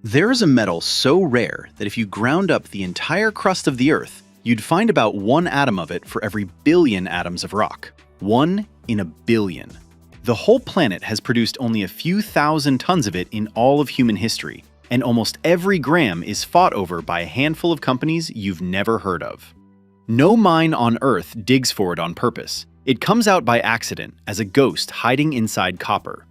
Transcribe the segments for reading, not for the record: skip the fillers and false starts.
There is a metal so rare that if you ground up the entire crust of the Earth, you'd find about one atom of it for every billion atoms of rock. 1 in a billion. The whole planet has produced only a few thousand tons of it in all of human history, and almost every gram is fought over by a handful of companies you've never heard of. No mine on Earth digs for it on purpose. It comes out by accident as a ghost hiding inside copper.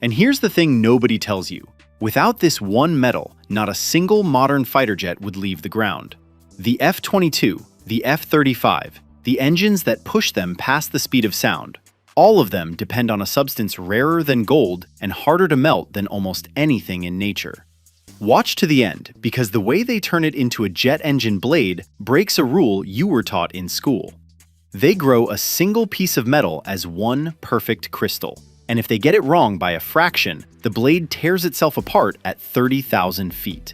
And here's the thing nobody tells you. Without this one metal, not a single modern fighter jet would leave the ground. The F-22, the F-35, the engines that push them past the speed of sound, all of them depend on a substance rarer than gold and harder to melt than almost anything in nature. Watch to the end, because the way they turn it into a jet engine blade breaks a rule you were taught in school. They grow a single piece of metal as one perfect crystal. And if they get it wrong by a fraction, the blade tears itself apart at 30,000 feet.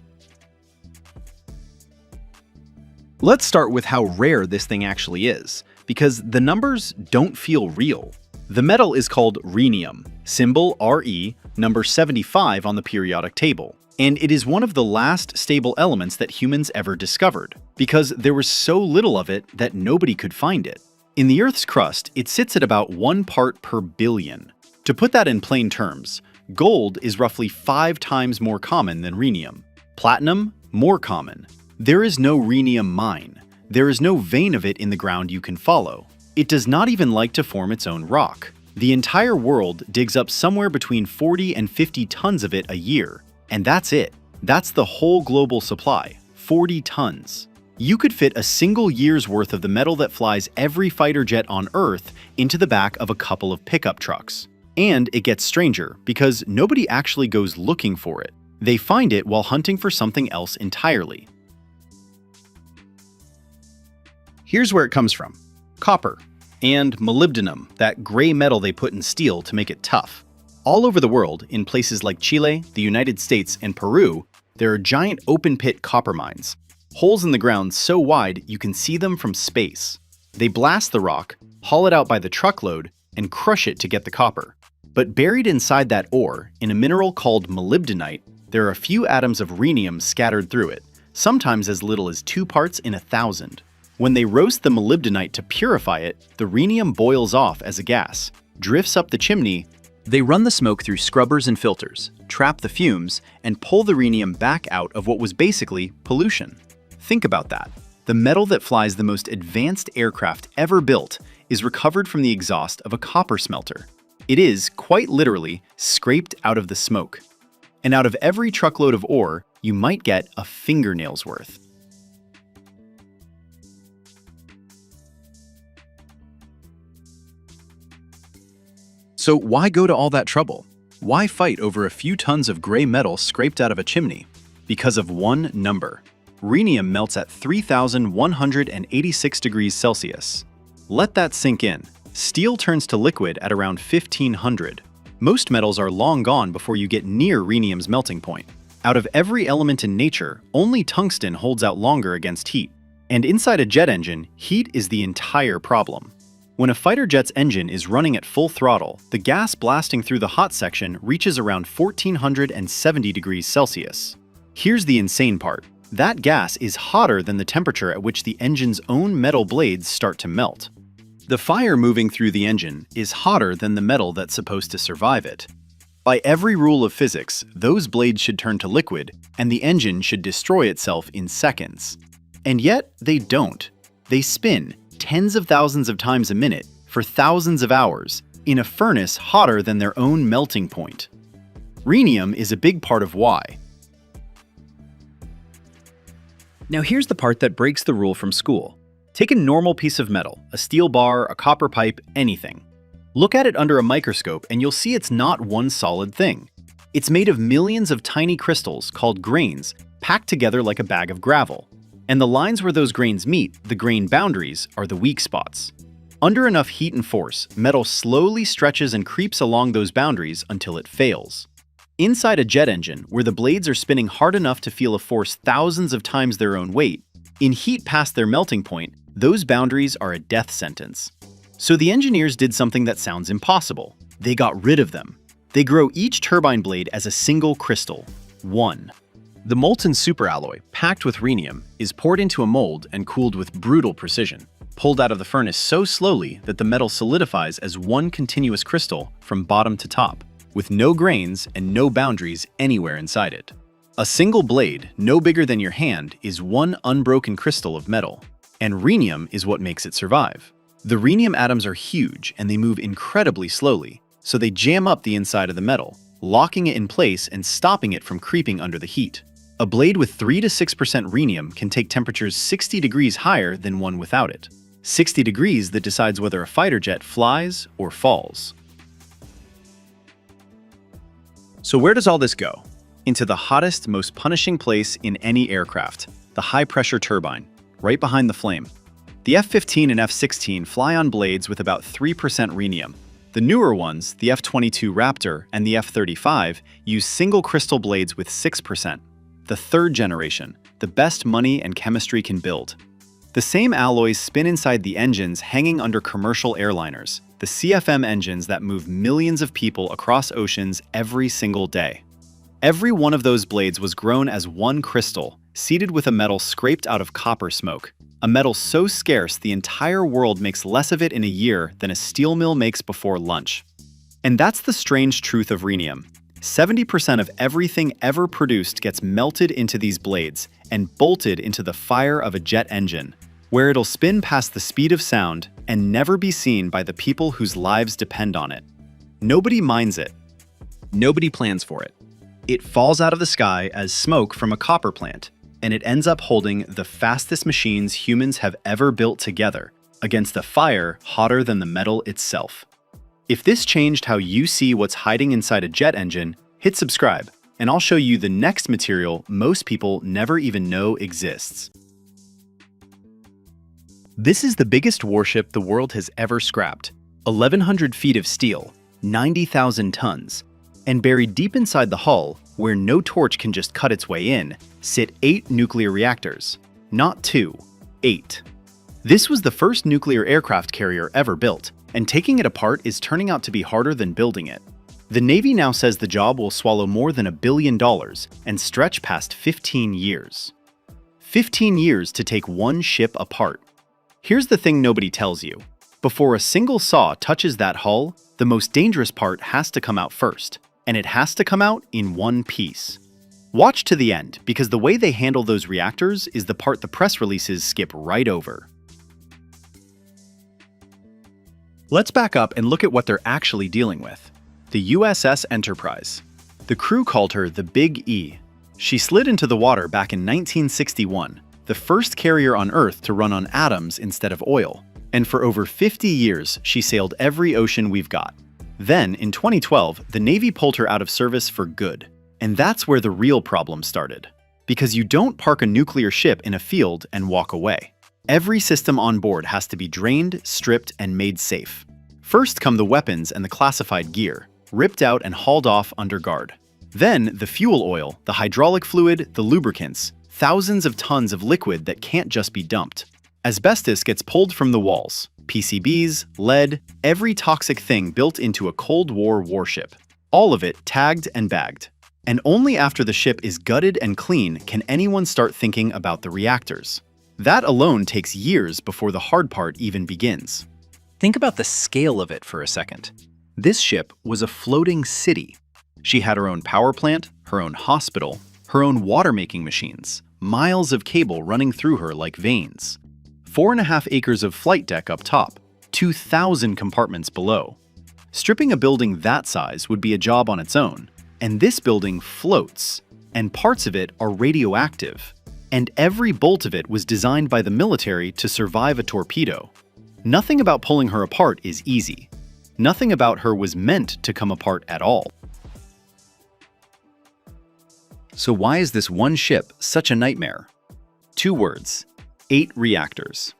Let's start with how rare this thing actually is, because the numbers don't feel real. The metal is called rhenium, symbol Re, number 75 on the periodic table, and it is one of the last stable elements that humans ever discovered, because there was so little of it that nobody could find it. In the Earth's crust, it sits at about 1 part per billion. To put that in plain terms, gold is roughly 5 times more common than rhenium. Platinum, more common. There is no rhenium mine. There is no vein of it in the ground you can follow. It does not even like to form its own rock. The entire world digs up somewhere between 40 and 50 tons of it a year. And that's it. That's the whole global supply, 40 tons. You could fit a single year's worth of the metal that flies every fighter jet on Earth into the back of a couple of pickup trucks. And it gets stranger, because nobody actually goes looking for it. They find it while hunting for something else entirely. Here's where it comes from. Copper and molybdenum, that gray metal they put in steel to make it tough. All over the world, in places like Chile, the United States, and Peru, there are giant open-pit copper mines. Holes in the ground so wide you can see them from space. They blast the rock, haul it out by the truckload, and crush it to get the copper. But buried inside that ore, in a mineral called molybdenite, there are a few atoms of rhenium scattered through it, sometimes as little as 2 parts in 1,000. When they roast the molybdenite to purify it, the rhenium boils off as a gas, drifts up the chimney. They run the smoke through scrubbers and filters, trap the fumes, and pull the rhenium back out of what was basically pollution. Think about that. The metal that flies the most advanced aircraft ever built is recovered from the exhaust of a copper smelter. It is, quite literally, scraped out of the smoke. And out of every truckload of ore, you might get a fingernail's worth. So why go to all that trouble? Why fight over a few tons of gray metal scraped out of a chimney? Because of one number. Rhenium melts at 3,186 degrees Celsius. Let that sink in. Steel turns to liquid at around 1,500. Most metals are long gone before you get near rhenium's melting point. Out of every element in nature, only tungsten holds out longer against heat. And inside a jet engine, heat is the entire problem. When a fighter jet's engine is running at full throttle, the gas blasting through the hot section reaches around 1,470 degrees Celsius. Here's the insane part. That gas is hotter than the temperature at which the engine's own metal blades start to melt. The fire moving through the engine is hotter than the metal that's supposed to survive it. By every rule of physics, those blades should turn to liquid, and the engine should destroy itself in seconds. And yet, they don't. They spin tens of thousands of times a minute for thousands of hours in a furnace hotter than their own melting point. Rhenium is a big part of why. Now here's the part that breaks the rule from school. Take a normal piece of metal, a steel bar, a copper pipe, anything. Look at it under a microscope and you'll see it's not one solid thing. It's made of millions of tiny crystals called grains packed together like a bag of gravel. And the lines where those grains meet, the grain boundaries, are the weak spots. Under enough heat and force, metal slowly stretches and creeps along those boundaries until it fails. Inside a jet engine, where the blades are spinning hard enough to feel a force thousands of times their own weight, in heat past their melting point, those boundaries are a death sentence. So the engineers did something that sounds impossible. They got rid of them. They grow each turbine blade as a single crystal. One. The molten superalloy, packed with rhenium, is poured into a mold and cooled with brutal precision, pulled out of the furnace so slowly that the metal solidifies as one continuous crystal from bottom to top, with no grains and no boundaries anywhere inside it. A single blade, no bigger than your hand, is one unbroken crystal of metal, and rhenium is what makes it survive. The rhenium atoms are huge and they move incredibly slowly, so they jam up the inside of the metal, locking it in place and stopping it from creeping under the heat. A blade with 3 to 6% rhenium can take temperatures 60 degrees higher than one without it. 60 degrees that decides whether a fighter jet flies or falls. So where does all this go? Into the hottest, most punishing place in any aircraft, the high-pressure turbine, right behind the flame. The F-15 and F-16 fly on blades with about 3% rhenium. The newer ones, the F-22 Raptor and the F-35, use single crystal blades with 6%. The third generation, the best money and chemistry can build. The same alloys spin inside the engines hanging under commercial airliners, the CFM engines that move millions of people across oceans every single day. Every one of those blades was grown as one crystal, seeded with a metal scraped out of copper smoke, a metal so scarce the entire world makes less of it in a year than a steel mill makes before lunch. And that's the strange truth of rhenium. 70% of everything ever produced gets melted into these blades and bolted into the fire of a jet engine, where it'll spin past the speed of sound and never be seen by the people whose lives depend on it. Nobody minds it. Nobody plans for it. It falls out of the sky as smoke from a copper plant, and it ends up holding the fastest machines humans have ever built together against a fire hotter than the metal itself. If this changed how you see what's hiding inside a jet engine, hit subscribe, and I'll show you the next material most people never even know exists. This is the biggest warship the world has ever scrapped. 1,100 feet of steel, 90,000 tons. And buried deep inside the hull, where no torch can just cut its way in, sit 8 nuclear reactors. Not 2, 8. This was the first nuclear aircraft carrier ever built, and taking it apart is turning out to be harder than building it. The Navy now says the job will swallow more than $1 billion and stretch past 15 years. 15 years to take one ship apart. Here's the thing nobody tells you. Before a single saw touches that hull, the most dangerous part has to come out first, and it has to come out in one piece. Watch to the end, because the way they handle those reactors is the part the press releases skip right over. Let's back up and look at what they're actually dealing with. The USS Enterprise. The crew called her the Big E. She slid into the water back in 1961, the first carrier on Earth to run on atoms instead of oil. And for over 50 years, she sailed every ocean we've got. Then, in 2012, the Navy pulled her out of service for good. And that's where the real problem started. Because you don't park a nuclear ship in a field and walk away. Every system on board has to be drained, stripped, and made safe. First come the weapons and the classified gear, ripped out and hauled off under guard. Then the fuel oil, the hydraulic fluid, the lubricants, thousands of tons of liquid that can't just be dumped. Asbestos gets pulled from the walls, PCBs, lead, every toxic thing built into a Cold War warship. All of it tagged and bagged. And only after the ship is gutted and clean can anyone start thinking about the reactors. That alone takes years before the hard part even begins. Think about the scale of it for a second. This ship was a floating city. She had her own power plant, her own hospital, her own water-making machines, miles of cable running through her like veins. 4.5 acres of flight deck up top, 2,000 compartments below. Stripping a building that size would be a job on its own, and this building floats, and parts of it are radioactive. And every bolt of it was designed by the military to survive a torpedo. Nothing about pulling her apart is easy. Nothing about her was meant to come apart at all. So why is this one ship such a nightmare? 2 words: 8 reactors.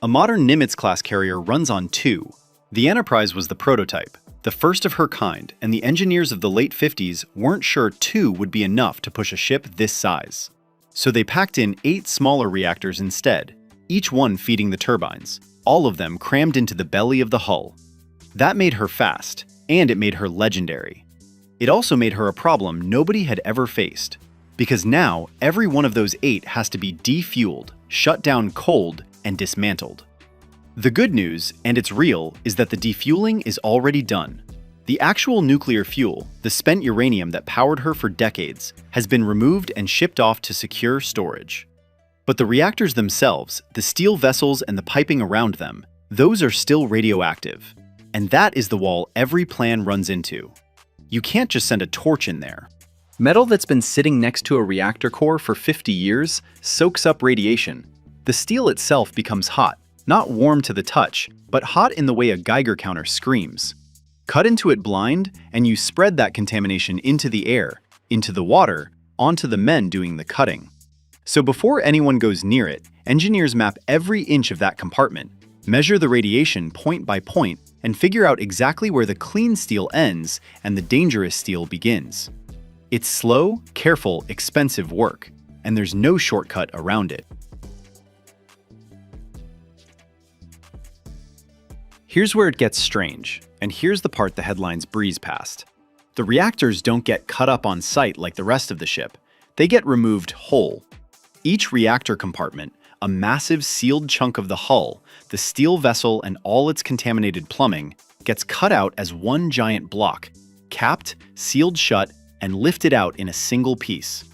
A modern Nimitz-class carrier runs on 2. The Enterprise was the prototype, the first of her kind, and the engineers of the late 50s weren't sure 2 would be enough to push a ship this size. So they packed in 8 smaller reactors instead, each one feeding the turbines, all of them crammed into the belly of the hull. That made her fast, and it made her legendary. It also made her a problem nobody had ever faced: because now every one of those 8 has to be defueled, shut down cold, and dismantled. The good news, and it's real, is that the defueling is already done. The actual nuclear fuel, the spent uranium that powered her for decades, has been removed and shipped off to secure storage. But the reactors themselves, the steel vessels and the piping around them, those are still radioactive. And that is the wall every plan runs into. You can't just send a torch in there. Metal that's been sitting next to a reactor core for 50 years soaks up radiation. The steel itself becomes hot, not warm to the touch, but hot in the way a Geiger counter screams. Cut into it blind, and you spread that contamination into the air, into the water, onto the men doing the cutting. So before anyone goes near it, engineers map every inch of that compartment, measure the radiation point by point, and figure out exactly where the clean steel ends and the dangerous steel begins. It's slow, careful, expensive work, and there's no shortcut around it. Here's where it gets strange, and here's the part the headlines breeze past. The reactors don't get cut up on site like the rest of the ship. They get removed whole. Each reactor compartment, a massive sealed chunk of the hull, the steel vessel and all its contaminated plumbing, gets cut out as one giant block, capped, sealed shut, and lifted out in a single piece.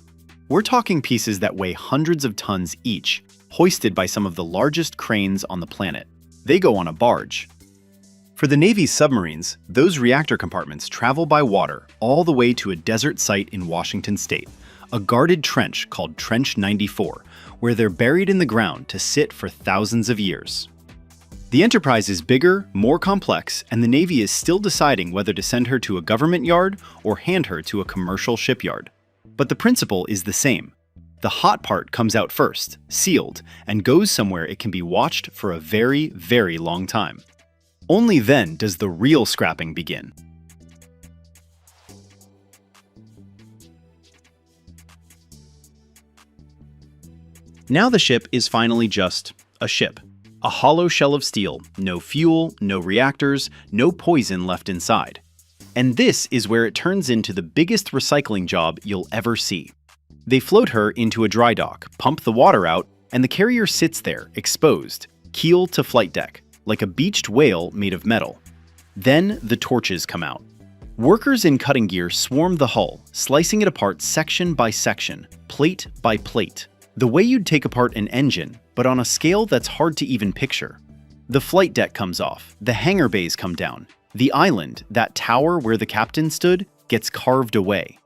We're talking pieces that weigh hundreds of tons each, hoisted by some of the largest cranes on the planet. They go on a barge. For the Navy's submarines, those reactor compartments travel by water all the way to a desert site in Washington state, a guarded trench called Trench 94, where they're buried in the ground to sit for thousands of years. The Enterprise is bigger, more complex, and the Navy is still deciding whether to send her to a government yard or hand her to a commercial shipyard. But the principle is the same. The hot part comes out first, sealed, and goes somewhere it can be watched for a very, very long time. Only then does the real scrapping begin. Now the ship is finally just a ship. A hollow shell of steel, no fuel, no reactors, no poison left inside. And this is where it turns into the biggest recycling job you'll ever see. They float her into a dry dock, pump the water out, and the carrier sits there, exposed, keel to flight deck, like a beached whale made of metal. Then the torches come out. Workers in cutting gear swarm the hull, slicing it apart section by section, plate by plate. The way you'd take apart an engine, but on a scale that's hard to even picture. The flight deck comes off, the hangar bays come down, the island, that tower where the captain stood, gets carved away.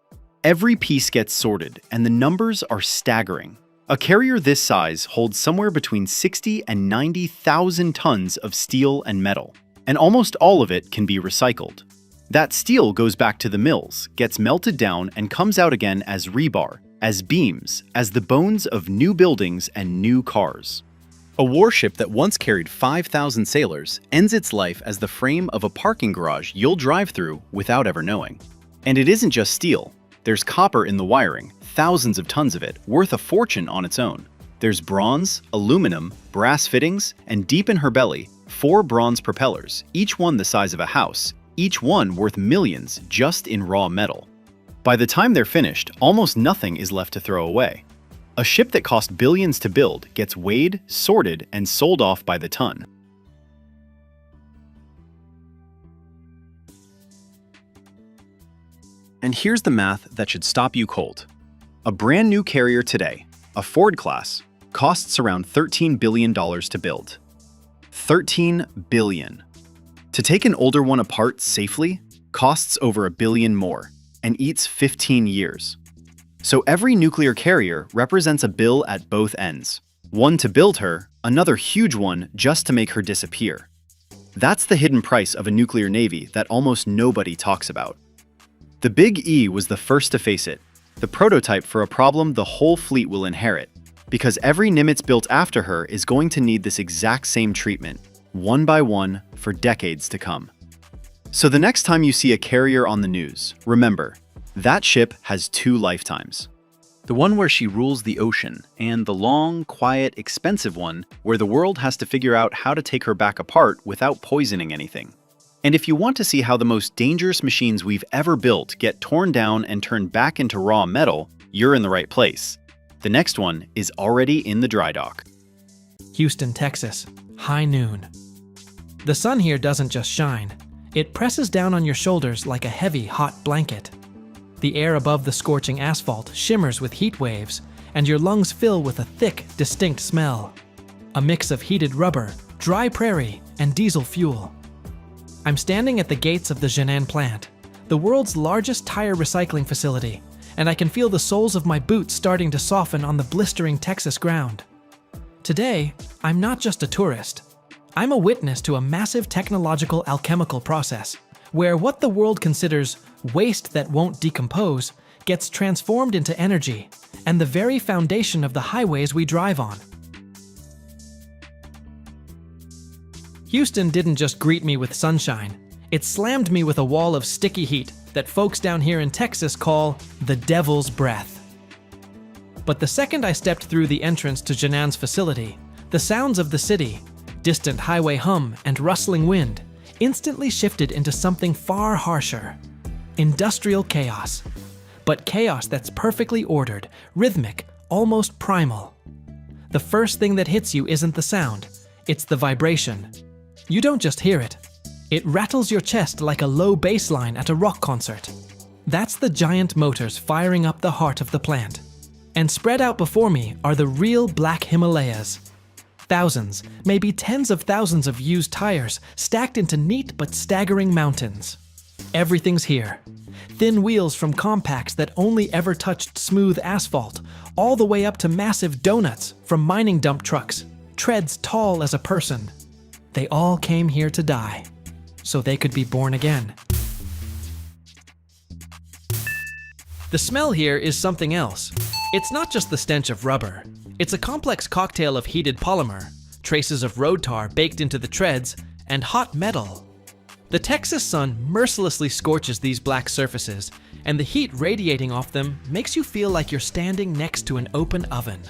Every piece gets sorted, and the numbers are staggering. A carrier this size holds somewhere between 60 and 90,000 tons of steel and metal, and almost all of it can be recycled. That steel goes back to the mills, gets melted down, and comes out again as rebar, as beams, as the bones of new buildings and new cars. A warship that once carried 5,000 sailors ends its life as the frame of a parking garage you'll drive through without ever knowing. And it isn't just steel. There's copper in the wiring, thousands of tons of it, worth a fortune on its own. There's bronze, aluminum, brass fittings, and deep in her belly, 4 bronze propellers, each one the size of a house, each one worth millions just in raw metal. By the time they're finished, almost nothing is left to throw away. A ship that cost billions to build gets weighed, sorted, and sold off by the ton. And here's the math that should stop you cold. A brand new carrier today, a Ford class, costs around $13 billion to build. $13 billion. To take an older one apart safely costs over $1 billion more and eats 15 years. So every nuclear carrier represents a bill at both ends. One to build her, another huge one just to make her disappear. That's the hidden price of a nuclear navy that almost nobody talks about. The Big E was the first to face it, the prototype for a problem the whole fleet will inherit, because every Nimitz built after her is going to need this exact same treatment, one by one, for decades to come. So the next time you see a carrier on the news, remember, that ship has 2 lifetimes. The one where she rules the ocean, and the long, quiet, expensive one where the world has to figure out how to take her back apart without poisoning anything. And if you want to see how the most dangerous machines we've ever built get torn down and turned back into raw metal, You're in the right place. The next one is already in the dry dock. Houston, Texas, high noon. The sun here doesn't just shine. It presses down on your shoulders like a heavy, hot blanket. The air above the scorching asphalt shimmers with heat waves, and your lungs fill with a thick, distinct smell. A mix of heated rubber, dry prairie, and diesel fuel. I'm standing at the gates of the Jinan plant, the world's largest tire recycling facility, and I can feel the soles of my boots starting to soften on the blistering Texas ground. Today, I'm not just a tourist. I'm a witness to a massive technological alchemical process, where what the world considers waste that won't decompose gets transformed into energy, and the very foundation of the highways we drive on. Houston didn't just greet me with sunshine. It slammed me with a wall of sticky heat that folks down here in Texas call the devil's breath. But the second I stepped through the entrance to Jinan's facility, the sounds of the city, distant highway hum and rustling wind, instantly shifted into something far harsher. Industrial chaos. But chaos that's perfectly ordered, rhythmic, almost primal. The first thing that hits you isn't the sound, it's the vibration. You don't just hear it. It rattles your chest like a low bass line at a rock concert. That's the giant motors firing up the heart of the plant. And spread out before me are the real black Himalayas. Thousands, maybe tens of thousands of used tires stacked into neat but staggering mountains. Everything's here. Thin wheels from compacts that only ever touched smooth asphalt, all the way up to massive donuts from mining dump trucks, treads tall as a person. They all came here to die, so they could be born again. The smell here is something else. It's not just the stench of rubber. It's a complex cocktail of heated polymer, traces of road tar baked into the treads, and hot metal. The Texas sun mercilessly scorches these black surfaces, and the heat radiating off them makes you feel like you're standing next to an open oven.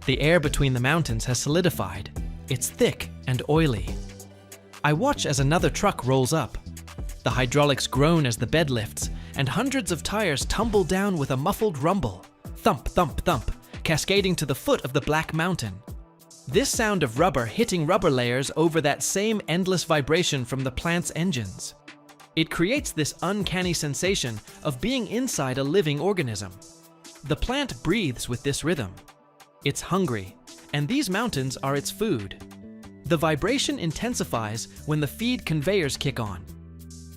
The air between the mountains has solidified. It's thick and oily. I watch as another truck rolls up. The hydraulics groan as the bed lifts, and hundreds of tires tumble down with a muffled rumble. Thump, thump, thump, cascading to the foot of the black mountain. This sound of rubber hitting rubber layers over that same endless vibration from the plant's engines. It creates this uncanny sensation of being inside a living organism. The plant breathes with this rhythm. It's hungry, and these mountains are its food. The vibration intensifies when the feed conveyors kick on.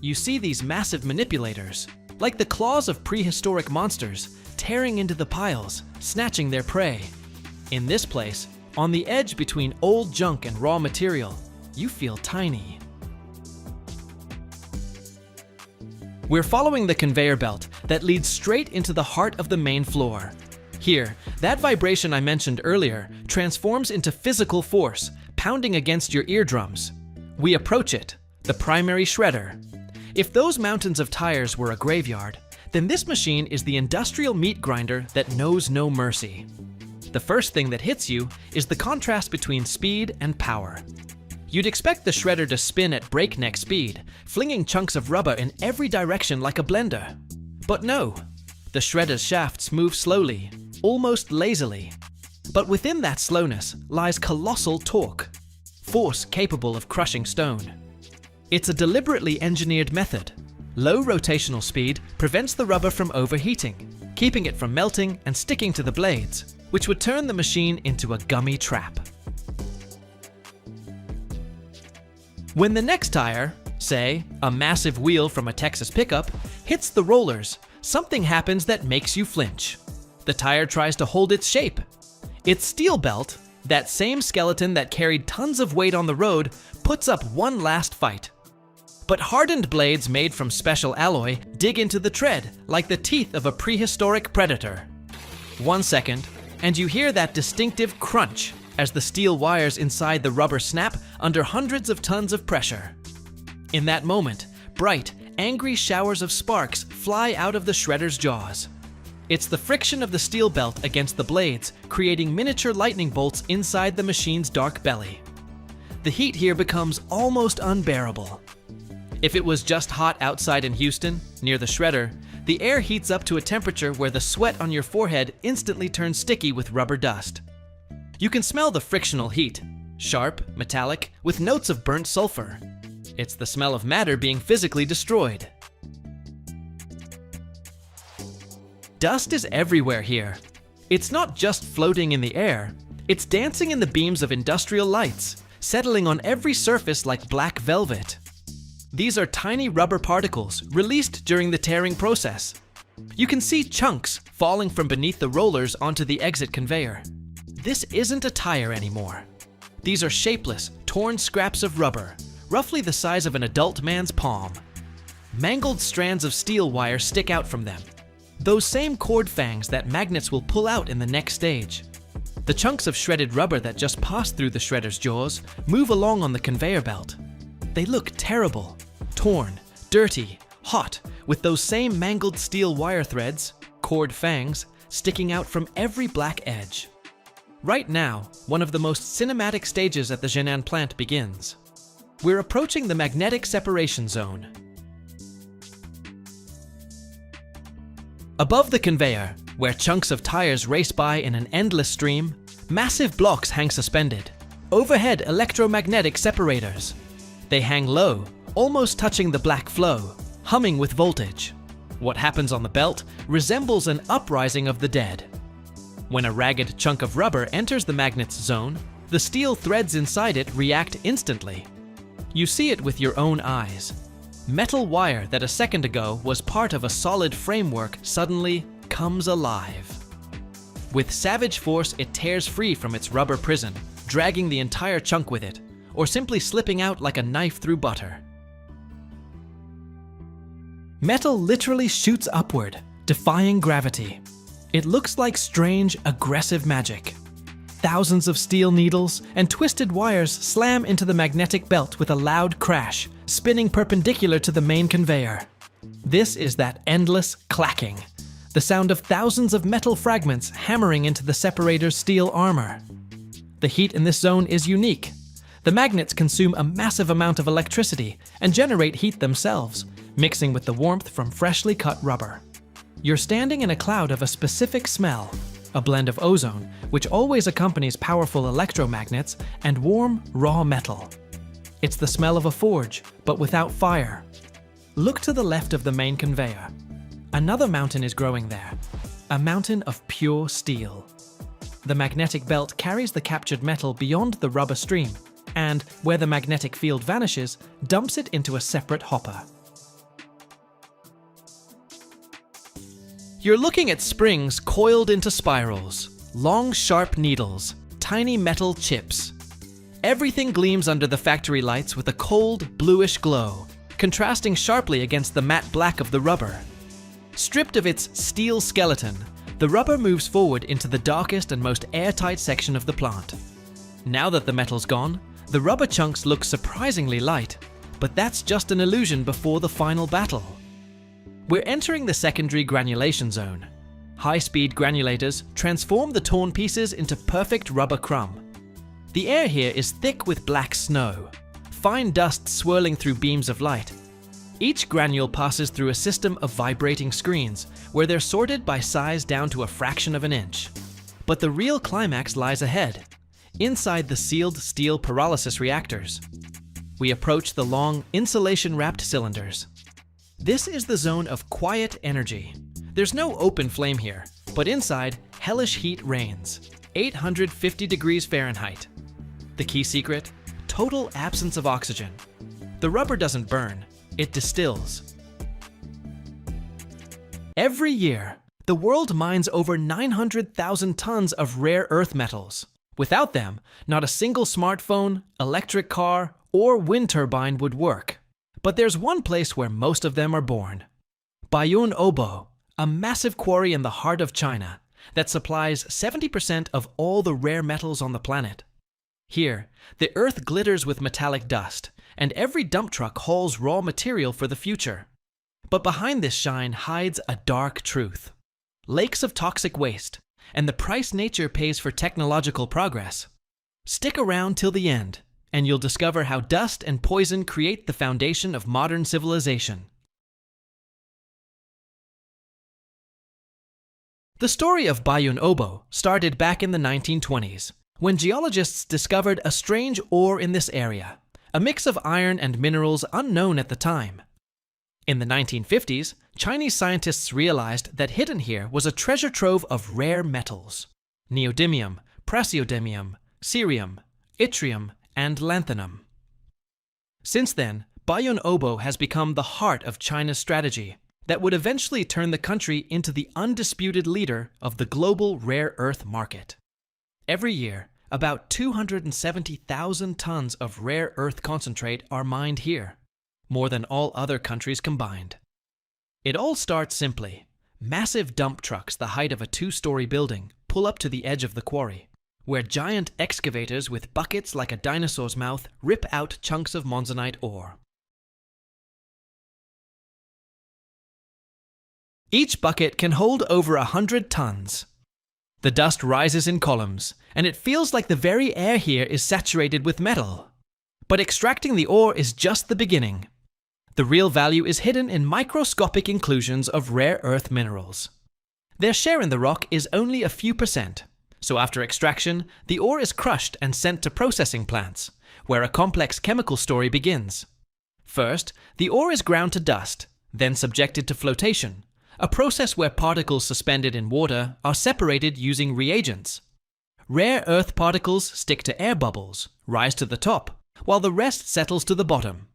You see these massive manipulators, like the claws of prehistoric monsters, tearing into the piles, snatching their prey. In this place, on the edge between old junk and raw material, you feel tiny. We're following the conveyor belt that leads straight into the heart of the main floor. Here, that vibration I mentioned earlier transforms into physical force, pounding against your eardrums. We approach it, the primary shredder. If those mountains of tires were a graveyard, then this machine is the industrial meat grinder that knows no mercy. The first thing that hits you is the contrast between speed and power. You'd expect the shredder to spin at breakneck speed, flinging chunks of rubber in every direction like a blender. But no, the shredder's shafts move slowly, almost lazily. But within that slowness lies colossal torque, force capable of crushing stone. It's a deliberately engineered method. Low rotational speed prevents the rubber from overheating, keeping it from melting and sticking to the blades, which would turn the machine into a gummy trap. When the next tire, say, a massive wheel from a Texas pickup, hits the rollers, something happens that makes you flinch. The tire tries to hold its shape. Its steel belt, that same skeleton that carried tons of weight on the road, puts up one last fight. But hardened blades made from special alloy dig into the tread like the teeth of a prehistoric predator. 1 second, and you hear that distinctive crunch as the steel wires inside the rubber snap under hundreds of tons of pressure. In that moment, bright, angry showers of sparks fly out of the shredder's jaws. It's the friction of the steel belt against the blades, creating miniature lightning bolts inside the machine's dark belly. The heat here becomes almost unbearable. If it was just hot outside in Houston, near the shredder, The air heats up to a temperature where the sweat on your forehead instantly turns sticky with rubber dust. You can smell the frictional heat, sharp, metallic, with notes of burnt sulfur. It's the smell of matter being physically destroyed. Dust is everywhere here. It's not just floating in the air, it's dancing in the beams of industrial lights, settling on every surface like black velvet. These are tiny rubber particles released during the tearing process. You can see chunks falling from beneath the rollers onto the exit conveyor. This isn't a tire anymore. These are shapeless, torn scraps of rubber, roughly the size of an adult man's palm. Mangled strands of steel wire stick out from them, those same cord fangs that magnets will pull out in the next stage. The chunks of shredded rubber that just passed through the shredder's jaws move along on the conveyor belt. They look terrible, torn, dirty, hot, with those same mangled steel wire threads, cord fangs, sticking out from every black edge. Right now, one of the most cinematic stages at the Jinan plant begins. We're approaching the magnetic separation zone. Above the conveyor, where chunks of tires race by in an endless stream, massive blocks hang suspended. Overhead electromagnetic separators. They hang low, almost touching the black flow, humming with voltage. What happens on the belt resembles an uprising of the dead. When a ragged chunk of rubber enters the magnet's zone, the steel threads inside it react instantly. You see it with your own eyes. Metal wire that a second ago was part of a solid framework suddenly comes alive. With savage force, it tears free from its rubber prison, dragging the entire chunk with it, or simply slipping out like a knife through butter. Metal literally shoots upward, defying gravity. It looks like strange, aggressive magic. Thousands of steel needles and twisted wires slam into the magnetic belt with a loud crash, spinning perpendicular to the main conveyor. This is that endless clacking, the sound of thousands of metal fragments hammering into the separator's steel armor. The heat in this zone is unique. The magnets consume a massive amount of electricity and generate heat themselves, mixing with the warmth from freshly cut rubber. You're standing in a cloud of a specific smell, a blend of ozone, which always accompanies powerful electromagnets, and warm, raw metal. It's the smell of a forge, but without fire. Look to the left of the main conveyor. Another mountain is growing there, a mountain of pure steel. The magnetic belt carries the captured metal beyond the rubber stream, and, where the magnetic field vanishes, dumps it into a separate hopper. You're looking at springs coiled into spirals, long sharp needles, tiny metal chips. Everything gleams under the factory lights with a cold, bluish glow, contrasting sharply against the matte black of the rubber. Stripped of its steel skeleton, the rubber moves forward into the darkest and most airtight section of the plant. Now that the metal's gone, the rubber chunks look surprisingly light, but that's just an illusion before the final battle. We're entering the secondary granulation zone. High-speed granulators transform the torn pieces into perfect rubber crumb. The air here is thick with black snow, fine dust swirling through beams of light. Each granule passes through a system of vibrating screens, where they're sorted by size down to a fraction of an inch. But the real climax lies ahead, inside the sealed steel pyrolysis reactors. We approach the long, insulation-wrapped cylinders. This is the zone of quiet energy. There's no open flame here, but inside, hellish heat reigns, 850 degrees Fahrenheit. The key secret? Total absence of oxygen. The rubber doesn't burn, it distills. Every year, the world mines over 900,000 tons of rare earth metals. Without them, not a single smartphone, electric car, or wind turbine would work. But there's one place where most of them are born. Baiyun Obo, a massive quarry in the heart of China that supplies 70% of all the rare metals on the planet. Here, the earth glitters with metallic dust, and every dump truck hauls raw material for the future. But behind this shine hides a dark truth. Lakes of toxic waste, and the price nature pays for technological progress. Stick around till the end, and you'll discover how dust and poison create the foundation of modern civilization. The story of Bayun Obo started back in the 1920s, when geologists discovered a strange ore in this area, a mix of iron and minerals unknown at the time. In the 1950s, Chinese scientists realized that hidden here was a treasure trove of rare metals: neodymium, praseodymium, cerium, yttrium, and lanthanum. Since then, Bayun Obo has become the heart of China's strategy that would eventually turn the country into the undisputed leader of the global rare earth market. Every year, about 270,000 tons of rare earth concentrate are mined here, more than all other countries combined. It all starts simply. Massive dump trucks the height of a 2-story building pull up to the edge of the quarry, where giant excavators with buckets like a dinosaur's mouth rip out chunks of monzonite ore. Each bucket can hold over 100 tons. The dust rises in columns, and it feels like the very air here is saturated with metal. But extracting the ore is just the beginning. The real value is hidden in microscopic inclusions of rare earth minerals. Their share in the rock is only a few %, so after extraction, the ore is crushed and sent to processing plants, where a complex chemical story begins. First, the ore is ground to dust, then subjected to flotation, a process where particles suspended in water are separated using reagents. Rare earth particles stick to air bubbles, rise to the top, while the rest settles to the bottom.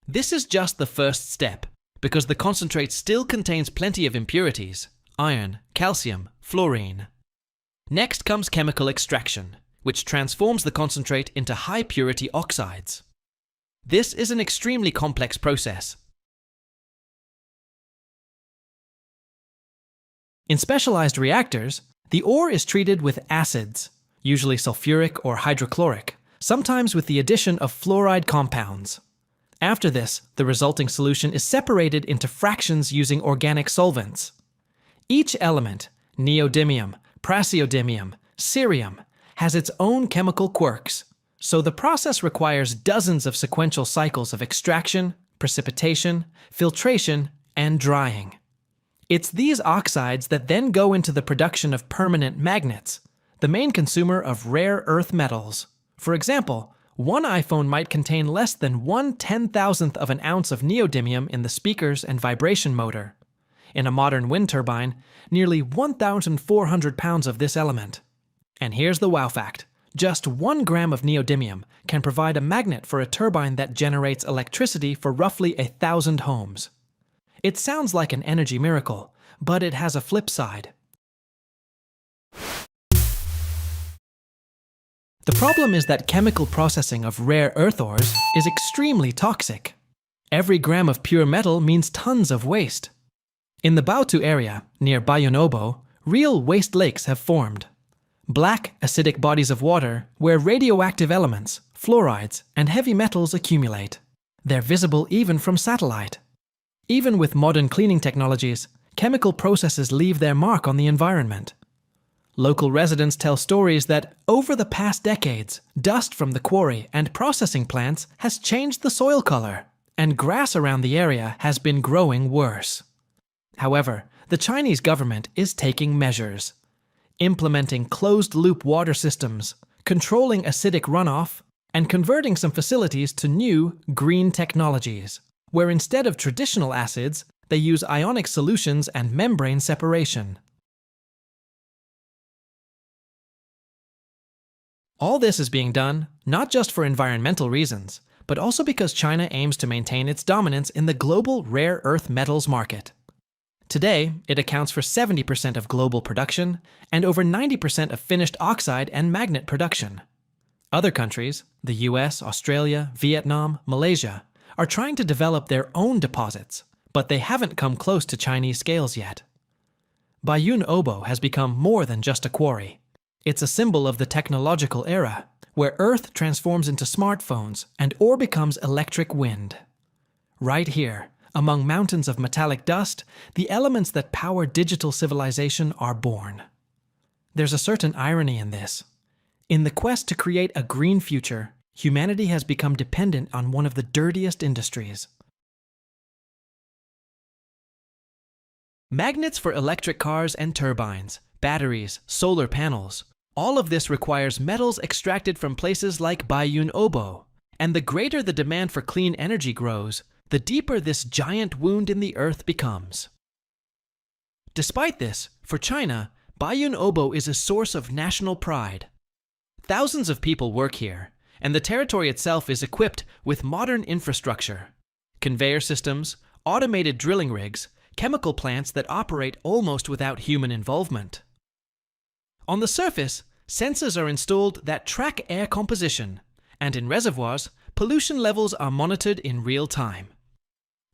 This is just the first step, because the concentrate still contains plenty of impurities: iron, calcium, fluorine. Next comes chemical extraction, which transforms the concentrate into high-purity oxides. This is an extremely complex process. In specialized reactors, the ore is treated with acids, usually sulfuric or hydrochloric, sometimes with the addition of fluoride compounds. After this, the resulting solution is separated into fractions using organic solvents. Each element, neodymium, praseodymium, cerium, has its own chemical quirks, so the process requires dozens of sequential cycles of extraction, precipitation, filtration, and drying. It's these oxides that then go into the production of permanent magnets, the main consumer of rare earth metals. For example, one iPhone might contain less than 1/10,000th of an ounce of neodymium in the speakers and vibration motor. In a modern wind turbine, nearly 1,400 pounds of this element. And here's the wow fact: just 1 gram of neodymium can provide a magnet for a turbine that generates electricity for roughly 1,000 homes. It sounds like an energy miracle, but it has a flip side. The problem is that chemical processing of rare earth ores is extremely toxic. Every gram of pure metal means tons of waste. In the Baotou area, near Bayun Obo, real waste lakes have formed. Black, acidic bodies of water where radioactive elements, fluorides, and heavy metals accumulate. They're visible even from satellite. Even with modern cleaning technologies, chemical processes leave their mark on the environment. Local residents tell stories that, over the past decades, dust from the quarry and processing plants has changed the soil color, and grass around the area has been growing worse. However, the Chinese government is taking measures, implementing closed-loop water systems, controlling acidic runoff, and converting some facilities to new, green technologies, where instead of traditional acids, they use ionic solutions and membrane separation. All this is being done not just for environmental reasons, but also because China aims to maintain its dominance in the global rare earth metals market. Today, it accounts for 70% of global production and over 90% of finished oxide and magnet production. Other countries, the US, Australia, Vietnam, Malaysia, are trying to develop their own deposits, but they haven't come close to Chinese scales yet. Bayun Obo has become more than just a quarry. It's a symbol of the technological era, where Earth transforms into smartphones and ore becomes electric wind. Right here, among mountains of metallic dust, the elements that power digital civilization are born. There's a certain irony in this. In the quest to create a green future, humanity has become dependent on one of the dirtiest industries. Magnets for electric cars and turbines, batteries, solar panels. All of this requires metals extracted from places like Bayun-Obo. And the greater the demand for clean energy grows, the deeper this giant wound in the earth becomes. Despite this, for China, Bayun-Obo is a source of national pride. Thousands of people work here, and the territory itself is equipped with modern infrastructure. Conveyor systems, automated drilling rigs, chemical plants that operate almost without human involvement. On the surface, sensors are installed that track air composition, and in reservoirs, pollution levels are monitored in real time.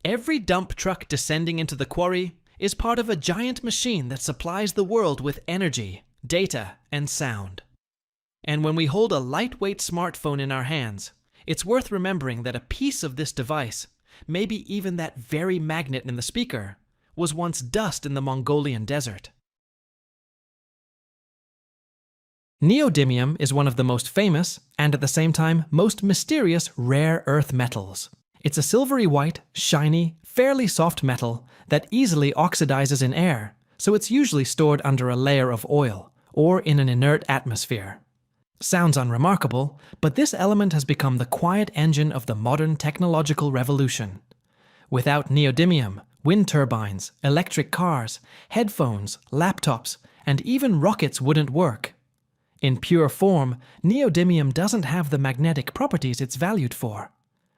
Every dump truck descending into the quarry is part of a giant machine that supplies the world with energy, data, and sound. And when we hold a lightweight smartphone in our hands, it's worth remembering that a piece of this device, maybe even that very magnet in the speaker, was once dust in the Mongolian desert. Neodymium is one of the most famous, and at the same time, most mysterious rare earth metals. It's a silvery white, shiny, fairly soft metal that easily oxidizes in air, so it's usually stored under a layer of oil, or in an inert atmosphere. Sounds unremarkable, but this element has become the quiet engine of the modern technological revolution. Without neodymium, wind turbines, electric cars, headphones, laptops, and even rockets wouldn't work. In pure form, neodymium doesn't have the magnetic properties it's valued for.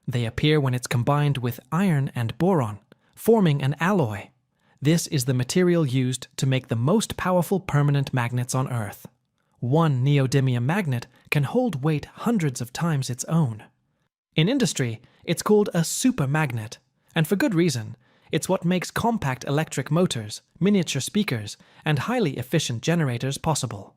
They appear when it's combined with iron and boron, forming an alloy. This is the material used to make the most powerful permanent magnets on Earth. One neodymium magnet can hold weight hundreds of times its own. In industry, it's called a supermagnet, and for good reason. It's what makes compact electric motors, miniature speakers, and highly efficient generators possible.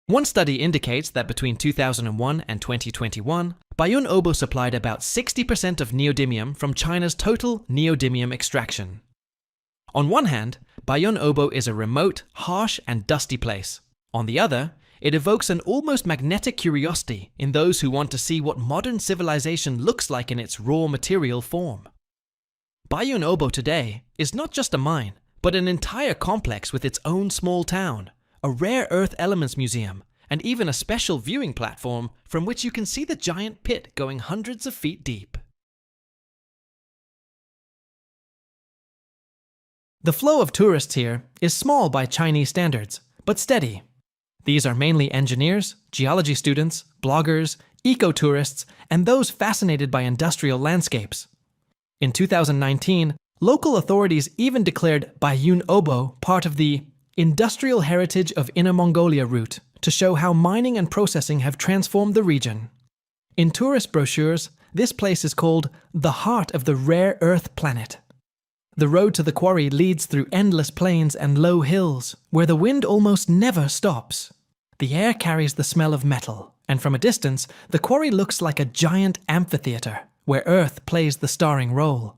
One study indicates that between 2001 and 2021, Bayun-Obo supplied about 60% of neodymium from China's total neodymium extraction. On one hand, Bayun-Obo is a remote, harsh, and dusty place. On the other, it evokes an almost magnetic curiosity in those who want to see what modern civilization looks like in its raw material form. Bayun-Obo today is not just a mine, but an entire complex with its own small town, a rare earth elements museum, and even a special viewing platform from which you can see the giant pit going hundreds of feet deep. The flow of tourists here is small by Chinese standards, but steady. These are mainly engineers, geology students, bloggers, eco-tourists, and those fascinated by industrial landscapes. In 2019, local authorities even declared Bayun-Obo part of the Industrial Heritage of Inner Mongolia route to show how mining and processing have transformed the region. In tourist brochures, this place is called the heart of the rare earth planet. The road to the quarry leads through endless plains and low hills, where the wind almost never stops. The air carries the smell of metal, and from a distance, the quarry looks like a giant amphitheater, where Earth plays the starring role.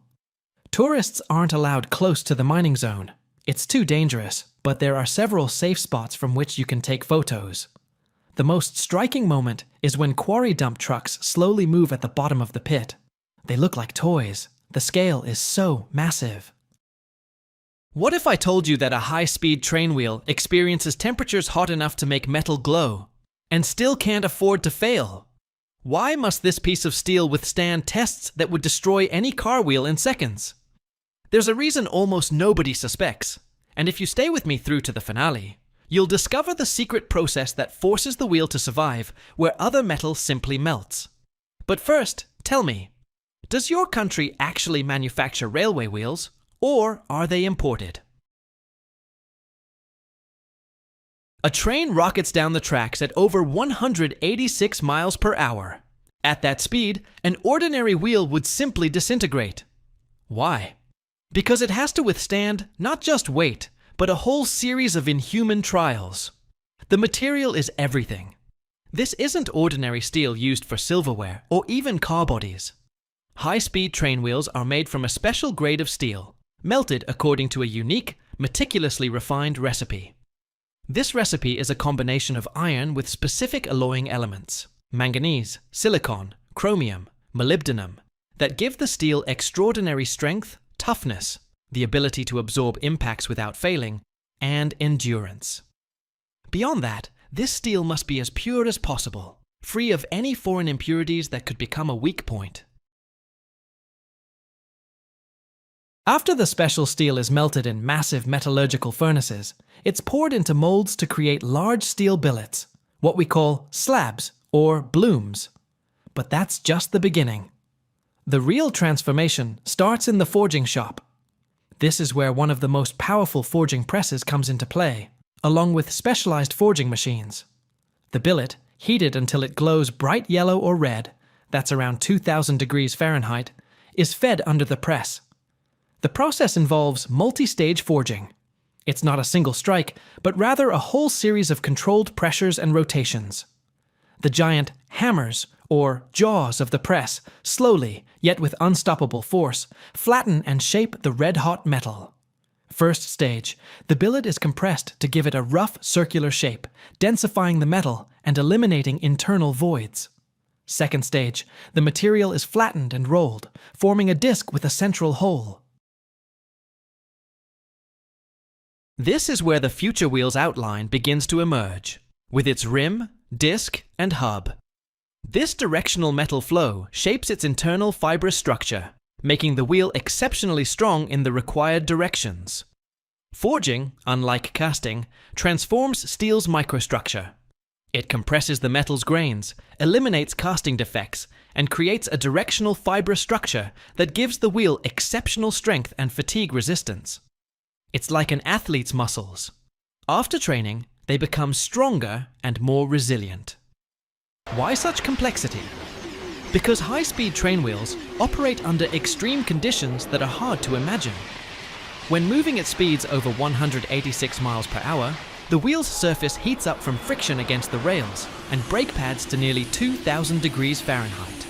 Tourists aren't allowed close to the mining zone. It's too dangerous, but there are several safe spots from which you can take photos. The most striking moment is when quarry dump trucks slowly move at the bottom of the pit. They look like toys. The scale is so massive. What if I told you that a high-speed train wheel experiences temperatures hot enough to make metal glow, and still can't afford to fail? Why must this piece of steel withstand tests that would destroy any car wheel in seconds? There's a reason almost nobody suspects, and if you stay with me through to the finale, you'll discover the secret process that forces the wheel to survive where other metal simply melts. But first, tell me, does your country actually manufacture railway wheels, or are they imported? A train rockets down the tracks at over 186 miles per hour. At that speed, an ordinary wheel would simply disintegrate. Why? Because it has to withstand not just weight, but a whole series of inhuman trials. The material is everything. This isn't ordinary steel used for silverware or even car bodies. High-speed train wheels are made from a special grade of steel, melted according to a unique, meticulously refined recipe. This recipe is a combination of iron with specific alloying elements, manganese, silicon, chromium, molybdenum, that give the steel extraordinary strength, toughness, the ability to absorb impacts without failing, and endurance. Beyond that, this steel must be as pure as possible, free of any foreign impurities that could become a weak point. After the special steel is melted in massive metallurgical furnaces, it's poured into molds to create large steel billets, what we call slabs or blooms. But that's just the beginning. The real transformation starts in the forging shop. This is where one of the most powerful forging presses comes into play, along with specialized forging machines. The billet, heated until it glows bright yellow or red, that's around 2000 degrees Fahrenheit, is fed under the press. The process involves multi-stage forging. It's not a single strike, but rather a whole series of controlled pressures and rotations. The giant hammers, or jaws of the press, slowly, yet with unstoppable force, flatten and shape the red-hot metal. First stage, the billet is compressed to give it a rough circular shape, densifying the metal and eliminating internal voids. Second stage, the material is flattened and rolled, forming a disc with a central hole. This is where the future wheel's outline begins to emerge, with its rim, disc, and hub. This directional metal flow shapes its internal fibrous structure, making the wheel exceptionally strong in the required directions. Forging, unlike casting, transforms steel's microstructure. It compresses the metal's grains, eliminates casting defects, and creates a directional fibrous structure that gives the wheel exceptional strength and fatigue resistance. It's like an athlete's muscles. After training, they become stronger and more resilient. Why such complexity? Because high-speed train wheels operate under extreme conditions that are hard to imagine. When moving at speeds over 186 miles per hour, the wheel's surface heats up from friction against the rails and brake pads to nearly 2000 degrees Fahrenheit.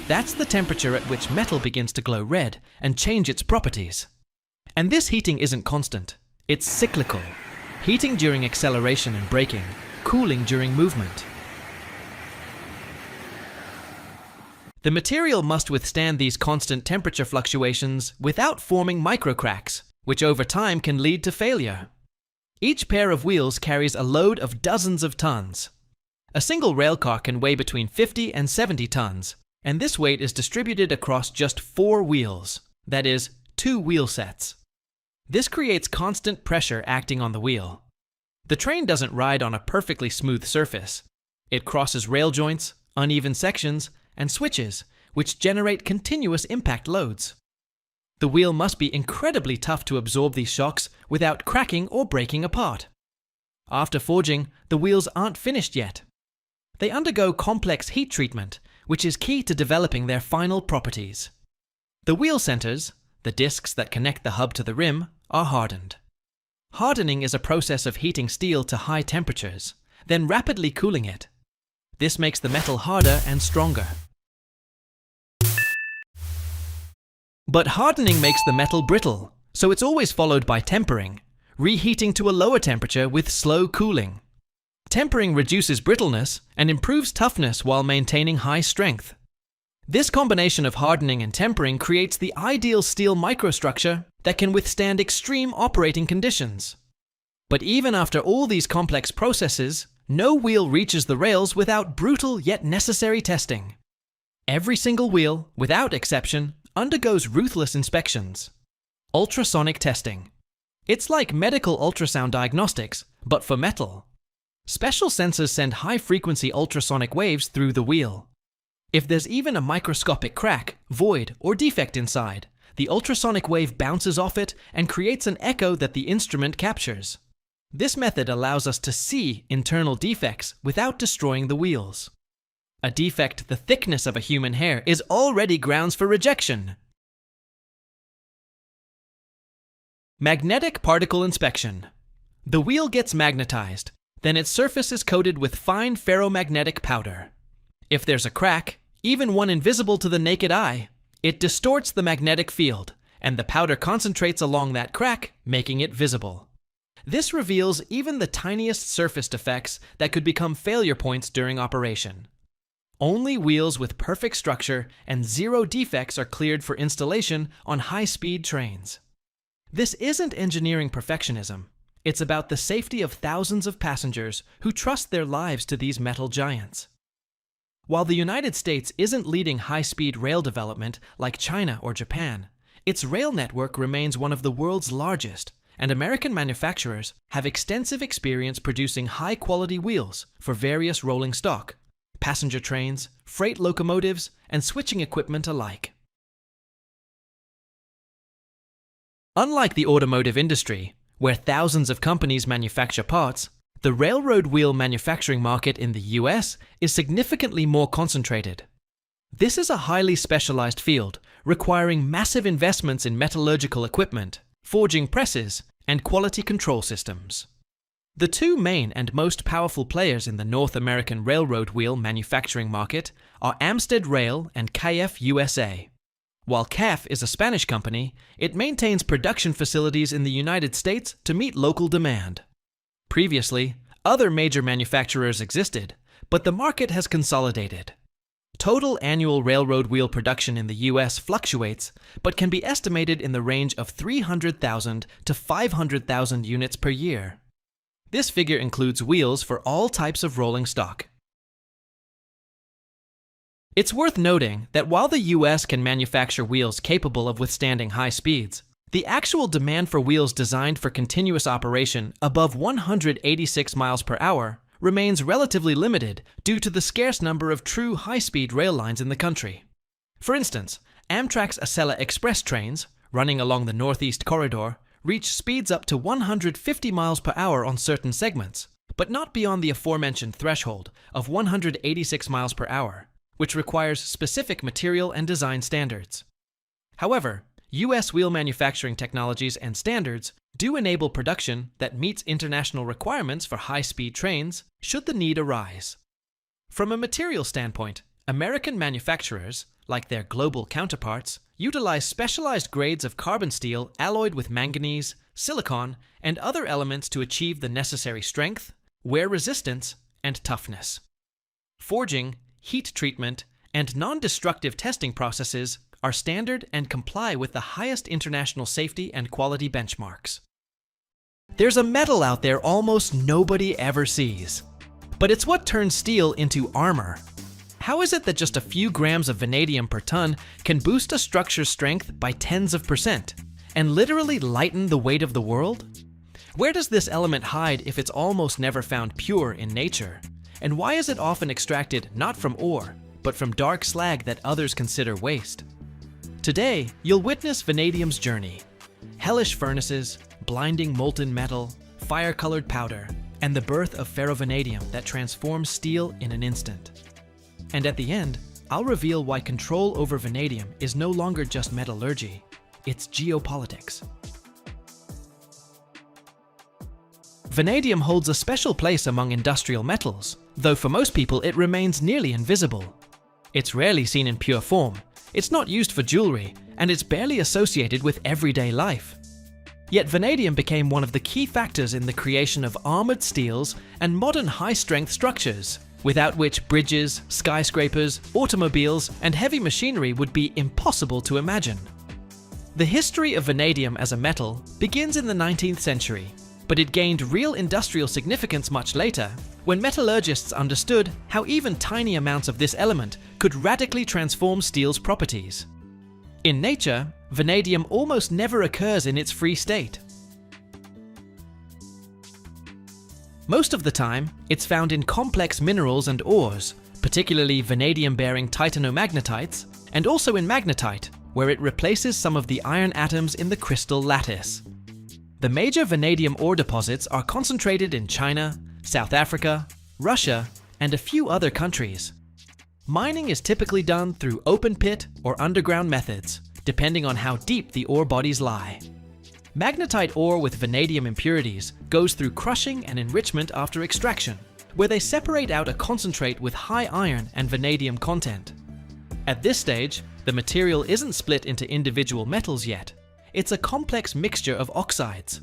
That's the temperature at which metal begins to glow red and change its properties. And this heating isn't constant. It's cyclical. Heating during acceleration and braking, cooling during movement. The material must withstand these constant temperature fluctuations without forming microcracks, which over time can lead to failure. Each pair of wheels carries a load of dozens of tons. A single railcar can weigh between 50 and 70 tons, and this weight is distributed across just 4 wheels, that is, 2 wheel sets. This creates constant pressure acting on the wheel. The train doesn't ride on a perfectly smooth surface. It crosses rail joints, uneven sections, and switches, which generate continuous impact loads. The wheel must be incredibly tough to absorb these shocks without cracking or breaking apart. After forging, the wheels aren't finished yet. They undergo complex heat treatment, which is key to developing their final properties. The wheel centers, the discs that connect the hub to the rim, are hardened. Hardening is a process of heating steel to high temperatures, then rapidly cooling it. This makes the metal harder and stronger. But hardening makes the metal brittle, so it's always followed by tempering, reheating to a lower temperature with slow cooling. Tempering reduces brittleness and improves toughness while maintaining high strength. This combination of hardening and tempering creates the ideal steel microstructure that can withstand extreme operating conditions. But even after all these complex processes, no wheel reaches the rails without brutal yet necessary testing. Every single wheel, without exception, undergoes ruthless inspections. Ultrasonic testing. It's like medical ultrasound diagnostics, but for metal. Special sensors send high-frequency ultrasonic waves through the wheel. If there's even a microscopic crack, void, or defect inside, the ultrasonic wave bounces off it and creates an echo that the instrument captures. This method allows us to see internal defects without destroying the wheels. A defect the thickness of a human hair is already grounds for rejection. Magnetic particle inspection. The wheel gets magnetized, then its surface is coated with fine ferromagnetic powder. If there's a crack, even one invisible to the naked eye, it distorts the magnetic field, and the powder concentrates along that crack, making it visible. This reveals even the tiniest surface defects that could become failure points during operation. Only wheels with perfect structure and zero defects are cleared for installation on high-speed trains. This isn't engineering perfectionism. It's about the safety of thousands of passengers who trust their lives to these metal giants. While the United States isn't leading high-speed rail development like China or Japan, its rail network remains one of the world's largest, and American manufacturers have extensive experience producing high-quality wheels for various rolling stock, passenger trains, freight locomotives, and switching equipment alike. Unlike the automotive industry, where thousands of companies manufacture parts, the railroad wheel manufacturing market in the US is significantly more concentrated. This is a highly specialized field, requiring massive investments in metallurgical equipment, forging presses, and quality control systems. The two main and most powerful players in the North American railroad wheel manufacturing market are Amstead Rail and KF USA. While KF is a Spanish company, it maintains production facilities in the United States to meet local demand. Previously, other major manufacturers existed, but the market has consolidated. Total annual railroad wheel production in the US fluctuates, but can be estimated in the range of 300,000 to 500,000 units per year. This figure includes wheels for all types of rolling stock. It's worth noting that while the US can manufacture wheels capable of withstanding high speeds, the actual demand for wheels designed for continuous operation above 186 miles per hour remains relatively limited due to the scarce number of true high-speed rail lines in the country. For instance, Amtrak's Acela Express trains, running along the Northeast Corridor, reach speeds up to 150 miles per hour on certain segments, but not beyond the aforementioned threshold of 186 miles per hour, which requires specific material and design standards. However, US wheel manufacturing technologies and standards do enable production that meets international requirements for high-speed trains should the need arise. From a material standpoint, American manufacturers, like their global counterparts, utilize specialized grades of carbon steel alloyed with manganese, silicon, and other elements to achieve the necessary strength, wear resistance, and toughness. Forging, heat treatment, and non-destructive testing processes are standard and comply with the highest international safety and quality benchmarks. There's a metal out there almost nobody ever sees, but it's what turns steel into armor. How is it that just a few grams of vanadium per ton can boost a structure's strength by tens of % and literally lighten the weight of the world? Where does this element hide if it's almost never found pure in nature? And why is it often extracted not from ore, but from dark slag that others consider waste? Today, you'll witness vanadium's journey. Hellish furnaces, blinding molten metal, fire-colored powder, and the birth of ferrovanadium that transforms steel in an instant. And at the end, I'll reveal why control over vanadium is no longer just metallurgy, it's geopolitics. Vanadium holds a special place among industrial metals, though for most people it remains nearly invisible. It's rarely seen in pure form, it's not used for jewelry, and it's barely associated with everyday life. Yet vanadium became one of the key factors in the creation of armored steels and modern high-strength structures, without which bridges, skyscrapers, automobiles, and heavy machinery would be impossible to imagine. The history of vanadium as a metal begins in the 19th century, but it gained real industrial significance much later, when metallurgists understood how even tiny amounts of this element could radically transform steel's properties. In nature, vanadium almost never occurs in its free state. Most of the time, it's found in complex minerals and ores, particularly vanadium-bearing titanomagnetites, and also in magnetite, where it replaces some of the iron atoms in the crystal lattice. The major vanadium ore deposits are concentrated in China, South Africa, Russia, and a few other countries. Mining is typically done through open pit or underground methods, depending on how deep the ore bodies lie. Magnetite ore with vanadium impurities goes through crushing and enrichment after extraction, where they separate out a concentrate with high iron and vanadium content. At this stage, the material isn't split into individual metals yet. It's a complex mixture of oxides.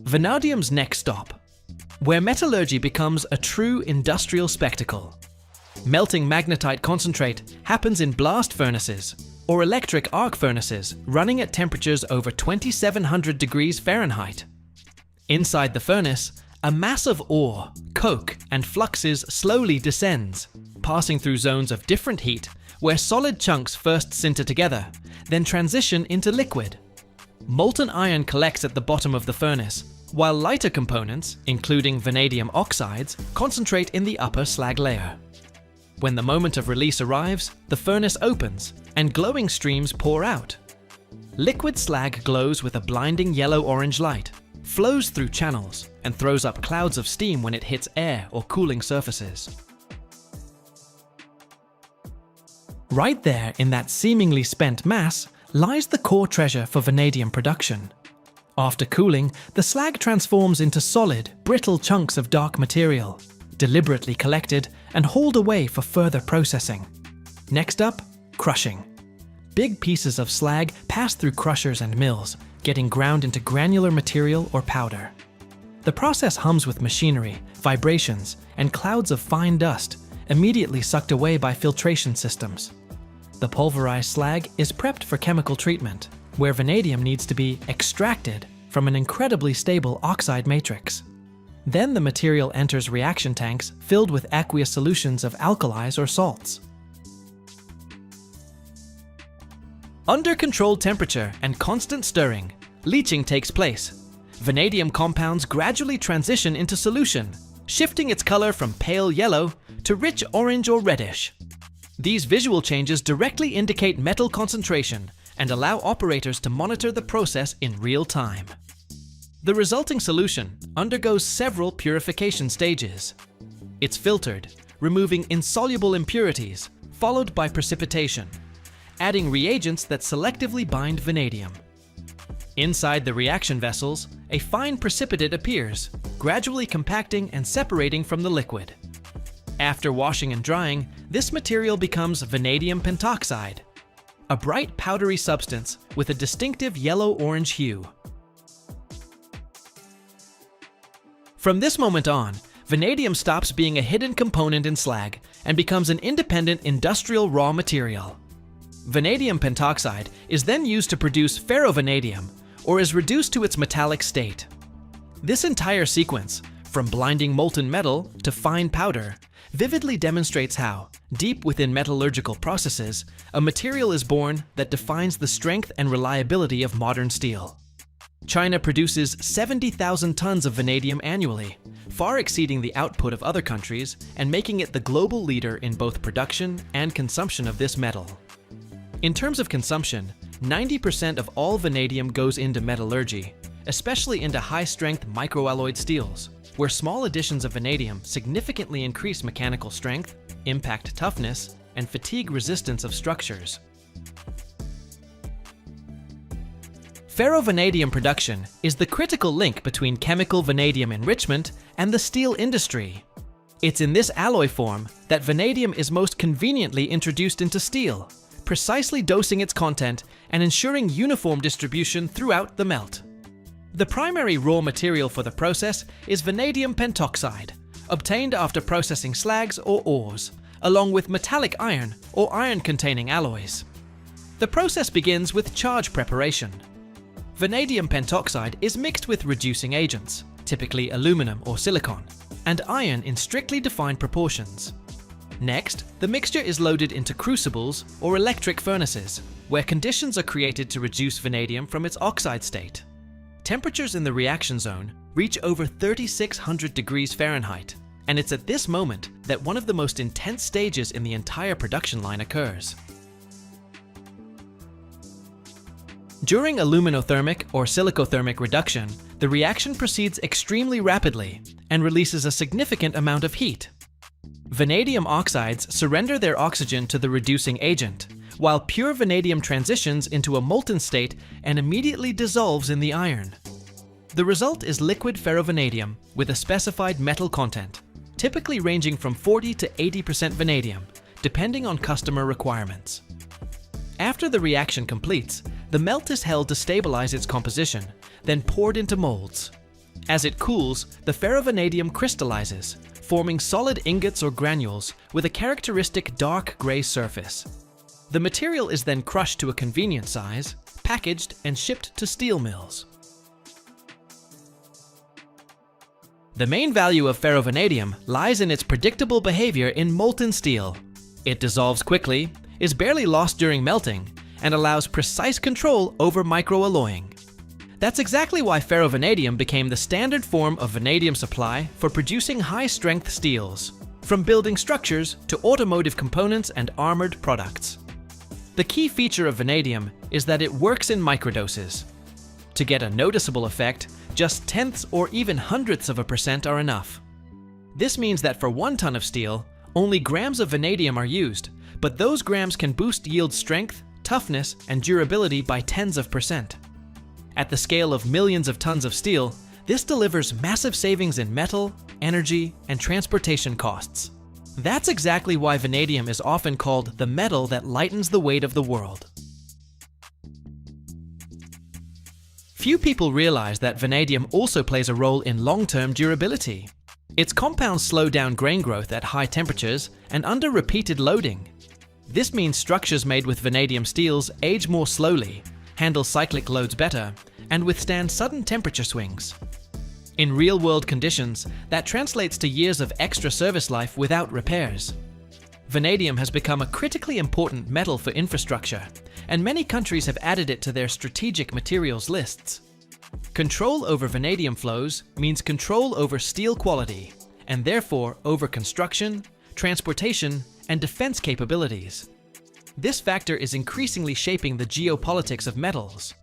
Vanadium's next stop, where metallurgy becomes a true industrial spectacle. Melting magnetite concentrate happens in blast furnaces, or electric arc furnaces running at temperatures over 2700 degrees Fahrenheit. Inside the furnace, a mass of ore, coke, and fluxes slowly descends, passing through zones of different heat where solid chunks first sinter together, then transition into liquid. Molten iron collects at the bottom of the furnace, while lighter components, including vanadium oxides, concentrate in the upper slag layer. When the moment of release arrives, the furnace opens, and glowing streams pour out. Liquid slag glows with a blinding yellow-orange light, flows through channels, and throws up clouds of steam when it hits air or cooling surfaces. Right there in that seemingly spent mass lies the core treasure for vanadium production. After cooling, the slag transforms into solid, brittle chunks of dark material, deliberately collected and hauled away for further processing. Next up, crushing. Big pieces of slag pass through crushers and mills, getting ground into granular material or powder. The process hums with machinery, vibrations, and clouds of fine dust, immediately sucked away by filtration systems. The pulverized slag is prepped for chemical treatment, where vanadium needs to be extracted from an incredibly stable oxide matrix. Then the material enters reaction tanks filled with aqueous solutions of alkalis or salts. Under controlled temperature and constant stirring, leaching takes place. Vanadium compounds gradually transition into solution, shifting its color from pale yellow to rich orange or reddish. These visual changes directly indicate metal concentration and allow operators to monitor the process in real time. The resulting solution undergoes several purification stages. It's filtered, removing insoluble impurities, followed by precipitation, adding reagents that selectively bind vanadium. Inside the reaction vessels, a fine precipitate appears, gradually compacting and separating from the liquid. After washing and drying, this material becomes vanadium pentoxide, a bright powdery substance with a distinctive yellow-orange hue. From this moment on, vanadium stops being a hidden component in slag and becomes an independent industrial raw material. Vanadium pentoxide is then used to produce ferrovanadium, or is reduced to its metallic state. This entire sequence, from blinding molten metal to fine powder, vividly demonstrates how, deep within metallurgical processes, a material is born that defines the strength and reliability of modern steel. China produces 70,000 tons of vanadium annually, far exceeding the output of other countries and making it the global leader in both production and consumption of this metal. In terms of consumption, 90% of all vanadium goes into metallurgy, especially into high-strength microalloyed steels, where small additions of vanadium significantly increase mechanical strength, impact toughness, and fatigue resistance of structures. Ferrovanadium production is the critical link between chemical vanadium enrichment and the steel industry. It's in this alloy form that vanadium is most conveniently introduced into steel, precisely dosing its content and ensuring uniform distribution throughout the melt. The primary raw material for the process is vanadium pentoxide, obtained after processing slags or ores, along with metallic iron or iron-containing alloys. The process begins with charge preparation. Vanadium pentoxide is mixed with reducing agents, typically aluminum or silicon, and iron in strictly defined proportions. Next, the mixture is loaded into crucibles or electric furnaces, where conditions are created to reduce vanadium from its oxide state. Temperatures in the reaction zone reach over 3,600 degrees Fahrenheit, and it's at this moment that one of the most intense stages in the entire production line occurs. During aluminothermic or silicothermic reduction, the reaction proceeds extremely rapidly and releases a significant amount of heat. Vanadium oxides surrender their oxygen to the reducing agent, while pure vanadium transitions into a molten state and immediately dissolves in the iron. The result is liquid ferrovanadium with a specified metal content, typically ranging from 40 to 80% vanadium, depending on customer requirements. After the reaction completes, the melt is held to stabilize its composition, then poured into molds. As it cools, the ferrovanadium crystallizes, forming solid ingots or granules with a characteristic dark gray surface. The material is then crushed to a convenient size, packaged, and shipped to steel mills. The main value of ferrovanadium lies in its predictable behavior in molten steel. It dissolves quickly, is barely lost during melting, and allows precise control over microalloying. That's exactly why ferrovanadium became the standard form of vanadium supply for producing high-strength steels, from building structures to automotive components and armored products. The key feature of vanadium is that it works in microdoses. To get a noticeable effect, just tenths or even hundredths of a percent are enough. This means that for 1 ton of steel, only grams of vanadium are used, but those grams can boost yield strength, toughness, and durability by tens of percent. At the scale of millions of tons of steel, this delivers massive savings in metal, energy, and transportation costs. That's exactly why vanadium is often called the metal that lightens the weight of the world. Few people realize that vanadium also plays a role in long-term durability. Its compounds slow down grain growth at high temperatures and under repeated loading. This means structures made with vanadium steels age more slowly, handle cyclic loads better, and withstand sudden temperature swings. In real-world conditions, that translates to years of extra service life without repairs. Vanadium has become a critically important metal for infrastructure, and many countries have added it to their strategic materials lists. Control over vanadium flows means control over steel quality, and therefore over construction, transportation, and defense capabilities. This factor is increasingly shaping the geopolitics of metals.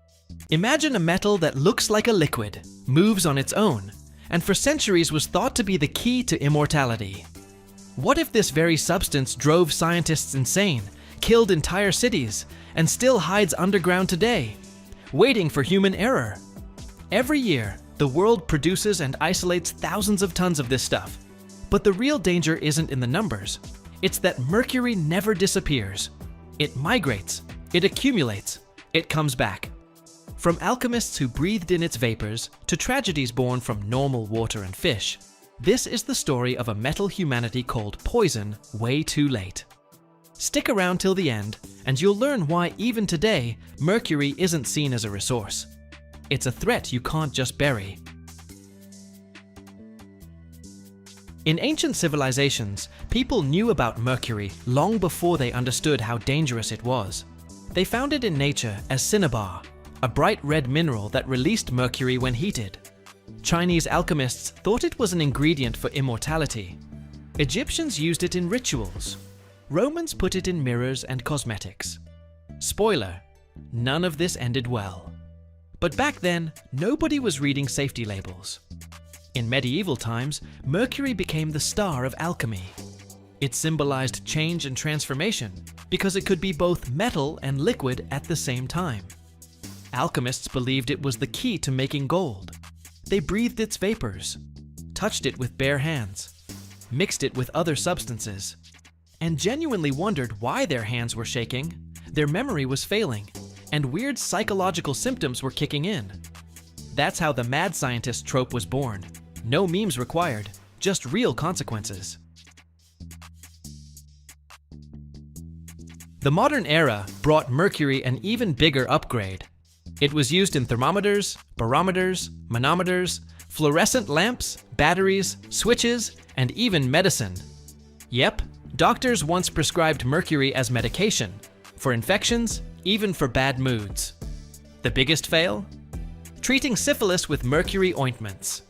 Imagine a metal that looks like a liquid, moves on its own, and for centuries was thought to be the key to immortality. What if this very substance drove scientists insane, killed entire cities, and still hides underground today, waiting for human error? Every year, the world produces and isolates thousands of tons of this stuff. But the real danger isn't in the numbers. It's that mercury never disappears. It migrates, it accumulates, it comes back. From alchemists who breathed in its vapors to tragedies born from normal water and fish, this is the story of a metal humanity called poison way too late. Stick around till the end, and you'll learn why even today, mercury isn't seen as a resource. It's a threat you can't just bury. In ancient civilizations, people knew about mercury long before they understood how dangerous it was. They found it in nature as cinnabar, a bright red mineral that released mercury when heated. Chinese alchemists thought it was an ingredient for immortality. Egyptians used it in rituals. Romans put it in mirrors and cosmetics. Spoiler, none of this ended well. But back then, nobody was reading safety labels. In medieval times, mercury became the star of alchemy. It symbolized change and transformation because it could be both metal and liquid at the same time. Alchemists believed it was the key to making gold. They breathed its vapors, touched it with bare hands, mixed it with other substances, and genuinely wondered why their hands were shaking, their memory was failing, and weird psychological symptoms were kicking in. That's how the mad scientist trope was born. No memes required, just real consequences. The modern era brought mercury an even bigger upgrade. It was used in thermometers, barometers, manometers, fluorescent lamps, batteries, switches, and even medicine. Yep, doctors once prescribed mercury as medication, for infections, even for bad moods. The biggest fail? Treating syphilis with mercury ointments.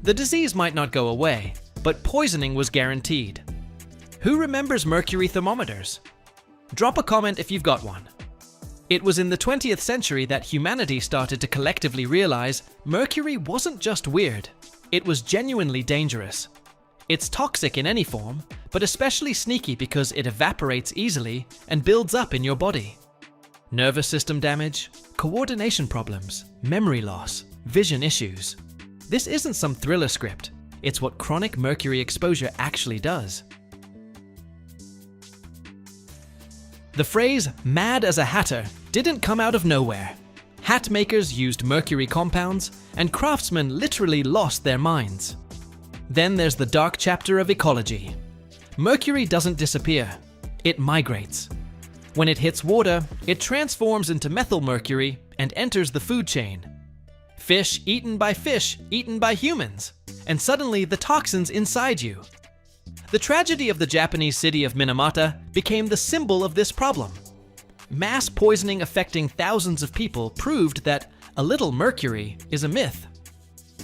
The disease might not go away, but poisoning was guaranteed. Who remembers mercury thermometers? Drop a comment if you've got one. It was in the 20th century that humanity started to collectively realize mercury wasn't just weird, it was genuinely dangerous. It's toxic in any form, but especially sneaky because it evaporates easily and builds up in your body. Nervous system damage, coordination problems, memory loss, vision issues. This isn't some thriller script, it's what chronic mercury exposure actually does. The phrase "mad as a hatter" didn't come out of nowhere. Hat makers used mercury compounds, and craftsmen literally lost their minds. Then there's the dark chapter of ecology. Mercury doesn't disappear, it migrates. When it hits water, it transforms into methylmercury and enters the food chain. Fish eaten by fish eaten by humans, and suddenly the toxins inside you. The tragedy of the Japanese city of Minamata became the symbol of this problem. Mass poisoning affecting thousands of people proved that a little mercury is a myth.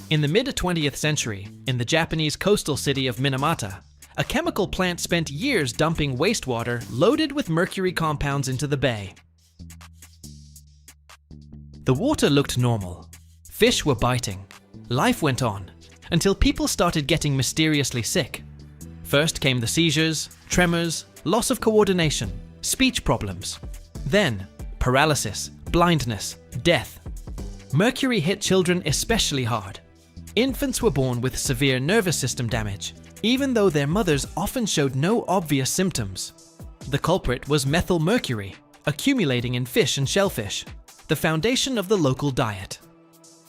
In the mid-20th century, in the Japanese coastal city of Minamata, a chemical plant spent years dumping wastewater loaded with mercury compounds into the bay. The water looked normal. Fish were biting. Life went on, until people started getting mysteriously sick. First came the seizures, tremors, loss of coordination, speech problems. Then, paralysis, blindness, death. Mercury hit children especially hard. Infants were born with severe nervous system damage, even though their mothers often showed no obvious symptoms. The culprit was methylmercury, accumulating in fish and shellfish, the foundation of the local diet.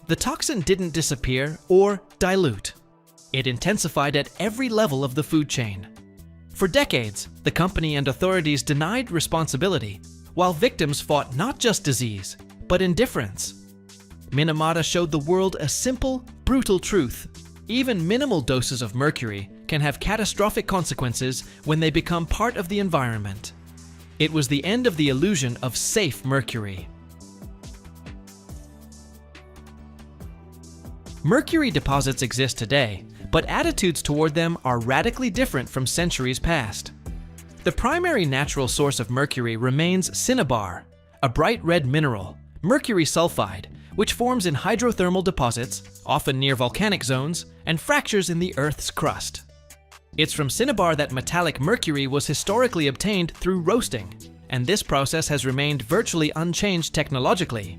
The toxin didn't disappear or dilute. It intensified at every level of the food chain. For decades, the company and authorities denied responsibility, while victims fought not just disease, but indifference. Minamata showed the world a simple, brutal truth. Even minimal doses of mercury can have catastrophic consequences when they become part of the environment. It was the end of the illusion of safe mercury. Mercury deposits exist today, but attitudes toward them are radically different from centuries past. The primary natural source of mercury remains cinnabar, a bright red mineral, mercury sulfide, which forms in hydrothermal deposits, often near volcanic zones, and fractures in the Earth's crust. It's from cinnabar that metallic mercury was historically obtained through roasting, and this process has remained virtually unchanged technologically.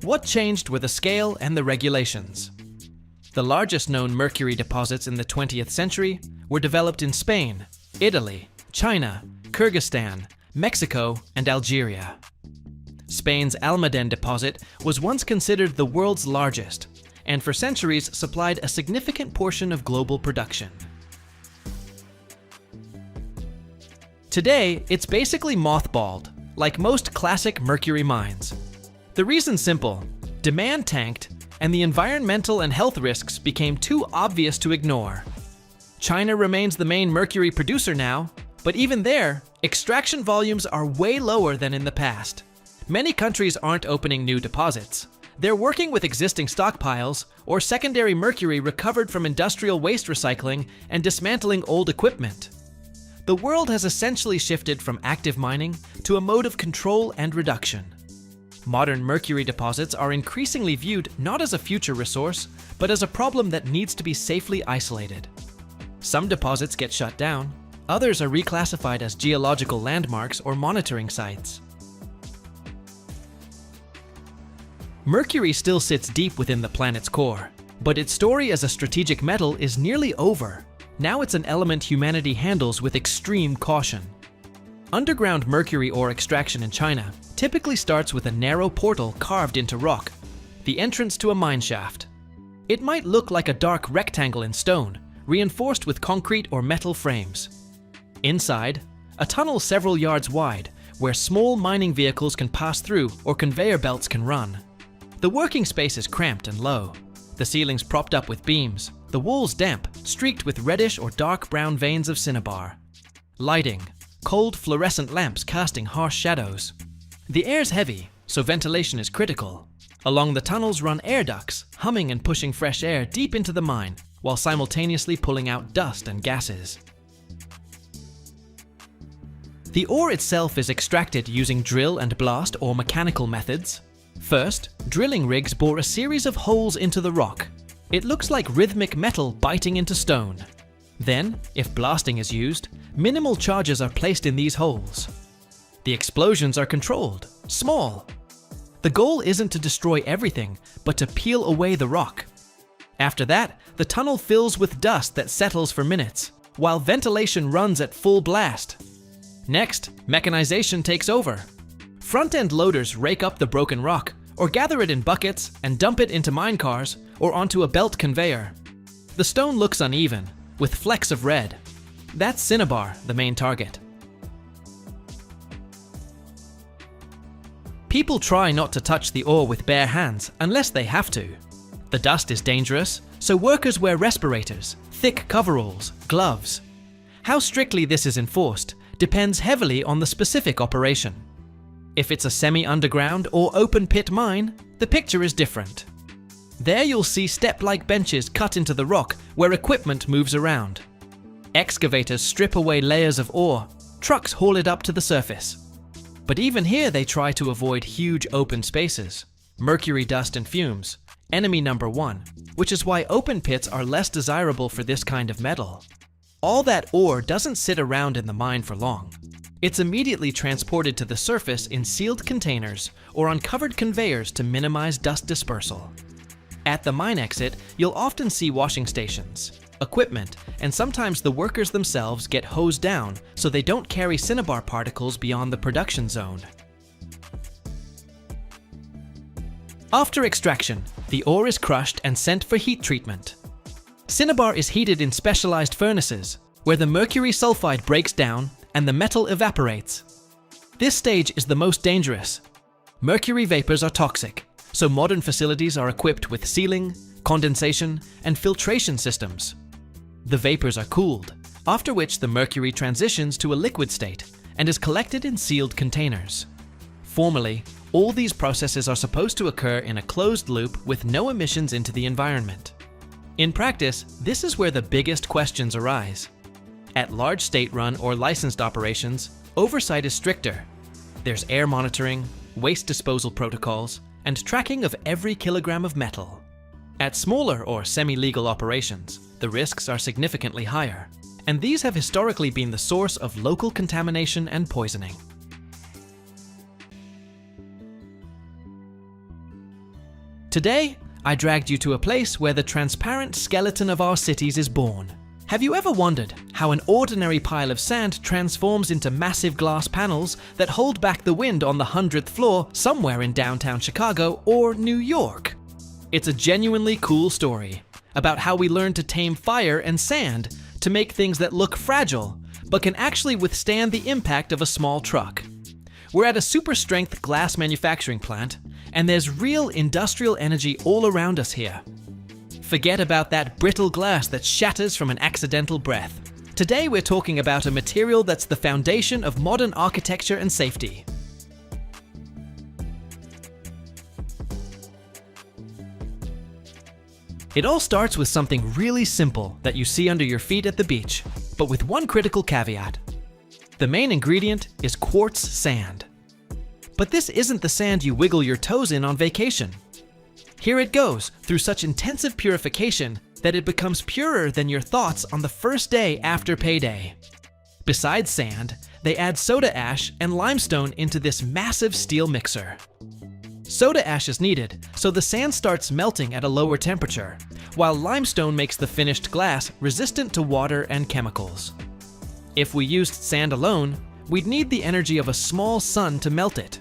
What changed were the scale and the regulations. The largest known mercury deposits in the 20th century were developed in Spain, Italy, China, Kyrgyzstan, Mexico, and Algeria. Spain's Almaden deposit was once considered the world's largest, and for centuries supplied a significant portion of global production. Today, it's basically mothballed, like most classic mercury mines. The reason's simple: demand tanked, and the environmental and health risks became too obvious to ignore. China remains the main mercury producer now, but even there, extraction volumes are way lower than in the past. Many countries aren't opening new deposits. They're working with existing stockpiles or secondary mercury recovered from industrial waste recycling and dismantling old equipment. The world has essentially shifted from active mining to a mode of control and reduction. Modern mercury deposits are increasingly viewed not as a future resource, but as a problem that needs to be safely isolated. Some deposits get shut down, others are reclassified as geological landmarks or monitoring sites. Mercury still sits deep within the planet's core, but its story as a strategic metal is nearly over. Now it's an element humanity handles with extreme caution. Underground mercury ore extraction in China typically starts with a narrow portal carved into rock, the entrance to a mine shaft. It might look like a dark rectangle in stone, reinforced with concrete or metal frames. Inside, a tunnel several yards wide, where small mining vehicles can pass through or conveyor belts can run. The working space is cramped and low. The ceiling's propped up with beams, the walls damp, streaked with reddish or dark brown veins of cinnabar. Lighting: cold fluorescent lamps casting harsh shadows. The air's heavy, so ventilation is critical. Along the tunnels run air ducts, humming and pushing fresh air deep into the mine, while simultaneously pulling out dust and gases. The ore itself is extracted using drill and blast or mechanical methods. First, drilling rigs bore a series of holes into the rock. It looks like rhythmic metal biting into stone. Then, if blasting is used, minimal charges are placed in these holes. The explosions are controlled, small. The goal isn't to destroy everything, but to peel away the rock. After that, the tunnel fills with dust that settles for minutes, while ventilation runs at full blast. Next, mechanization takes over. Front-end loaders rake up the broken rock, or gather it in buckets and dump it into mine cars or onto a belt conveyor. The stone looks uneven, with flecks of red. That's cinnabar, the main target. People try not to touch the ore with bare hands unless they have to. The dust is dangerous, so workers wear respirators, thick coveralls, gloves. How strictly this is enforced depends heavily on the specific operation. If it's a semi-underground or open-pit mine, the picture is different. There you'll see step-like benches cut into the rock where equipment moves around. Excavators strip away layers of ore, trucks haul it up to the surface. But even here they try to avoid huge open spaces, mercury dust and fumes, enemy number one, which is why open pits are less desirable for this kind of metal. All that ore doesn't sit around in the mine for long. It's immediately transported to the surface in sealed containers or on covered conveyors to minimize dust dispersal. At the mine exit, you'll often see washing stations, equipment, and sometimes the workers themselves get hosed down so they don't carry cinnabar particles beyond the production zone. After extraction, the ore is crushed and sent for heat treatment. Cinnabar is heated in specialized furnaces, where the mercury sulfide breaks down and the metal evaporates. This stage is the most dangerous. Mercury vapors are toxic, so modern facilities are equipped with sealing, condensation, and filtration systems. The vapors are cooled, after which the mercury transitions to a liquid state and is collected in sealed containers. Formally, all these processes are supposed to occur in a closed loop with no emissions into the environment. In practice, this is where the biggest questions arise. At large state-run or licensed operations, oversight is stricter. There's air monitoring, waste disposal protocols, and tracking of every kilogram of metal. At smaller or semi-legal operations, the risks are significantly higher, and these have historically been the source of local contamination and poisoning. Today, I dragged you to a place where the transparent skeleton of our cities is born. Have you ever wondered how an ordinary pile of sand transforms into massive glass panels that hold back the wind on the 100th floor somewhere in downtown Chicago or New York? It's a genuinely cool story about how we learned to tame fire and sand to make things that look fragile but can actually withstand the impact of a small truck. We're at a super-strength glass manufacturing plant, and there's real industrial energy all around us here. Forget about that brittle glass that shatters from an accidental breath. Today we're talking about a material that's the foundation of modern architecture and safety. It all starts with something really simple that you see under your feet at the beach, but with one critical caveat. The main ingredient is quartz sand. But this isn't the sand you wiggle your toes in on vacation. Here it goes through such intensive purification that it becomes purer than your thoughts on the first day after payday. Besides sand, they add soda ash and limestone into this massive steel mixer. Soda ash is needed, so the sand starts melting at a lower temperature, while limestone makes the finished glass resistant to water and chemicals. If we used sand alone, we'd need the energy of a small sun to melt it.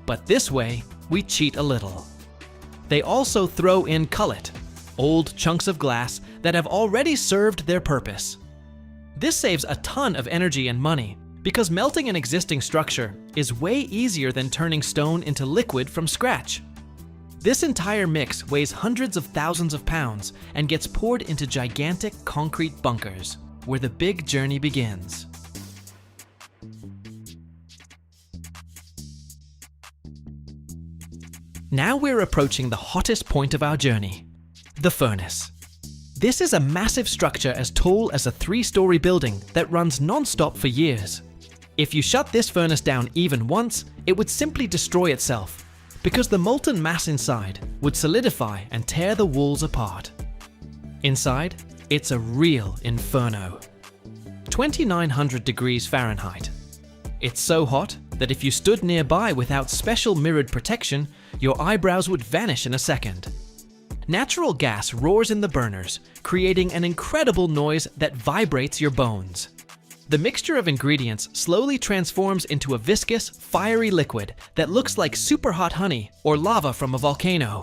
But this way, we cheat a little. They also throw in cullet, old chunks of glass that have already served their purpose. This saves a ton of energy and money, because melting an existing structure is way easier than turning stone into liquid from scratch. This entire mix weighs hundreds of thousands of pounds and gets poured into gigantic concrete bunkers, where the big journey begins. Now we're approaching the hottest point of our journey, the furnace. This is a massive structure as tall as a 3-story building that runs non-stop for years. If you shut this furnace down even once, it would simply destroy itself, because the molten mass inside would solidify and tear the walls apart. Inside, it's a real inferno. 2,900 degrees Fahrenheit. It's so hot that if you stood nearby without special mirrored protection, your eyebrows would vanish in a second. Natural gas roars in the burners, creating an incredible noise that vibrates your bones. The mixture of ingredients slowly transforms into a viscous, fiery liquid that looks like super hot honey or lava from a volcano.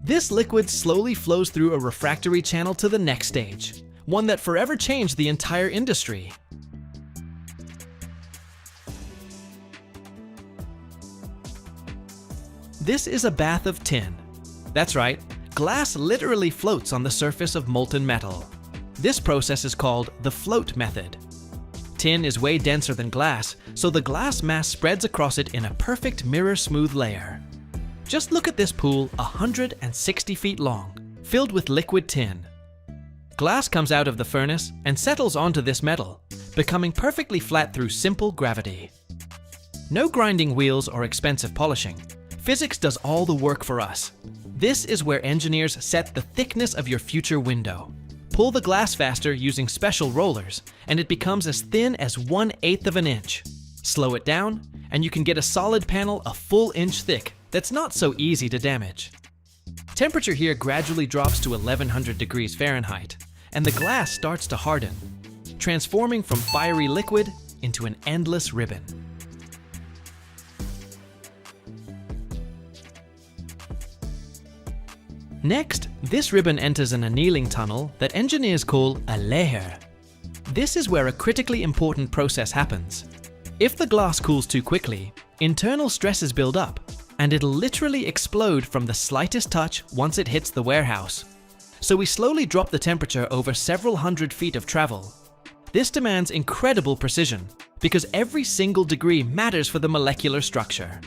This liquid slowly flows through a refractory channel to the next stage, one that forever changed the entire industry. This is a bath of tin. That's right, glass literally floats on the surface of molten metal. This process is called the float method. Tin is way denser than glass, so the glass mass spreads across it in a perfect mirror-smooth layer. Just look at this pool 160 feet long, filled with liquid tin. Glass comes out of the furnace and settles onto this metal, becoming perfectly flat through simple gravity. No grinding wheels or expensive polishing. Physics does all the work for us. This is where engineers set the thickness of your future window. Pull the glass faster using special rollers, and it becomes as thin as 1/8 of an inch. Slow it down, and you can get a solid panel a full inch thick that's not so easy to damage. Temperature here gradually drops to 1100 degrees Fahrenheit, and the glass starts to harden, transforming from fiery liquid into an endless ribbon. Next, this ribbon enters an annealing tunnel that engineers call a layer. This is where a critically important process happens. If the glass cools too quickly, internal stresses build up, and it'll literally explode from the slightest touch once it hits the warehouse. So we slowly drop the temperature over several hundred feet of travel. This demands incredible precision, because every single degree matters for the molecular structure.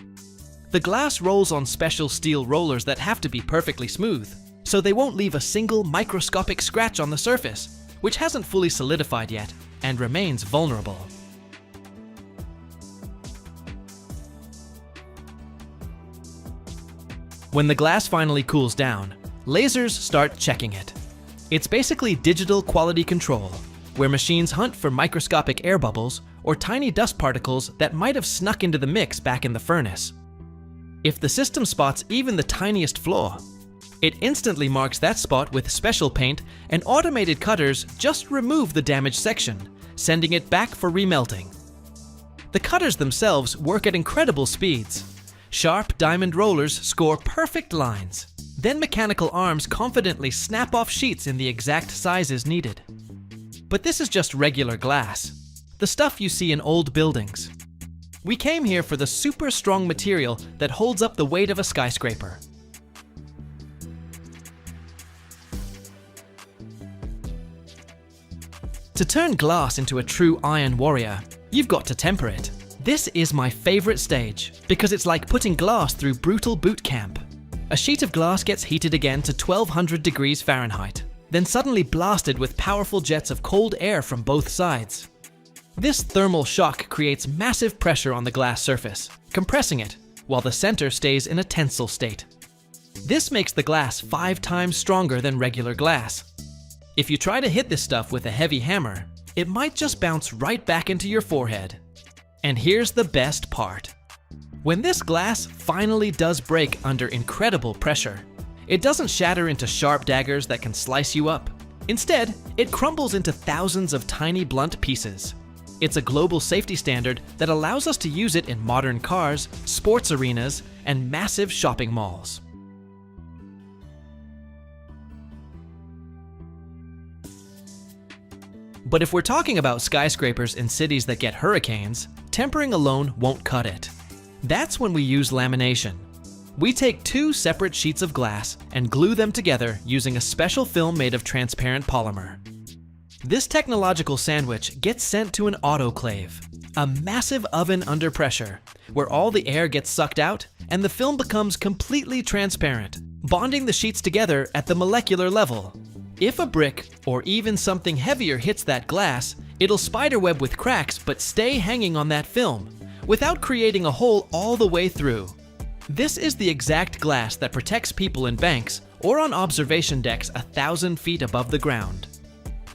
The glass rolls on special steel rollers that have to be perfectly smooth, so they won't leave a single microscopic scratch on the surface, which hasn't fully solidified yet and remains vulnerable. When the glass finally cools down, lasers start checking it. It's basically digital quality control, where machines hunt for microscopic air bubbles or tiny dust particles that might have snuck into the mix back in the furnace. If the system spots even the tiniest flaw, it instantly marks that spot with special paint, and automated cutters just remove the damaged section, sending it back for remelting. The cutters themselves work at incredible speeds. Sharp diamond rollers score perfect lines. Then mechanical arms confidently snap off sheets in the exact sizes needed. But this is just regular glass, the stuff you see in old buildings. We came here for the super strong material that holds up the weight of a skyscraper. To turn glass into a true iron warrior, you've got to temper it. This is my favorite stage, because it's like putting glass through brutal boot camp. A sheet of glass gets heated again to 1200 degrees Fahrenheit, then suddenly blasted with powerful jets of cold air from both sides. This thermal shock creates massive pressure on the glass surface, compressing it, while the center stays in a tensile state. This makes the glass 5 times stronger than regular glass. If you try to hit this stuff with a heavy hammer, it might just bounce right back into your forehead. And here's the best part. When this glass finally does break under incredible pressure, it doesn't shatter into sharp daggers that can slice you up. Instead, it crumbles into thousands of tiny blunt pieces. It's a global safety standard that allows us to use it in modern cars, sports arenas, and massive shopping malls. But if we're talking about skyscrapers in cities that get hurricanes, tempering alone won't cut it. That's when we use lamination. We take 2 separate sheets of glass and glue them together using a special film made of transparent polymer. This technological sandwich gets sent to an autoclave, a massive oven under pressure, where all the air gets sucked out and the film becomes completely transparent, bonding the sheets together at the molecular level. If a brick or even something heavier hits that glass, it'll spiderweb with cracks but stay hanging on that film, without creating a hole all the way through. This is the exact glass that protects people in banks or on observation decks 1,000 feet above the ground.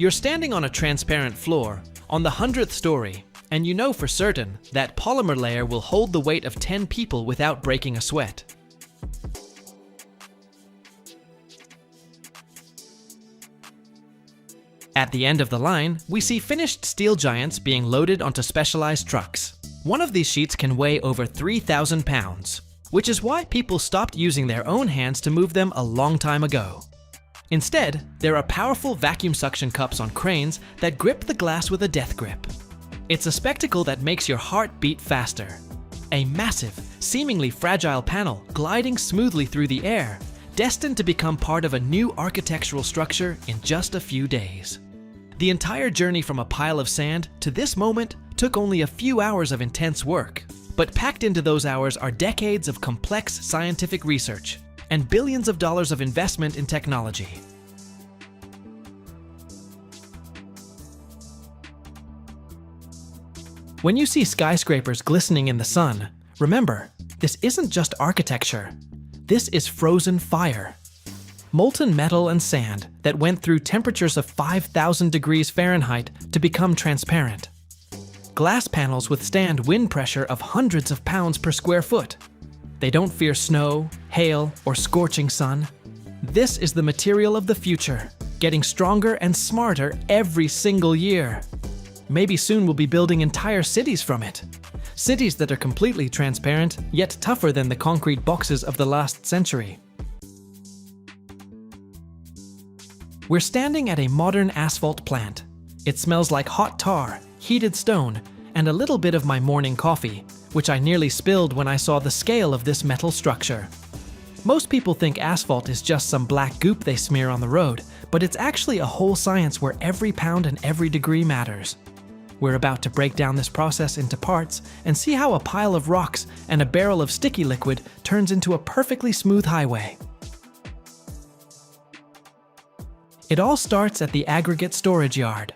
You're standing on a transparent floor, on the 100th story, and you know for certain that polymer layer will hold the weight of 10 people without breaking a sweat. At the end of the line, we see finished steel giants being loaded onto specialized trucks. One of these sheets can weigh over 3,000 pounds, which is why people stopped using their own hands to move them a long time ago. Instead, there are powerful vacuum suction cups on cranes that grip the glass with a death grip. It's a spectacle that makes your heart beat faster. A massive, seemingly fragile panel gliding smoothly through the air, destined to become part of a new architectural structure in just a few days. The entire journey from a pile of sand to this moment took only a few hours of intense work, but packed into those hours are decades of complex scientific research and billions of dollars of investment in technology. When you see skyscrapers glistening in the sun, remember, this isn't just architecture. This is frozen fire. Molten metal and sand that went through temperatures of 5,000 degrees Fahrenheit to become transparent. Glass panels withstand wind pressure of hundreds of pounds per square foot. They don't fear snow, hail, or scorching sun. This is the material of the future, getting stronger and smarter every single year. Maybe soon we'll be building entire cities from it. Cities that are completely transparent, yet tougher than the concrete boxes of the last century. We're standing at a modern asphalt plant. It smells like hot tar, heated stone, and a little bit of my morning coffee, which I nearly spilled when I saw the scale of this metal structure. Most people think asphalt is just some black goop they smear on the road, but it's actually a whole science where every pound and every degree matters. We're about to break down this process into parts and see how a pile of rocks and a barrel of sticky liquid turns into a perfectly smooth highway. It all starts at the aggregate storage yard.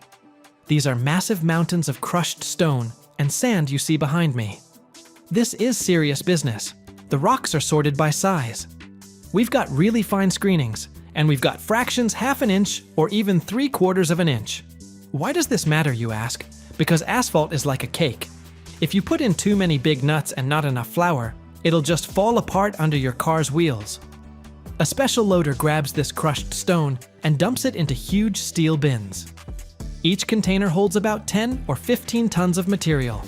These are massive mountains of crushed stone and sand you see behind me. This is serious business. The rocks are sorted by size. We've got really fine screenings, and we've got fractions half an inch or even 3/4 of an inch. Why does this matter, you ask? Because asphalt is like a cake. If you put in too many big nuts and not enough flour, it'll just fall apart under your car's wheels. A special loader grabs this crushed stone and dumps it into huge steel bins. Each container holds about 10 or 15 tons of material.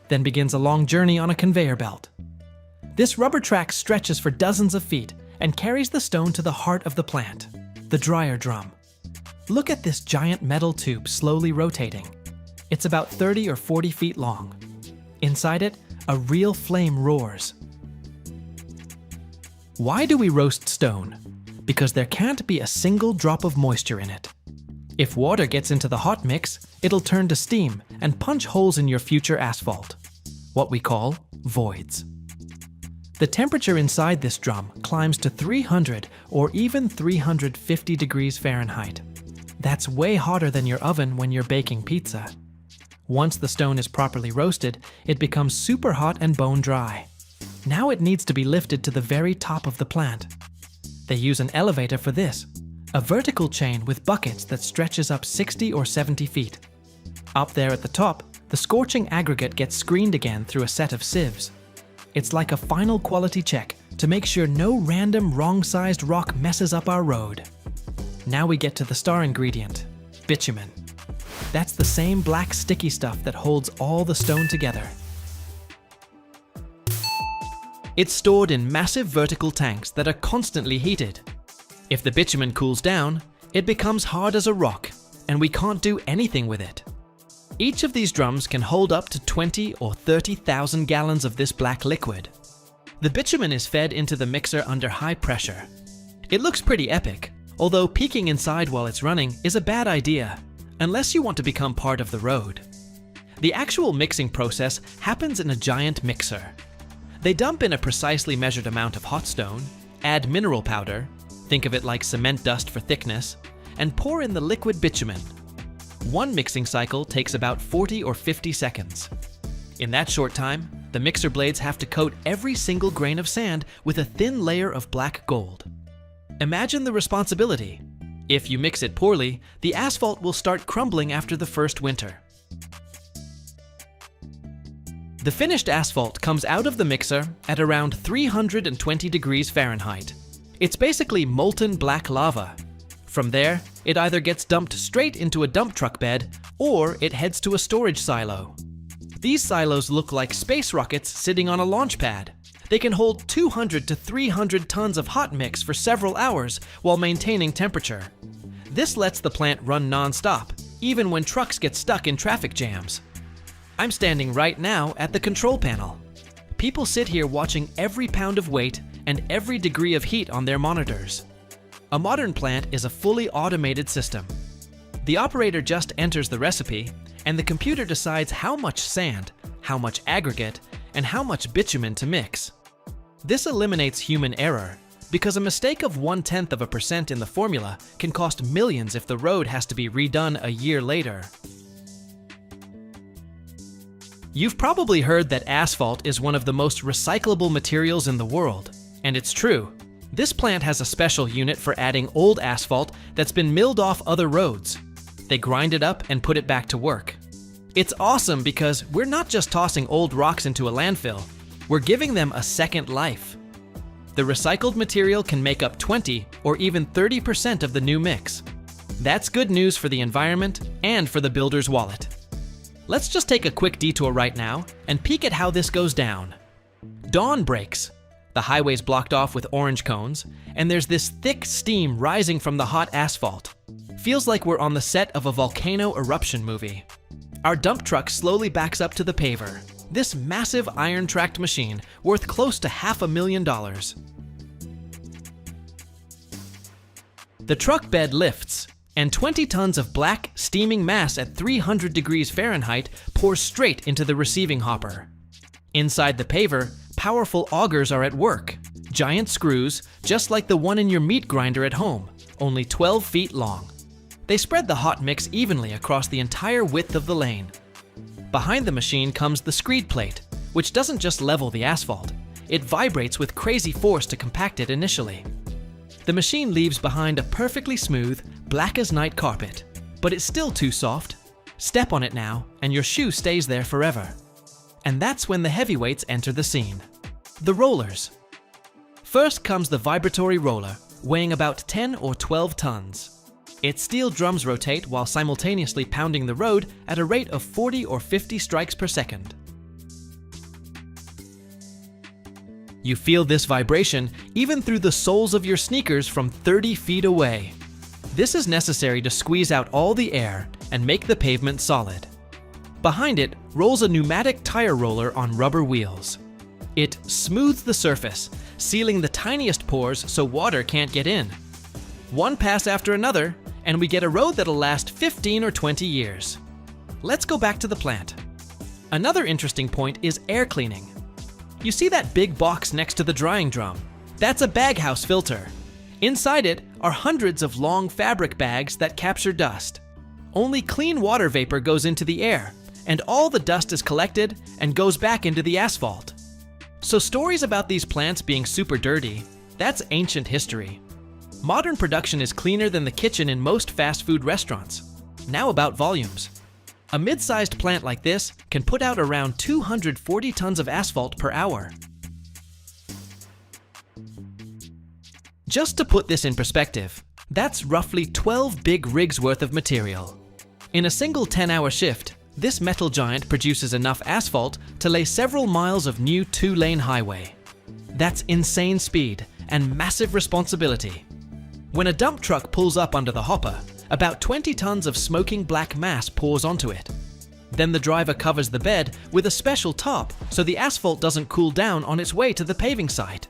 Then begins a long journey on a conveyor belt. This rubber track stretches for dozens of feet and carries the stone to the heart of the plant, the dryer drum. Look at this giant metal tube slowly rotating. It's about 30 or 40 feet long. Inside it, a real flame roars. Why do we roast stone? Because there can't be a single drop of moisture in it. If water gets into the hot mix, it'll turn to steam and punch holes in your future asphalt, what we call voids. The temperature inside this drum climbs to 300 or even 350 degrees Fahrenheit. That's way hotter than your oven when you're baking pizza. Once the stone is properly roasted, it becomes super hot and bone dry. Now it needs to be lifted to the very top of the plant. They use an elevator for this, a vertical chain with buckets that stretches up 60 or 70 feet. Up there at the top, the scorching aggregate gets screened again through a set of sieves. It's like a final quality check to make sure no random wrong-sized rock messes up our road. Now we get to the star ingredient, bitumen. That's the same black sticky stuff that holds all the stone together. It's stored in massive vertical tanks that are constantly heated. If the bitumen cools down, it becomes hard as a rock, and we can't do anything with it. Each of these drums can hold up to 20 or 30,000 gallons of this black liquid. The bitumen is fed into the mixer under high pressure. It looks pretty epic, although peeking inside while it's running is a bad idea, unless you want to become part of the road. The actual mixing process happens in a giant mixer. They dump in a precisely measured amount of hot stone, add mineral powder, think of it like cement dust for thickness, and pour in the liquid bitumen. One mixing cycle takes about 40 or 50 seconds. In that short time, the mixer blades have to coat every single grain of sand with a thin layer of black gold. Imagine the responsibility. If you mix it poorly, the asphalt will start crumbling after the first winter. The finished asphalt comes out of the mixer at around 320 degrees Fahrenheit. It's basically molten black lava. From there, it either gets dumped straight into a dump truck bed, or it heads to a storage silo. These silos look like space rockets sitting on a launch pad. They can hold 200 to 300 tons of hot mix for several hours while maintaining temperature. This lets the plant run non-stop, even when trucks get stuck in traffic jams. I'm standing right now at the control panel. people sit here watching every pound of weight and every degree of heat on their monitors. A modern plant is a fully automated system. The operator just enters the recipe, and the computer decides how much sand, how much aggregate, and how much bitumen to mix. This eliminates human error, because a mistake of 0.1% in the formula can cost millions if the road has to be redone a year later. You've probably heard that asphalt is one of the most recyclable materials in the world, and it's true. This plant has a special unit for adding old asphalt that's been milled off other roads. They grind it up and put it back to work. It's awesome because we're not just tossing old rocks into a landfill, we're giving them a second life. The recycled material can make up 20 or even 30% of the new mix. That's good news for the environment and for the builder's wallet. Let's just take a quick detour right now and peek at how this goes down. Dawn breaks. The highway's blocked off with orange cones, and there's this thick steam rising from the hot asphalt. Feels like we're on the set of a volcano eruption movie. Our dump truck slowly backs up to the paver. This massive iron-tracked machine worth close to $500,000. The truck bed lifts, and 20 tons of black, steaming mass at 300 degrees Fahrenheit pours straight into the receiving hopper. Inside the paver, powerful augers are at work. Giant screws, just like the one in your meat grinder at home, only 12 feet long. They spread the hot mix evenly across the entire width of the lane. Behind the machine comes the screed plate, which doesn't just level the asphalt. It vibrates with crazy force to compact it initially. The machine leaves behind a perfectly smooth, black-as-night carpet, but it's still too soft. Step on it now, and your shoe stays there forever. And that's when the heavyweights enter the scene. The rollers. First comes the vibratory roller, weighing about 10 or 12 tons. Its steel drums rotate while simultaneously pounding the road at a rate of 40 or 50 strikes per second. You feel this vibration even through the soles of your sneakers from 30 feet away. This is necessary to squeeze out all the air and make the pavement solid. Behind it rolls a pneumatic tire roller on rubber wheels. It smooths the surface, sealing the tiniest pores so water can't get in. One pass after another, and we get a road that'll last 15 or 20 years. Let's go back to the plant. Another interesting point is air cleaning. You see that big box next to the drying drum? That's a baghouse filter. Inside it are hundreds of long fabric bags that capture dust. Only clean water vapor goes into the air, and all the dust is collected and goes back into the asphalt. So stories about these plants being super dirty, that's ancient history. Modern production is cleaner than the kitchen in most fast food restaurants. Now about volumes. A mid-sized plant like this can put out around 240 tons of asphalt per hour. Just to put this in perspective, that's roughly 12 big rigs worth of material. In a single 10-hour shift, this metal giant produces enough asphalt to lay several miles of new 2-lane highway. That's insane speed and massive responsibility. When a dump truck pulls up under the hopper, about 20 tons of smoking black mass pours onto it. Then the driver covers the bed with a special top so the asphalt doesn't cool down on its way to the paving site.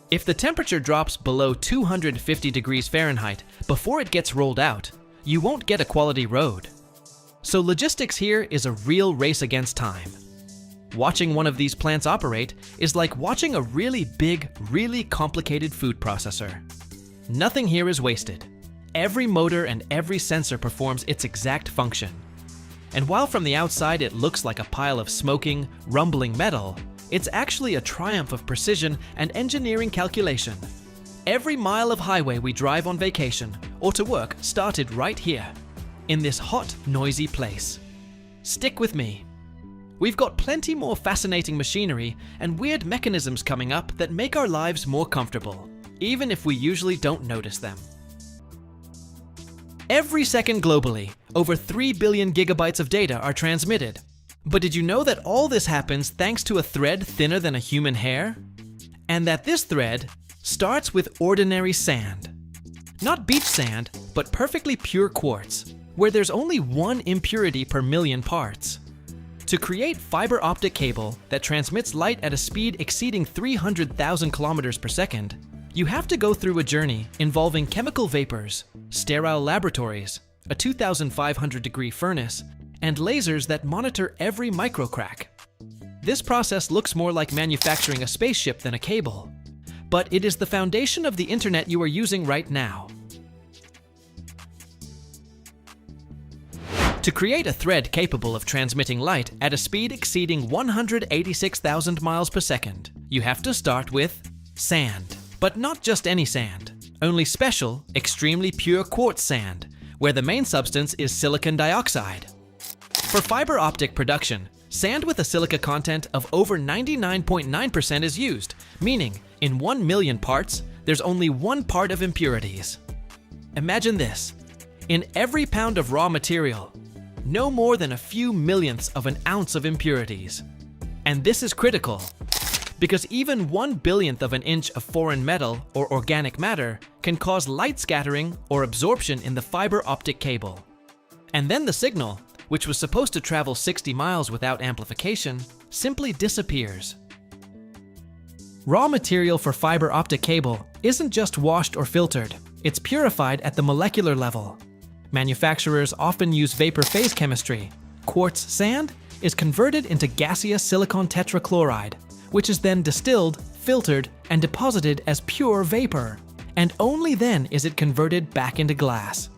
If the temperature drops below 250 degrees Fahrenheit before it gets rolled out, you won't get a quality road. So logistics here is a real race against time. Watching one of these plants operate is like watching a really big, really complicated food processor. Nothing here is wasted. Every motor and every sensor performs its exact function. And while from the outside it looks like a pile of smoking, rumbling metal, it's actually a triumph of precision and engineering calculation. Every mile of highway we drive on vacation or to work started right here, in this hot, noisy place. Stick with me. We've got plenty more fascinating machinery and weird mechanisms coming up that make our lives more comfortable, even if we usually don't notice them. Every second globally, over 3 billion gigabytes of data are transmitted. But did you know that all this happens thanks to a thread thinner than a human hair? And that this thread starts with ordinary sand. Not beach sand, but perfectly pure quartz, where there's only one impurity per million parts. To create fiber optic cable that transmits light at a speed exceeding 300,000 kilometers per second, you have to go through a journey involving chemical vapors, sterile laboratories, a 2,500-degree furnace, and lasers that monitor every microcrack. This process looks more like manufacturing a spaceship than a cable, but it is the foundation of the internet you are using right now. To create a thread capable of transmitting light at a speed exceeding 186,000 miles per second, you have to start with sand. But not just any sand, only special, extremely pure quartz sand, where the main substance is silicon dioxide. For fiber optic production, sand with a silica content of over 99.9% is used, meaning in 1 million parts, there's only 1 part of impurities. Imagine this. In every pound of raw material, no more than a few millionths of an ounce of impurities. And this is critical, because even 1 billionth of an inch of foreign metal or organic matter can cause light scattering or absorption in the fiber optic cable. And then the signal, which was supposed to travel 60 miles without amplification, simply disappears. Raw material for fiber optic cable isn't just washed or filtered, it's purified at the molecular level. Manufacturers often use vapor phase chemistry. Quartz sand is converted into gaseous silicon tetrachloride, which is then distilled, filtered, and deposited as pure vapor. And only then is it converted back into glass.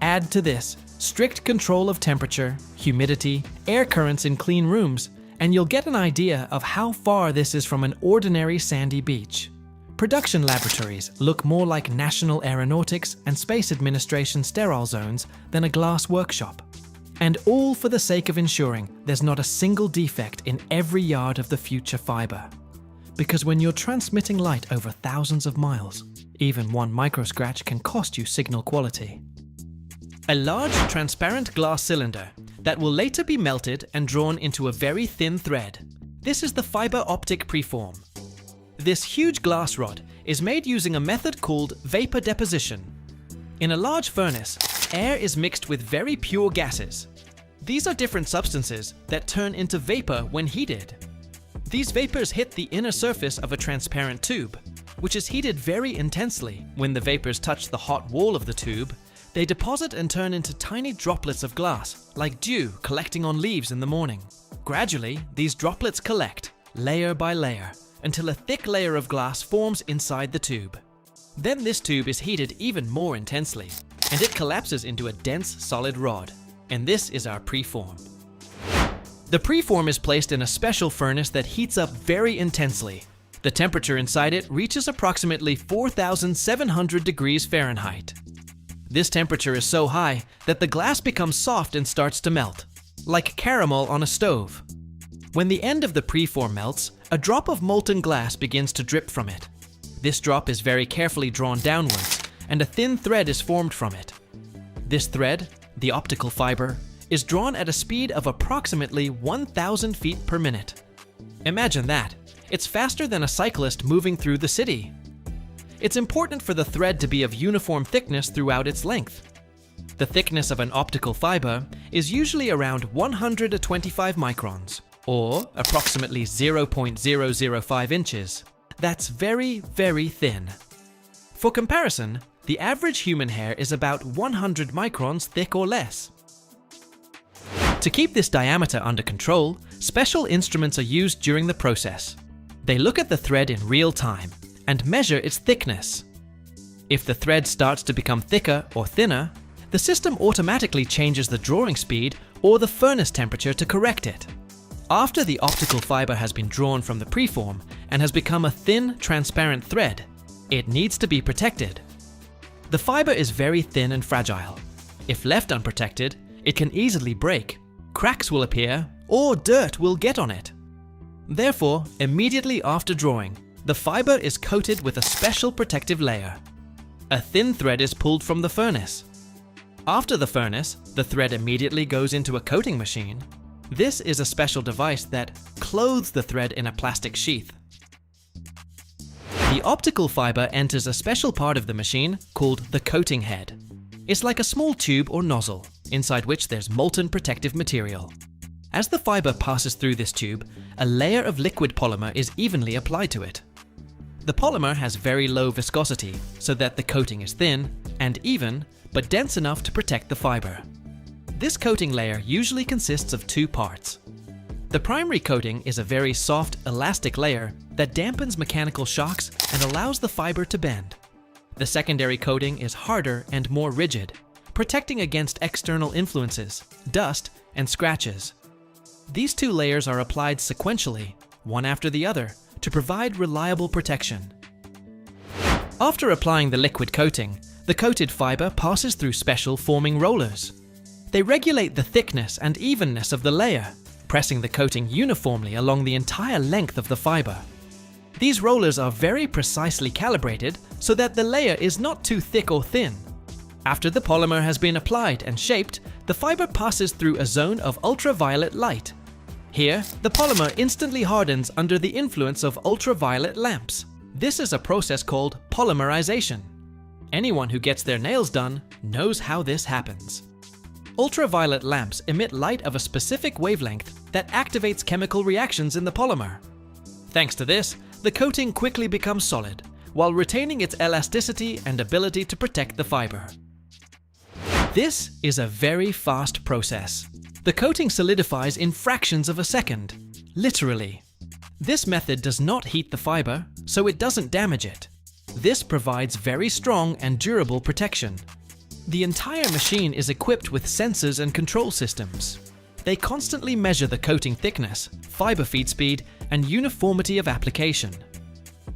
Add to this strict control of temperature, humidity, air currents in clean rooms, and you'll get an idea of how far this is from an ordinary sandy beach. Production laboratories look more like National Aeronautics and Space Administration sterile zones than a glass workshop. And all for the sake of ensuring there's not a single defect in every yard of the future fiber. Because when you're transmitting light over thousands of miles, even one microscratch can cost you signal quality. A large transparent glass cylinder that will later be melted and drawn into a very thin thread. This is the fiber optic preform. This huge glass rod is made using a method called vapor deposition. In a large furnace, air is mixed with very pure gases. These are different substances that turn into vapor when heated. These vapors hit the inner surface of a transparent tube, which is heated very intensely. When the vapors touch the hot wall of the tube, they deposit and turn into tiny droplets of glass, like dew collecting on leaves in the morning. Gradually, these droplets collect, layer by layer, until a thick layer of glass forms inside the tube. Then this tube is heated even more intensely, and it collapses into a dense, solid rod. And this is our preform. The preform is placed in a special furnace that heats up very intensely. The temperature inside it reaches approximately 4,700 degrees Fahrenheit. This temperature is so high that the glass becomes soft and starts to melt, like caramel on a stove. When the end of the preform melts, a drop of molten glass begins to drip from it. This drop is very carefully drawn downwards, and a thin thread is formed from it. This thread, the optical fiber, is drawn at a speed of approximately 1,000 feet per minute. Imagine that. It's faster than a cyclist moving through the city. It's important for the thread to be of uniform thickness throughout its length. The thickness of an optical fiber is usually around 125 microns, or approximately 0.005 inches. That's very, very thin. For comparison, the average human hair is about 100 microns thick or less. To keep this diameter under control, special instruments are used during the process. They look at the thread in real time and measure its thickness. If the thread starts to become thicker or thinner, the system automatically changes the drawing speed or the furnace temperature to correct it. After the optical fiber has been drawn from the preform and has become a thin, transparent thread, it needs to be protected. The fiber is very thin and fragile. If left unprotected, it can easily break, cracks will appear, or dirt will get on it. Therefore, immediately after drawing, the fiber is coated with a special protective layer. A thin thread is pulled from the furnace. After the furnace, the thread immediately goes into a coating machine. This is a special device that clothes the thread in a plastic sheath. The optical fiber enters a special part of the machine called the coating head. It's like a small tube or nozzle, inside which there's molten protective material. As the fiber passes through this tube, a layer of liquid polymer is evenly applied to it. The polymer has very low viscosity, so that the coating is thin and even, but dense enough to protect the fiber. This coating layer usually consists of two parts. The primary coating is a very soft, elastic layer that dampens mechanical shocks and allows the fiber to bend. The secondary coating is harder and more rigid, protecting against external influences, dust, and scratches. These two layers are applied sequentially, one after the other, to provide reliable protection. After applying the liquid coating, the coated fiber passes through special forming rollers. They regulate the thickness and evenness of the layer, pressing the coating uniformly along the entire length of the fiber. These rollers are very precisely calibrated so that the layer is not too thick or thin. After the polymer has been applied and shaped, the fiber passes through a zone of ultraviolet light. Here, the polymer instantly hardens under the influence of ultraviolet lamps. This is a process called polymerization. Anyone who gets their nails done knows how this happens. Ultraviolet lamps emit light of a specific wavelength that activates chemical reactions in the polymer. Thanks to this, the coating quickly becomes solid, while retaining its elasticity and ability to protect the fiber. This is a very fast process. The coating solidifies in fractions of a second, literally. This method does not heat the fiber, so it doesn't damage it. This provides very strong and durable protection. The entire machine is equipped with sensors and control systems. They constantly measure the coating thickness, fiber feed speed, and uniformity of application.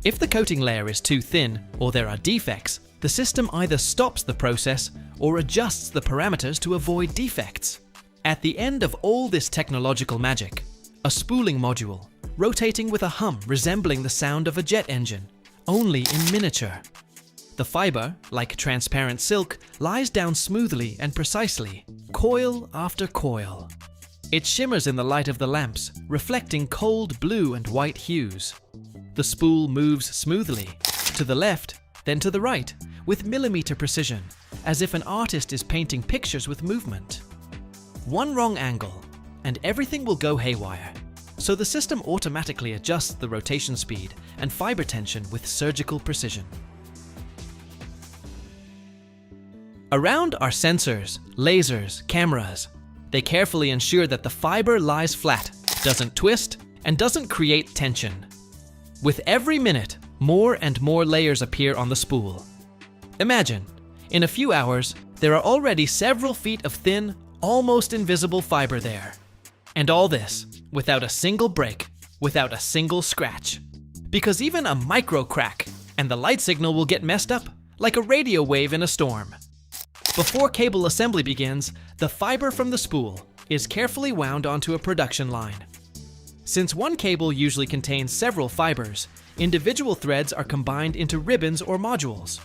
If the coating layer is too thin or there are defects, the system either stops the process or adjusts the parameters to avoid defects. At the end of all this technological magic, a spooling module, rotating with a hum resembling the sound of a jet engine, only in miniature. The fiber, like transparent silk, lies down smoothly and precisely, coil after coil. It shimmers in the light of the lamps, reflecting cold blue and white hues. The spool moves smoothly, to the left, then to the right, with millimeter precision, as if an artist is painting pictures with movement. One wrong angle, and everything will go haywire. So the system automatically adjusts the rotation speed and fiber tension with surgical precision. Around are sensors, lasers, cameras. They carefully ensure that the fiber lies flat, doesn't twist, and doesn't create tension. With every minute, more and more layers appear on the spool. Imagine, in a few hours, there are already several feet of thin, almost invisible fiber there. And all this, without a single break, without a single scratch. Because even a micro crack, and the light signal will get messed up, like a radio wave in a storm. Before cable assembly begins, the fiber from the spool is carefully wound onto a production line. Since one cable usually contains several fibers, individual threads are combined into ribbons or modules.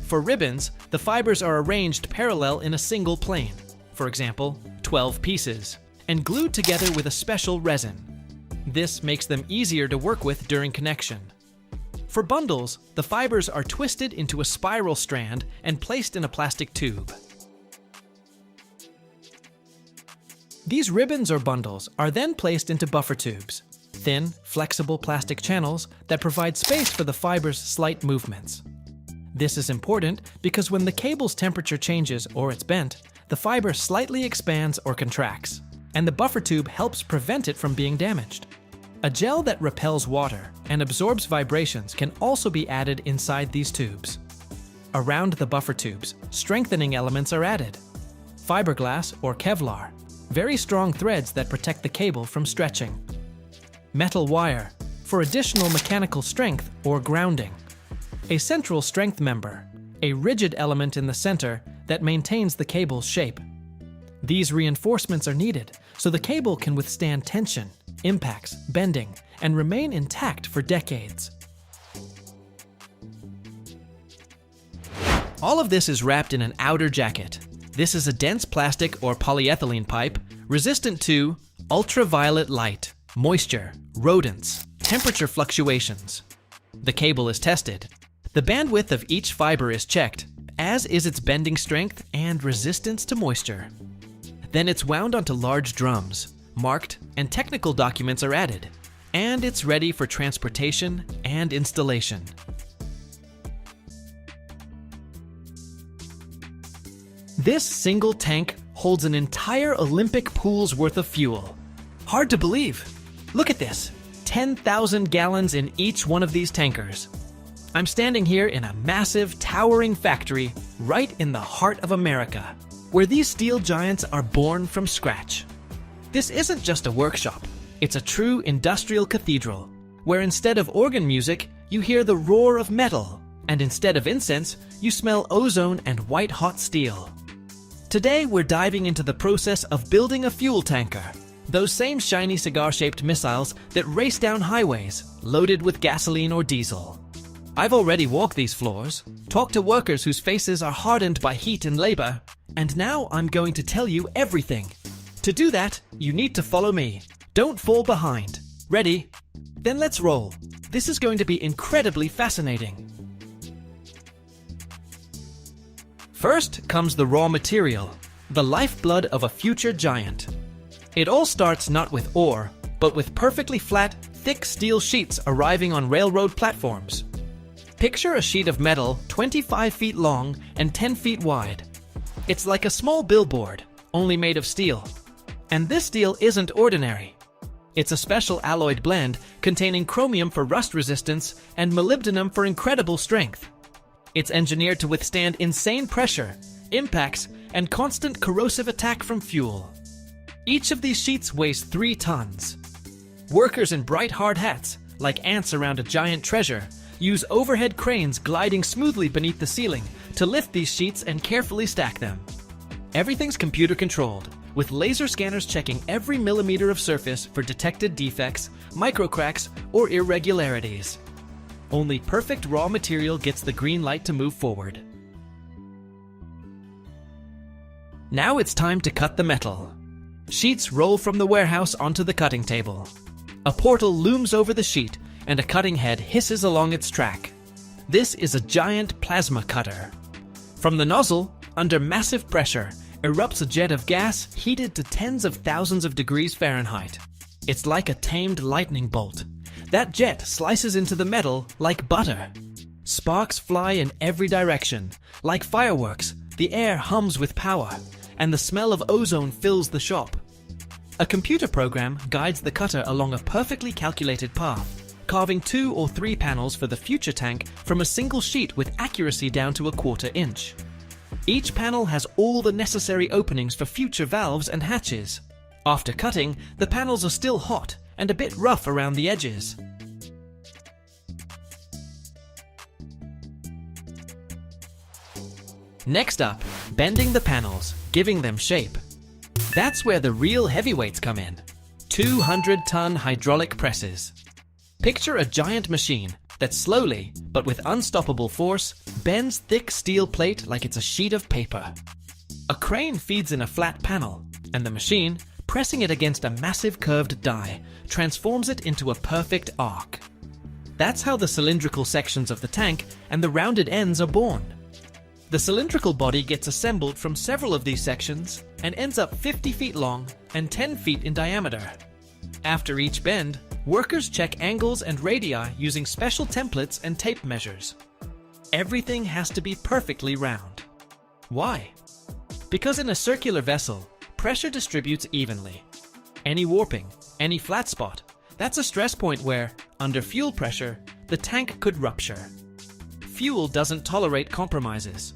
For ribbons, the fibers are arranged parallel in a single plane, for example, 12 pieces, and glued together with a special resin. This makes them easier to work with during connection. For bundles, the fibers are twisted into a spiral strand and placed in a plastic tube. These ribbons or bundles are then placed into buffer tubes, thin, flexible plastic channels that provide space for the fiber's slight movements. This is important because when the cable's temperature changes or it's bent, the fiber slightly expands or contracts, and the buffer tube helps prevent it from being damaged. A gel that repels water and absorbs vibrations can also be added inside these tubes. Around the buffer tubes, strengthening elements are added. Fiberglass or Kevlar, very strong threads that protect the cable from stretching. Metal wire, for additional mechanical strength or grounding. A central strength member, a rigid element in the center that maintains the cable's shape. These reinforcements are needed so the cable can withstand tension, impacts, bending, and remain intact for decades. All of this is wrapped in an outer jacket. This is a dense plastic or polyethylene pipe resistant to ultraviolet light, moisture, rodents, temperature fluctuations. The cable is tested. The bandwidth of each fiber is checked, as is its bending strength and resistance to moisture. Then it's wound onto large drums, marked, and technical documents are added, and it's ready for transportation and installation. This single tank holds an entire Olympic pool's worth of fuel. Hard to believe. Look at this, 10,000 gallons in each one of these tankers. I'm standing here in a massive, towering factory right in the heart of America, where these steel giants are born from scratch. This isn't just a workshop, it's a true industrial cathedral, where instead of organ music, you hear the roar of metal, and instead of incense, you smell ozone and white-hot steel. Today, we're diving into the process of building a fuel tanker, those same shiny cigar-shaped missiles that race down highways, loaded with gasoline or diesel. I've already walked these floors, talked to workers whose faces are hardened by heat and labor, and now I'm going to tell you everything. To do that, you need to follow me. Don't fall behind. Ready? Then let's roll. This is going to be incredibly fascinating. First comes the raw material, the lifeblood of a future giant. It all starts not with ore, but with perfectly flat, thick steel sheets arriving on railroad platforms. Picture a sheet of metal 25 feet long and 10 feet wide. It's like a small billboard, only made of steel. And this steel isn't ordinary. It's a special alloyed blend containing chromium for rust resistance and molybdenum for incredible strength. It's engineered to withstand insane pressure, impacts, and constant corrosive attack from fuel. Each of these sheets weighs 3 tons. Workers in bright hard hats, like ants around a giant treasure, use overhead cranes gliding smoothly beneath the ceiling to lift these sheets and carefully stack them. Everything's computer controlled, with laser scanners checking every millimeter of surface for detected defects, microcracks, or irregularities. Only perfect raw material gets the green light to move forward. Now it's time to cut the metal. Sheets roll from the warehouse onto the cutting table. A portal looms over the sheet, and a cutting head hisses along its track. This is a giant plasma cutter. From the nozzle, under massive pressure, erupts a jet of gas heated to tens of thousands of degrees Fahrenheit. It's like a tamed lightning bolt. That jet slices into the metal like butter. Sparks fly in every direction. Like fireworks, the air hums with power, and the smell of ozone fills the shop. A computer program guides the cutter along a perfectly calculated path, carving 2 or 3 panels for the future tank from a single sheet with accuracy down to a 1/4 inch. Each panel has all the necessary openings for future valves and hatches. After cutting, the panels are still hot and a bit rough around the edges. Next up, bending the panels, giving them shape. That's where the real heavyweights come in. 200-ton hydraulic presses. Picture a giant machine that slowly, but with unstoppable force, bends thick steel plate like it's a sheet of paper. A crane feeds in a flat panel, and the machine, pressing it against a massive curved die, transforms it into a perfect arc. That's how the cylindrical sections of the tank and the rounded ends are born. The cylindrical body gets assembled from several of these sections and ends up 50 feet long and 10 feet in diameter. After each bend, workers check angles and radii using special templates and tape measures. Everything has to be perfectly round. Why? Because in a circular vessel, pressure distributes evenly. Any warping, any flat spot, that's a stress point where, under fuel pressure, the tank could rupture. Fuel doesn't tolerate compromises.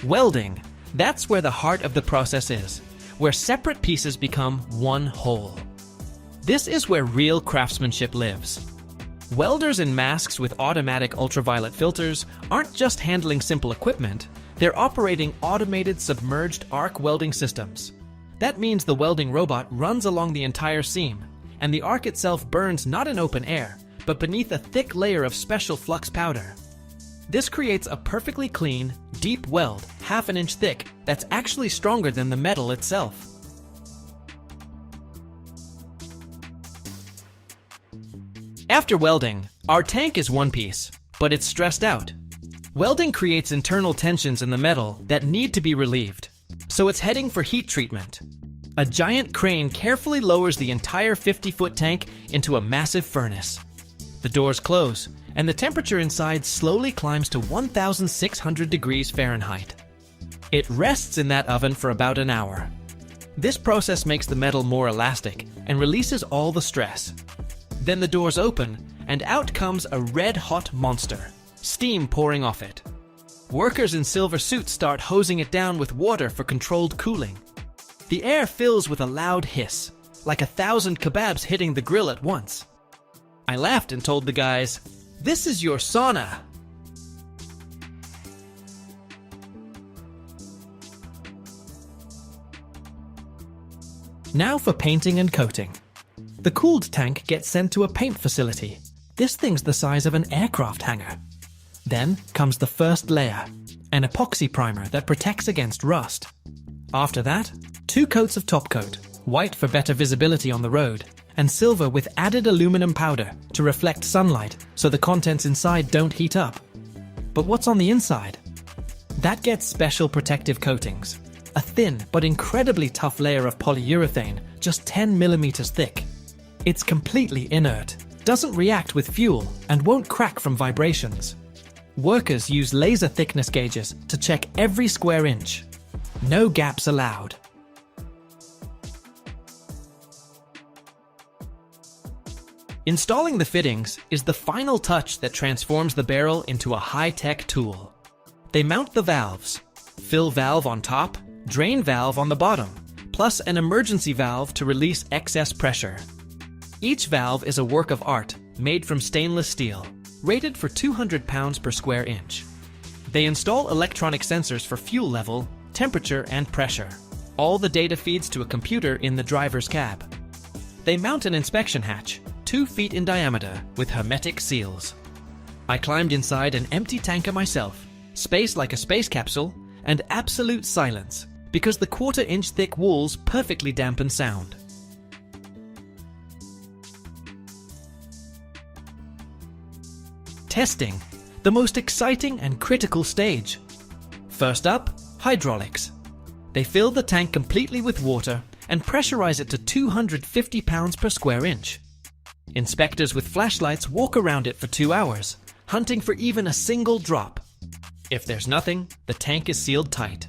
Welding, that's where the heart of the process is, where separate pieces become one whole. This is where real craftsmanship lives. Welders in masks with automatic ultraviolet filters aren't just handling simple equipment, they're operating automated submerged arc welding systems. That means the welding robot runs along the entire seam, and the arc itself burns not in open air, but beneath a thick layer of special flux powder. This creates a perfectly clean, deep weld, half an inch thick, that's actually stronger than the metal itself. After welding, our tank is one piece, but it's stressed out. Welding creates internal tensions in the metal that need to be relieved, so it's heading for heat treatment. A giant crane carefully lowers the entire 50-foot tank into a massive furnace. The doors close, and the temperature inside slowly climbs to 1,600 degrees Fahrenheit. It rests in that oven for about an hour. This process makes the metal more elastic and releases all the stress. Then the doors open, and out comes a red-hot monster, steam pouring off it. Workers in silver suits start hosing it down with water for controlled cooling. The air fills with a loud hiss, like 1,000 kebabs hitting the grill at once. I laughed and told the guys, "This is your sauna." Now for painting and coating. The cooled tank gets sent to a paint facility. This thing's the size of an aircraft hangar. Then comes the first layer, an epoxy primer that protects against rust. After that, 2 coats of top coat, white for better visibility on the road, and silver with added aluminum powder to reflect sunlight so the contents inside don't heat up. But what's on the inside? That gets special protective coatings. A thin but incredibly tough layer of polyurethane, just 10 millimeters thick. It's completely inert, doesn't react with fuel, and won't crack from vibrations. Workers use laser thickness gauges to check every square inch. No gaps allowed. Installing the fittings is the final touch that transforms the barrel into a high-tech tool. They mount the valves, fill valve on top, drain valve on the bottom, plus an emergency valve to release excess pressure. Each valve is a work of art made from stainless steel, rated for 200 pounds per square inch. They install electronic sensors for fuel level, temperature, and pressure. All the data feeds to a computer in the driver's cab. They mount an inspection hatch, 2 feet in diameter, with hermetic seals. I climbed inside an empty tanker myself, space like a space capsule, and absolute silence, because the 1/4-inch thick walls perfectly dampen sound. Testing, the most exciting and critical stage. First up, hydraulics. They fill the tank completely with water and pressurize it to 250 pounds per square inch. Inspectors with flashlights walk around it for 2 hours, hunting for even a single drop. If there's nothing, the tank is sealed tight.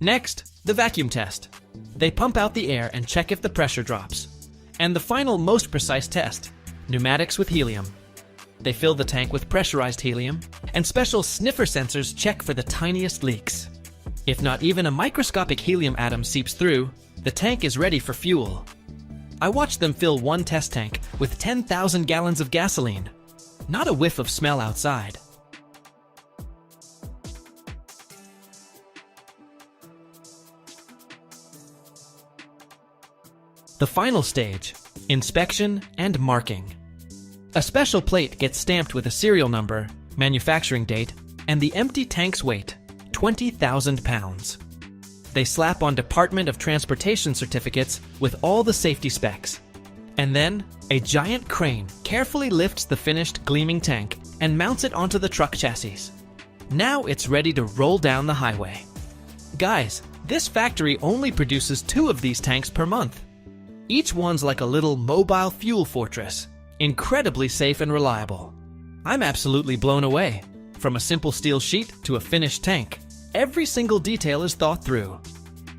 Next, the vacuum test. They pump out the air and check if the pressure drops. And the final most precise test, pneumatics with helium. They fill the tank with pressurized helium, and special sniffer sensors check for the tiniest leaks. If not even a microscopic helium atom seeps through, the tank is ready for fuel. I watched them fill one test tank with 10,000 gallons of gasoline. Not a whiff of smell outside. The final stage, inspection and marking. A special plate gets stamped with a serial number, manufacturing date, and the empty tank's weight, 20,000 pounds. They slap on Department of Transportation certificates with all the safety specs. And then, a giant crane carefully lifts the finished gleaming tank and mounts it onto the truck chassis. Now it's ready to roll down the highway. Guys, this factory only produces 2 of these tanks per month. Each one's like a little mobile fuel fortress, incredibly safe and reliable. I'm absolutely blown away. From a simple steel sheet to a finished tank, every single detail is thought through.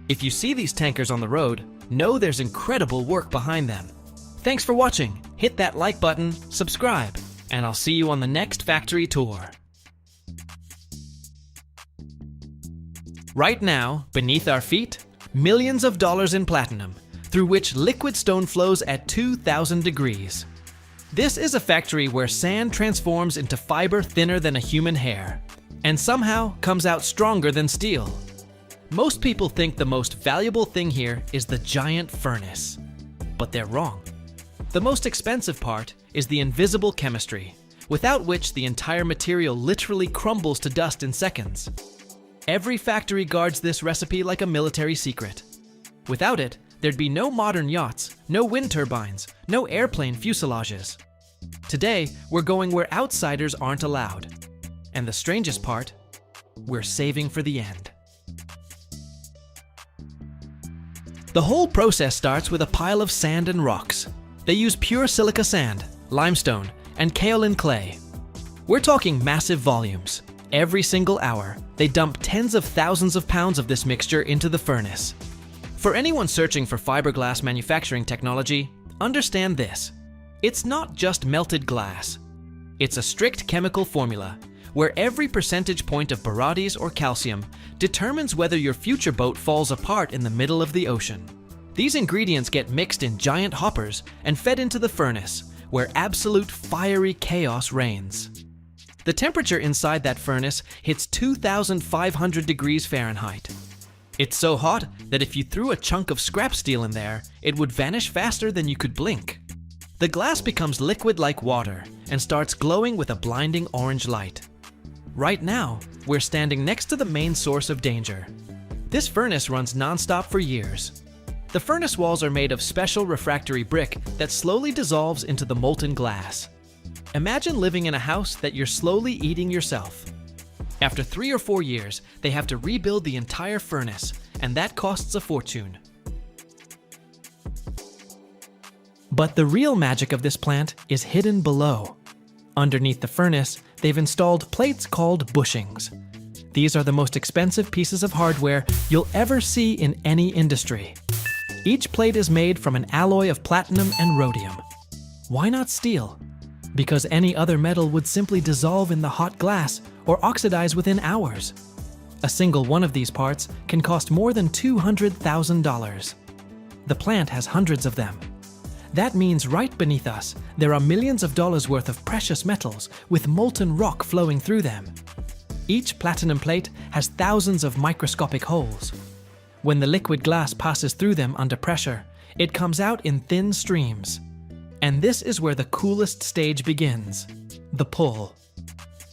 If you see these tankers on the road, know there's incredible work behind them. Thanks for watching. Hit that like button, subscribe, and I'll see you on the next factory tour. Right now, beneath our feet, millions of dollars in platinum, through which liquid stone flows at 2,000 degrees. This is a factory where sand transforms into fiber thinner than a human hair, and somehow comes out stronger than steel. Most people think the most valuable thing here is the giant furnace, but they're wrong. The most expensive part is the invisible chemistry, without which the entire material literally crumbles to dust in seconds. Every factory guards this recipe like a military secret. Without it, there'd be no modern yachts, no wind turbines, no airplane fuselages. Today, we're going where outsiders aren't allowed. And the strangest part, we're saving for the end. The whole process starts with a pile of sand and rocks. They use pure silica sand, limestone, and kaolin clay. We're talking massive volumes. Every single hour, they dump tens of thousands of pounds of this mixture into the furnace. For anyone searching for fiberglass manufacturing technology, understand this. It's not just melted glass. It's a strict chemical formula where every percentage point of borates or calcium determines whether your future boat falls apart in the middle of the ocean. These ingredients get mixed in giant hoppers and fed into the furnace, where absolute fiery chaos reigns. The temperature inside that furnace hits 2,500 degrees Fahrenheit. It's so hot that if you threw a chunk of scrap steel in there, it would vanish faster than you could blink. The glass becomes liquid like water and starts glowing with a blinding orange light. Right now, we're standing next to the main source of danger. This furnace runs non-stop for years. The furnace walls are made of special refractory brick that slowly dissolves into the molten glass. Imagine living in a house that you're slowly eating yourself. After 3 or 4 years, they have to rebuild the entire furnace, and that costs a fortune. But the real magic of this plant is hidden below. Underneath the furnace, they've installed plates called bushings. These are the most expensive pieces of hardware you'll ever see in any industry. Each plate is made from an alloy of platinum and rhodium. Why not steel? Because any other metal would simply dissolve in the hot glass or oxidize within hours. A single one of these parts can cost more than $200,000. The plant has hundreds of them. That means right beneath us, there are millions of dollars worth of precious metals with molten rock flowing through them. Each platinum plate has thousands of microscopic holes. When the liquid glass passes through them under pressure, it comes out in thin streams. And this is where the coolest stage begins, the pull.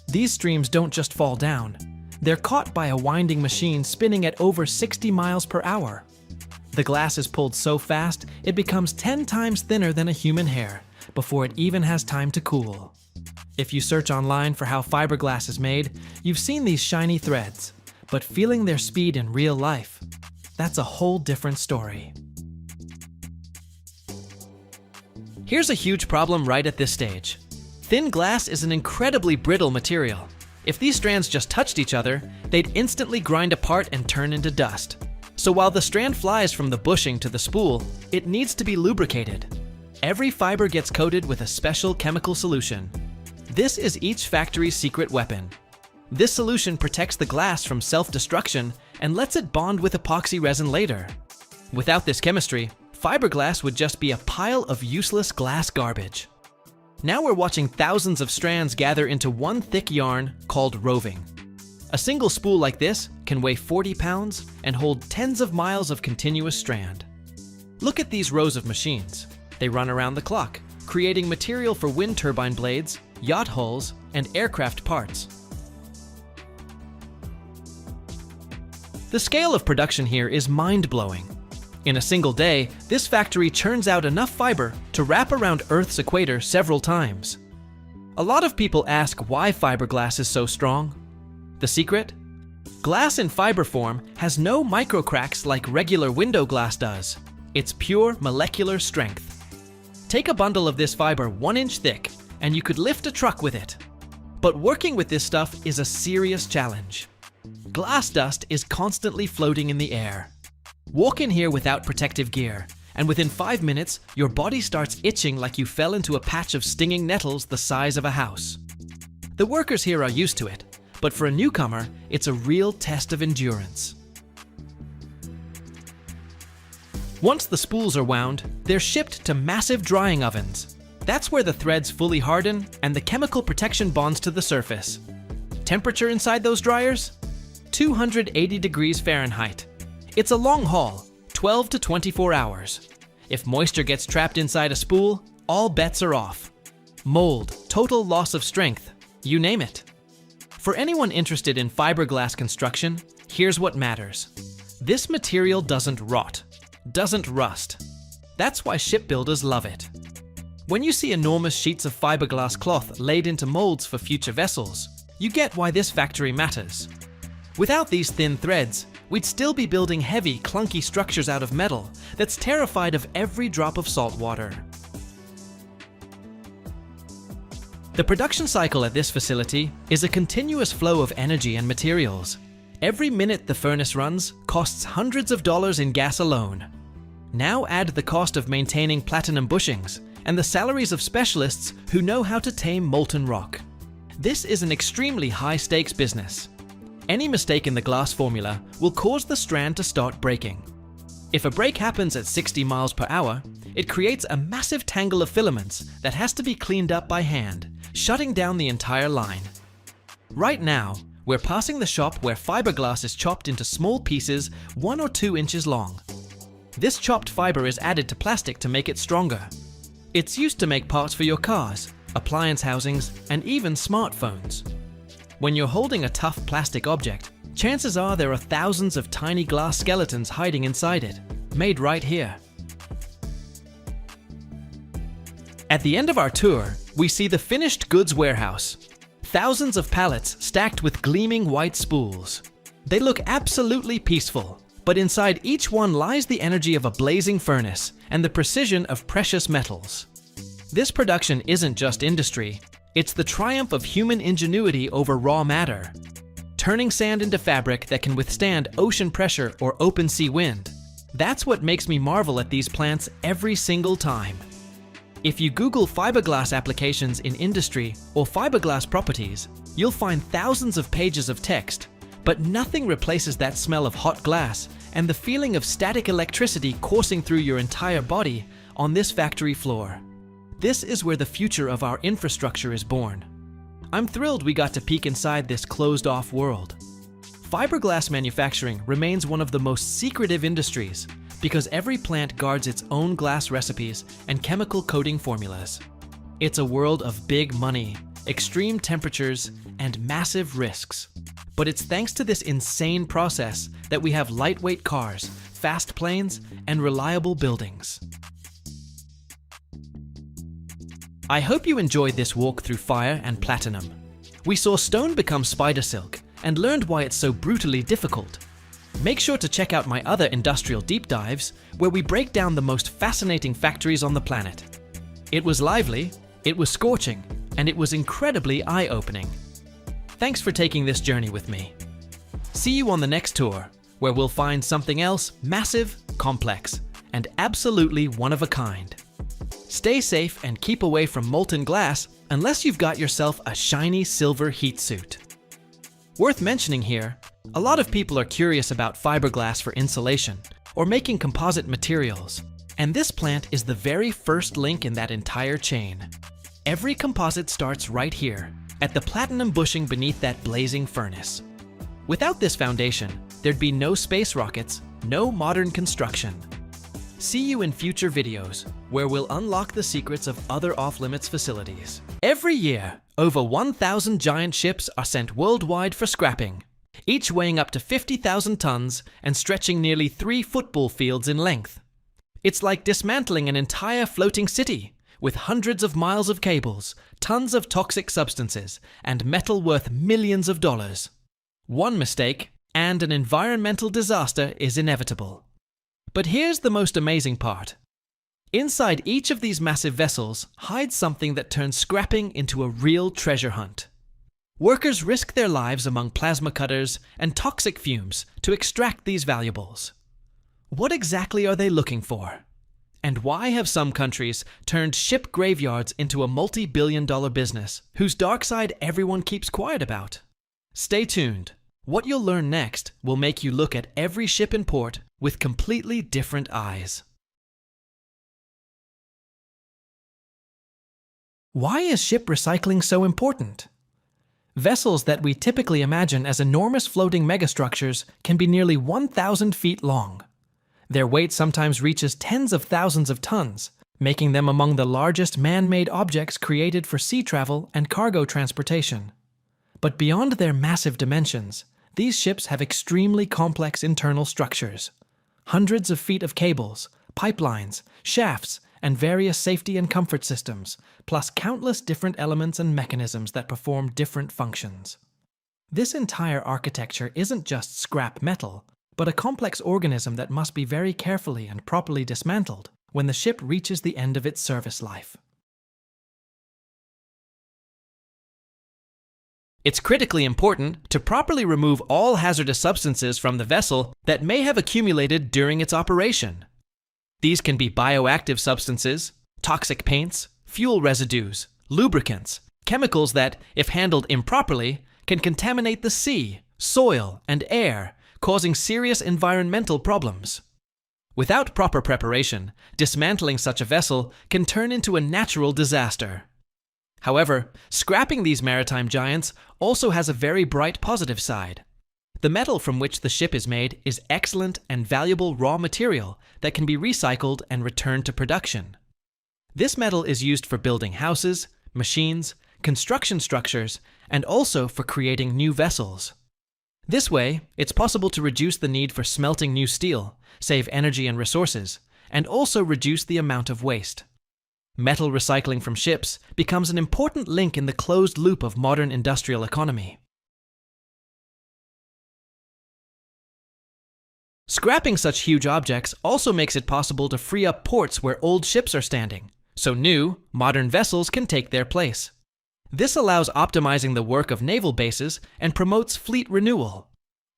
These streams don't just fall down. They're caught by a winding machine spinning at over 60 miles per hour. The glass is pulled so fast, it becomes 10 times thinner than a human hair before it even has time to cool. If you search online for how fiberglass is made, you've seen these shiny threads, but feeling their speed in real life, that's a whole different story. Here's a huge problem right at this stage. Thin glass is an incredibly brittle material. If these strands just touched each other, they'd instantly grind apart and turn into dust. So while the strand flies from the bushing to the spool, it needs to be lubricated. Every fiber gets coated with a special chemical solution. This is each factory's secret weapon. This solution protects the glass from self-destruction and lets it bond with epoxy resin later. Without this chemistry, fiberglass would just be a pile of useless glass garbage. Now we're watching thousands of strands gather into one thick yarn called roving. A single spool like this can weigh 40 pounds and hold tens of miles of continuous strand. Look at these rows of machines. They run around the clock, creating material for wind turbine blades, yacht hulls, and aircraft parts. The scale of production here is mind-blowing. In a single day, this factory churns out enough fiber to wrap around Earth's equator several times. A lot of people ask why fiberglass is so strong. The secret? Glass in fiber form has no microcracks like regular window glass does. It's pure molecular strength. Take a bundle of this fiber 1 inch thick, and you could lift a truck with it. But working with this stuff is a serious challenge. Glass dust is constantly floating in the air. Walk in here without protective gear, and within 5 minutes, your body starts itching like you fell into a patch of stinging nettles the size of a house. The workers here are used to it, but for a newcomer, it's a real test of endurance. Once the spools are wound, they're shipped to massive drying ovens. That's where the threads fully harden and the chemical protection bonds to the surface. Temperature inside those dryers? 280 degrees Fahrenheit. It's a long haul, 12 to 24 hours. If moisture gets trapped inside a spool, all bets are off. Mold, total loss of strength, you name it. For anyone interested in fiberglass construction, here's what matters. This material doesn't rot, doesn't rust. That's why shipbuilders love it. When you see enormous sheets of fiberglass cloth laid into molds for future vessels, you get why this factory matters. Without these thin threads, we'd still be building heavy, clunky structures out of metal that's terrified of every drop of salt water. The production cycle at this facility is a continuous flow of energy and materials. Every minute the furnace runs costs hundreds of dollars in gas alone. Now add the cost of maintaining platinum bushings and the salaries of specialists who know how to tame molten rock. This is an extremely high-stakes business. Any mistake in the glass formula will cause the strand to start breaking. If a break happens at 60 miles per hour, it creates a massive tangle of filaments that has to be cleaned up by hand, shutting down the entire line. Right now, we're passing the shop where fiberglass is chopped into small pieces 1 or 2 inches long. This chopped fiber is added to plastic to make it stronger. It's used to make parts for your cars, appliance housings, and even smartphones. When you're holding a tough plastic object, chances are there are thousands of tiny glass skeletons hiding inside it, made right here. At the end of our tour, we see the finished goods warehouse. Thousands of pallets stacked with gleaming white spools. They look absolutely peaceful, but inside each one lies the energy of a blazing furnace and the precision of precious metals. This production isn't just industry, it's the triumph of human ingenuity over raw matter. Turning sand into fabric that can withstand ocean pressure or open sea wind. That's what makes me marvel at these plants every single time. If you Google fiberglass applications in industry or fiberglass properties, you'll find thousands of pages of text, but nothing replaces that smell of hot glass and the feeling of static electricity coursing through your entire body on this factory floor. This is where the future of our infrastructure is born. I'm thrilled we got to peek inside this closed-off world. Fiberglass manufacturing remains one of the most secretive industries because every plant guards its own glass recipes and chemical coating formulas. It's a world of big money, extreme temperatures, and massive risks. But it's thanks to this insane process that we have lightweight cars, fast planes, and reliable buildings. I hope you enjoyed this walk through fire and platinum. We saw stone become spider silk and learned why it's so brutally difficult. Make sure to check out my other industrial deep dives where we break down the most fascinating factories on the planet. It was lively, it was scorching, and it was incredibly eye-opening. Thanks for taking this journey with me. See you on the next tour, where we'll find something else massive, complex, and absolutely one of a kind. Stay safe and keep away from molten glass unless you've got yourself a shiny silver heat suit. Worth mentioning here, a lot of people are curious about fiberglass for insulation or making composite materials, and this plant is the very first link in that entire chain. Every composite starts right here, at the platinum bushing beneath that blazing furnace. Without this foundation, there'd be no space rockets, no modern construction. See you in future videos, where we'll unlock the secrets of other off-limits facilities. Every year, over 1,000 giant ships are sent worldwide for scrapping, each weighing up to 50,000 tons and stretching nearly 3 football fields in length. It's like dismantling an entire floating city, with hundreds of miles of cables, tons of toxic substances, and metal worth millions of dollars. One mistake, and an environmental disaster is inevitable. But here's the most amazing part. Inside each of these massive vessels hides something that turns scrapping into a real treasure hunt. Workers risk their lives among plasma cutters and toxic fumes to extract these valuables. What exactly are they looking for? And why have some countries turned ship graveyards into a multi-billion-dollar business whose dark side everyone keeps quiet about? Stay tuned. What you'll learn next will make you look at every ship in port with completely different eyes. Why is ship recycling so important? Vessels that we typically imagine as enormous floating megastructures can be nearly 1,000 feet long. Their weight sometimes reaches tens of thousands of tons, making them among the largest man-made objects created for sea travel and cargo transportation. But beyond their massive dimensions, these ships have extremely complex internal structures. Hundreds of feet of cables, pipelines, shafts, and various safety and comfort systems, plus countless different elements and mechanisms that perform different functions. This entire architecture isn't just scrap metal, but a complex organism that must be very carefully and properly dismantled when the ship reaches the end of its service life. It's critically important to properly remove all hazardous substances from the vessel that may have accumulated during its operation. These can be bioactive substances, toxic paints, fuel residues, lubricants, chemicals that, if handled improperly, can contaminate the sea, soil, and air, causing serious environmental problems. Without proper preparation, dismantling such a vessel can turn into a natural disaster. However, scrapping these maritime giants also has a very bright positive side. The metal from which the ship is made is excellent and valuable raw material that can be recycled and returned to production. This metal is used for building houses, machines, construction structures, and also for creating new vessels. This way, it's possible to reduce the need for smelting new steel, save energy and resources, and also reduce the amount of waste. Metal recycling from ships becomes an important link in the closed loop of modern industrial economy. Scrapping such huge objects also makes it possible to free up ports where old ships are standing, so new, modern vessels can take their place. This allows optimizing the work of naval bases and promotes fleet renewal.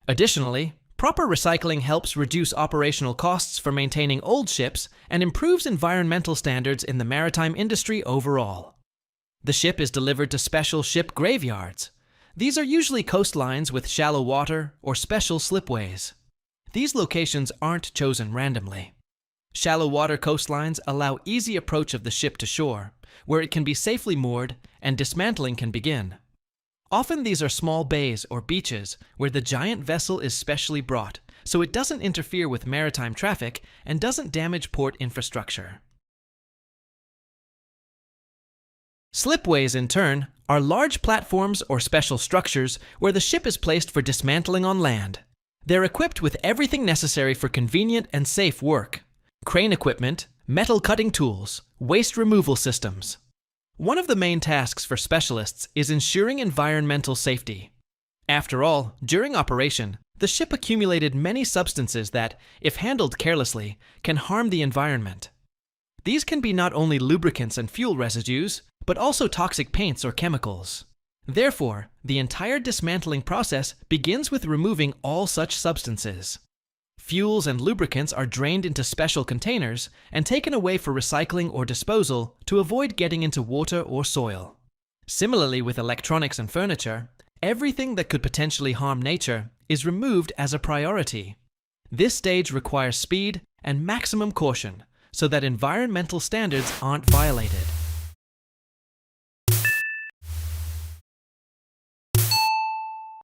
Additionally, proper recycling helps reduce operational costs for maintaining old ships and improves environmental standards in the maritime industry overall. The ship is delivered to special ship graveyards. These are usually coastlines with shallow water or special slipways. These locations aren't chosen randomly. Shallow water coastlines allow easy approach of the ship to shore, where it can be safely moored and dismantling can begin. Often these are small bays or beaches where the giant vessel is specially brought, so it doesn't interfere with maritime traffic and doesn't damage port infrastructure. Slipways, in turn, are large platforms or special structures where the ship is placed for dismantling on land. They're equipped with everything necessary for convenient and safe work: crane equipment, metal cutting tools, waste removal systems. One of the main tasks for specialists is ensuring environmental safety. After all, during operation, the ship accumulated many substances that, if handled carelessly, can harm the environment. These can be not only lubricants and fuel residues, but also toxic paints or chemicals. Therefore, the entire dismantling process begins with removing all such substances. Fuels and lubricants are drained into special containers and taken away for recycling or disposal to avoid getting into water or soil. Similarly with electronics and furniture, everything that could potentially harm nature is removed as a priority. This stage requires speed and maximum caution so that environmental standards aren't violated.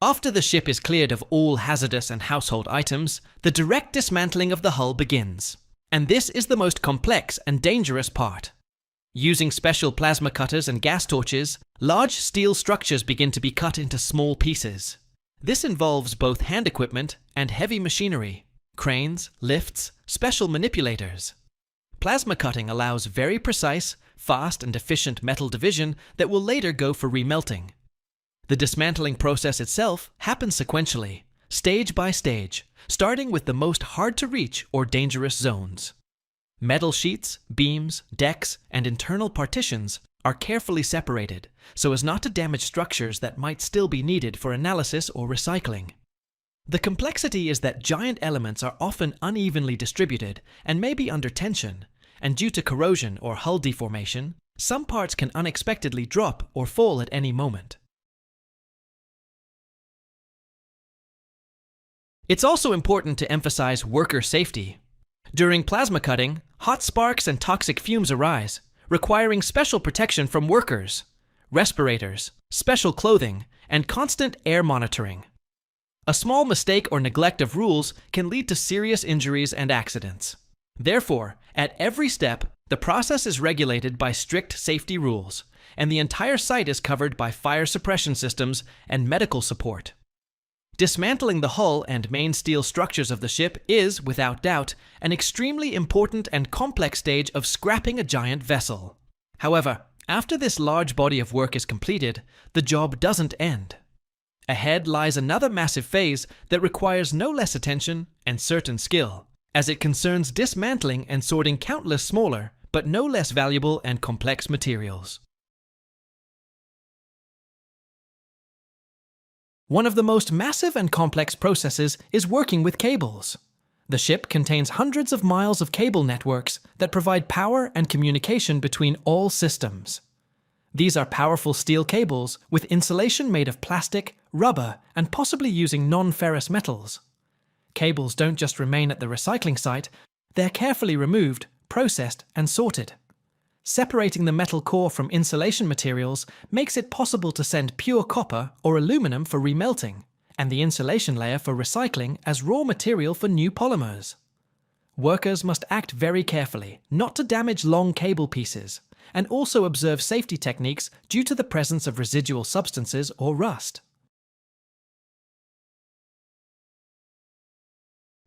After the ship is cleared of all hazardous and household items, the direct dismantling of the hull begins. And this is the most complex and dangerous part. Using special plasma cutters and gas torches, large steel structures begin to be cut into small pieces. This involves both hand equipment and heavy machinery, cranes, lifts, special manipulators. Plasma cutting allows very precise, fast and efficient metal division that will later go for remelting. The dismantling process itself happens sequentially, stage by stage, starting with the most hard-to-reach or dangerous zones. Metal sheets, beams, decks, and internal partitions are carefully separated so as not to damage structures that might still be needed for analysis or recycling. The complexity is that giant elements are often unevenly distributed and may be under tension, and due to corrosion or hull deformation, some parts can unexpectedly drop or fall at any moment. It's also important to emphasize worker safety. During plasma cutting, hot sparks and toxic fumes arise, requiring special protection from workers, respirators, special clothing, and constant air monitoring. A small mistake or neglect of rules can lead to serious injuries and accidents. Therefore, at every step, the process is regulated by strict safety rules, and the entire site is covered by fire suppression systems and medical support. Dismantling the hull and main steel structures of the ship is, without doubt, an extremely important and complex stage of scrapping a giant vessel. However, after this large body of work is completed, the job doesn't end. Ahead lies another massive phase that requires no less attention and certain skill, as it concerns dismantling and sorting countless smaller, but no less valuable and complex materials. One of the most massive and complex processes is working with cables. The ship contains hundreds of miles of cable networks that provide power and communication between all systems. These are powerful steel cables with insulation made of plastic, rubber, and possibly using non-ferrous metals. Cables don't just remain at the recycling site, they're carefully removed, processed, and sorted. Separating the metal core from insulation materials makes it possible to send pure copper or aluminum for remelting, and the insulation layer for recycling as raw material for new polymers. Workers must act very carefully, not to damage long cable pieces, and also observe safety techniques due to the presence of residual substances or rust.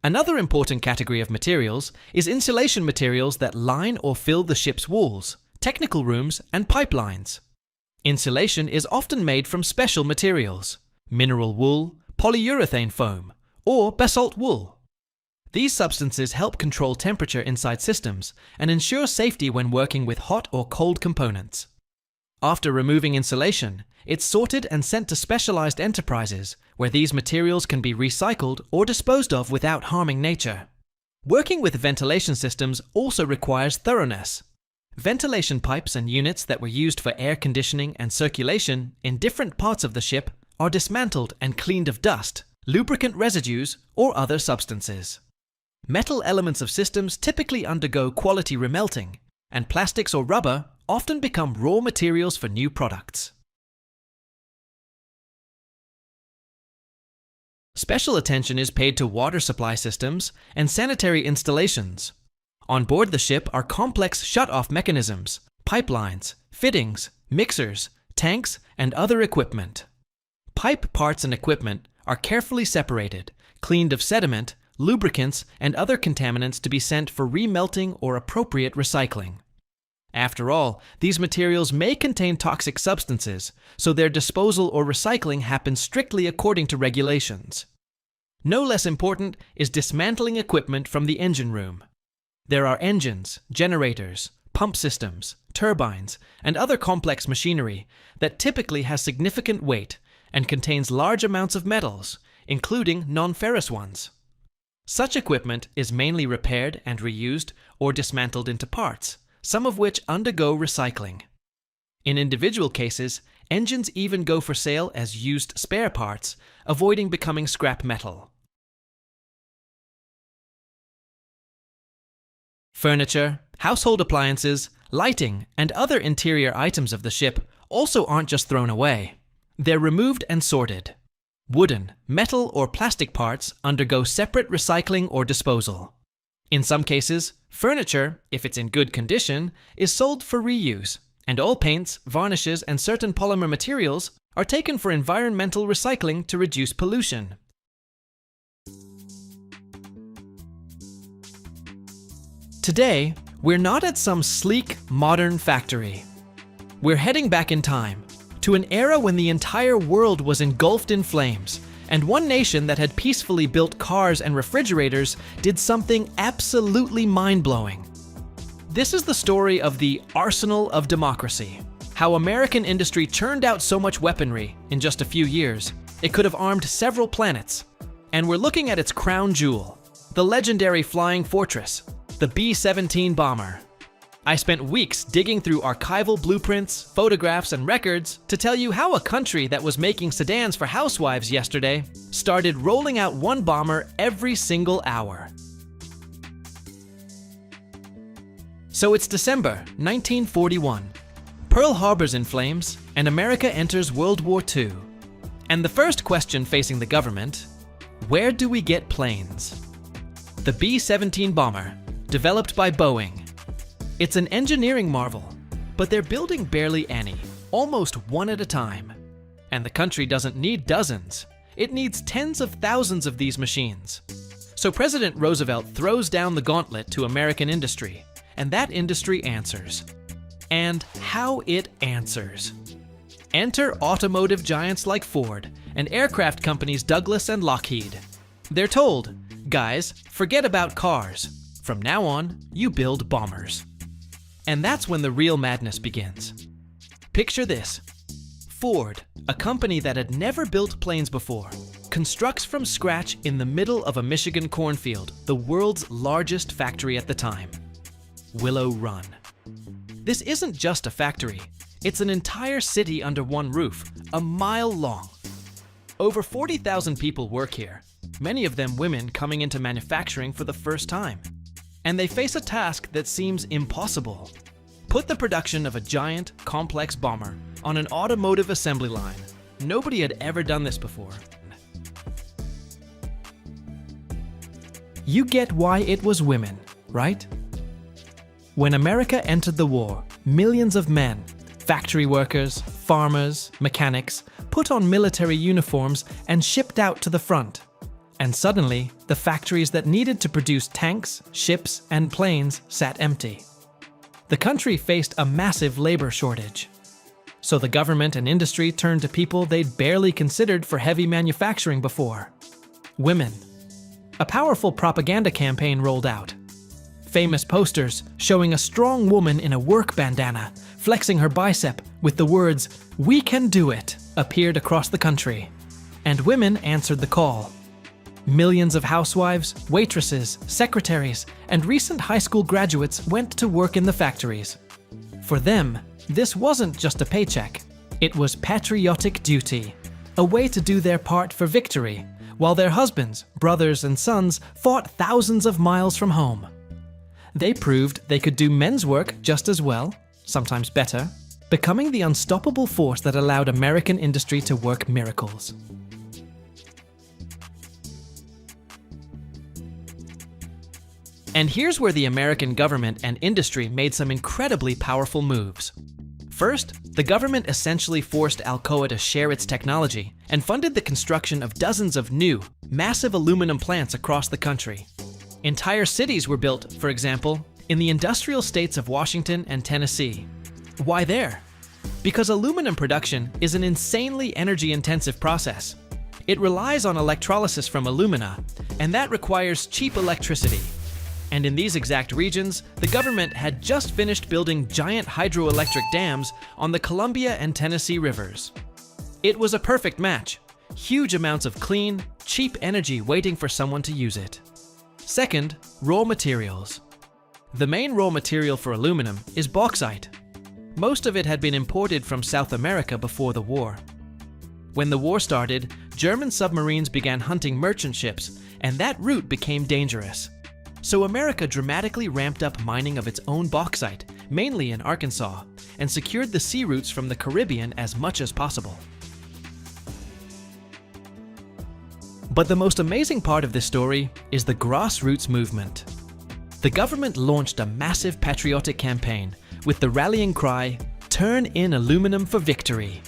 Another important category of materials is insulation materials that line or fill the ship's walls, technical rooms, and pipelines. Insulation is often made from special materials: mineral wool, polyurethane foam, or basalt wool. These substances help control temperature inside systems and ensure safety when working with hot or cold components. After removing insulation, it's sorted and sent to specialized enterprises where these materials can be recycled or disposed of without harming nature. Working with ventilation systems also requires thoroughness. Ventilation pipes and units that were used for air conditioning and circulation in different parts of the ship are dismantled and cleaned of dust, lubricant residues, or other substances. Metal elements of systems typically undergo quality remelting, and plastics or rubber often become raw materials for new products. Special attention is paid to water supply systems and sanitary installations. On board the ship are complex shut-off mechanisms, pipelines, fittings, mixers, tanks, and other equipment. Pipe parts and equipment are carefully separated, cleaned of sediment, lubricants, and other contaminants to be sent for remelting or appropriate recycling. After all, these materials may contain toxic substances, so their disposal or recycling happens strictly according to regulations. No less important is dismantling equipment from the engine room. There are engines, generators, pump systems, turbines, and other complex machinery that typically has significant weight and contains large amounts of metals, including non-ferrous ones. Such equipment is mainly repaired and reused or dismantled into parts, some of which undergo recycling. In individual cases, engines even go for sale as used spare parts, avoiding becoming scrap metal. Furniture, household appliances, lighting, and other interior items of the ship also aren't just thrown away. They're removed and sorted. Wooden, metal, or plastic parts undergo separate recycling or disposal. In some cases, furniture, if it's in good condition, is sold for reuse, and all paints, varnishes, and certain polymer materials are taken for environmental recycling to reduce pollution. Today, we're not at some sleek, modern factory. We're heading back in time, to an era when the entire world was engulfed in flames, and one nation that had peacefully built cars and refrigerators did something absolutely mind-blowing. This is the story of the arsenal of democracy, how American industry churned out so much weaponry in just a few years, it could have armed several planets. And we're looking at its crown jewel, the legendary flying fortress, the B-17 bomber. I spent weeks digging through archival blueprints, photographs, and records to tell you how a country that was making sedans for housewives yesterday started rolling out one bomber every single hour. So it's December 1941. Pearl Harbor's in flames, and America enters World War II. And the first question facing the government: where do we get planes? The B-17 bomber, developed by Boeing. It's an engineering marvel, but they're building barely any, almost one at a time. And the country doesn't need dozens, it needs tens of thousands of these machines. So President Roosevelt throws down the gauntlet to American industry, and that industry answers. And how it answers. Enter automotive giants like Ford, and aircraft companies Douglas and Lockheed. They're told, guys, forget about cars. From now on, you build bombers. And that's when the real madness begins. Picture this. Ford, a company that had never built planes before, constructs from scratch in the middle of a Michigan cornfield, the world's largest factory at the time, Willow Run. This isn't just a factory. It's an entire city under one roof, a mile long. Over 40,000 people work here, many of them women coming into manufacturing for the first time. And they face a task that seems impossible. Put the production of a giant, complex bomber on an automotive assembly line. Nobody had ever done this before. You get why it was women, right? When America entered the war, millions of men, factory workers, farmers, mechanics, put on military uniforms and shipped out to the front. And suddenly, the factories that needed to produce tanks, ships, and planes sat empty. The country faced a massive labor shortage. So the government and industry turned to people they'd barely considered for heavy manufacturing before: women. A powerful propaganda campaign rolled out. Famous posters showing a strong woman in a work bandana, flexing her bicep with the words, "We can do it," appeared across the country. And women answered the call. Millions of housewives, waitresses, secretaries, and recent high school graduates went to work in the factories. For them, this wasn't just a paycheck. It was patriotic duty, a way to do their part for victory, while their husbands, brothers, and sons fought thousands of miles from home. They proved they could do men's work just as well, sometimes better, becoming the unstoppable force that allowed American industry to work miracles. And here's where the American government and industry made some incredibly powerful moves. First, the government essentially forced Alcoa to share its technology and funded the construction of dozens of new, massive aluminum plants across the country. Entire cities were built, for example, in the industrial states of Washington and Tennessee. Why there? Because aluminum production is an insanely energy-intensive process. It relies on electrolysis from alumina, and that requires cheap electricity. And in these exact regions, the government had just finished building giant hydroelectric dams on the Columbia and Tennessee rivers. It was a perfect match. Huge amounts of clean, cheap energy waiting for someone to use it. Second, raw materials. The main raw material for aluminum is bauxite. Most of it had been imported from South America before the war. When the war started, German submarines began hunting merchant ships, and that route became dangerous. So America dramatically ramped up mining of its own bauxite, mainly in Arkansas, and secured the sea routes from the Caribbean as much as possible. But the most amazing part of this story is the grassroots movement. The government launched a massive patriotic campaign with the rallying cry, "Turn in aluminum for victory."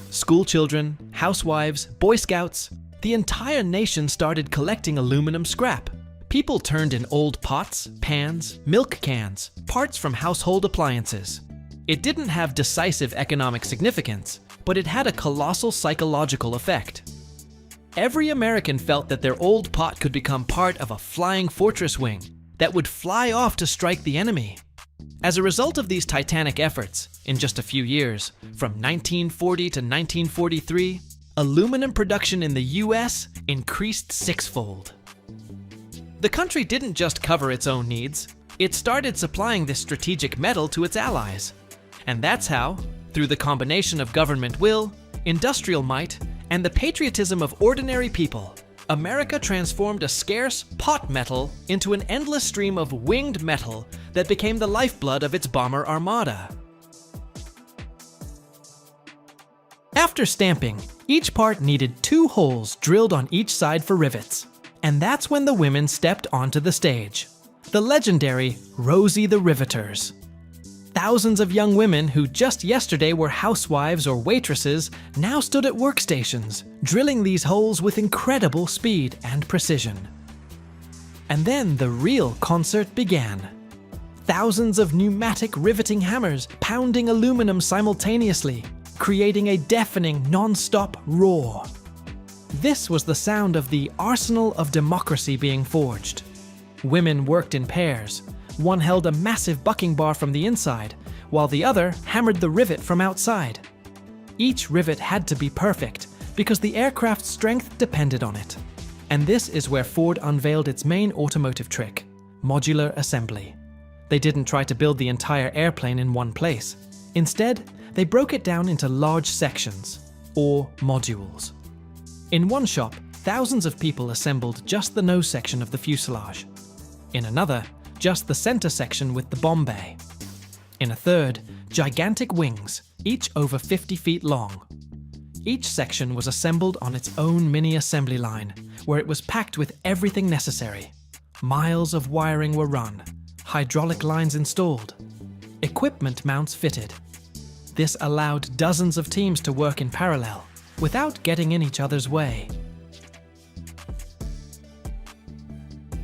School children, housewives, Boy Scouts, the entire nation started collecting aluminum scrap. People turned in old pots, pans, milk cans, parts from household appliances. It didn't have decisive economic significance, but it had a colossal psychological effect. Every American felt that their old pot could become part of a flying fortress wing that would fly off to strike the enemy. As a result of these titanic efforts, in just a few years, from 1940 to 1943, aluminum production in the US increased sixfold. The country didn't just cover its own needs, it started supplying this strategic metal to its allies. And that's how, through the combination of government will, industrial might, and the patriotism of ordinary people, America transformed a scarce pot metal into an endless stream of winged metal that became the lifeblood of its bomber armada. After stamping, each part needed 2 holes drilled on each side for rivets. And that's when the women stepped onto the stage. The legendary Rosie the Riveters. Thousands of young women who just yesterday were housewives or waitresses now stood at workstations, drilling these holes with incredible speed and precision. And then the real concert began. Thousands of pneumatic riveting hammers pounding aluminum simultaneously, creating a deafening non-stop roar. This was the sound of the arsenal of democracy being forged. Women worked in pairs. One held a massive bucking bar from the inside, while the other hammered the rivet from outside. Each rivet had to be perfect, because the aircraft's strength depended on it. And this is where Ford unveiled its main automotive trick: modular assembly. They didn't try to build the entire airplane in one place. Instead, they broke it down into large sections, or modules. In one shop, thousands of people assembled just the nose section of the fuselage. In another, just the center section with the bomb bay. In a third, gigantic wings, each over 50 feet long. Each section was assembled on its own mini assembly line, where it was packed with everything necessary. Miles of wiring were run, hydraulic lines installed, equipment mounts fitted. This allowed dozens of teams to work in parallel, without getting in each other's way.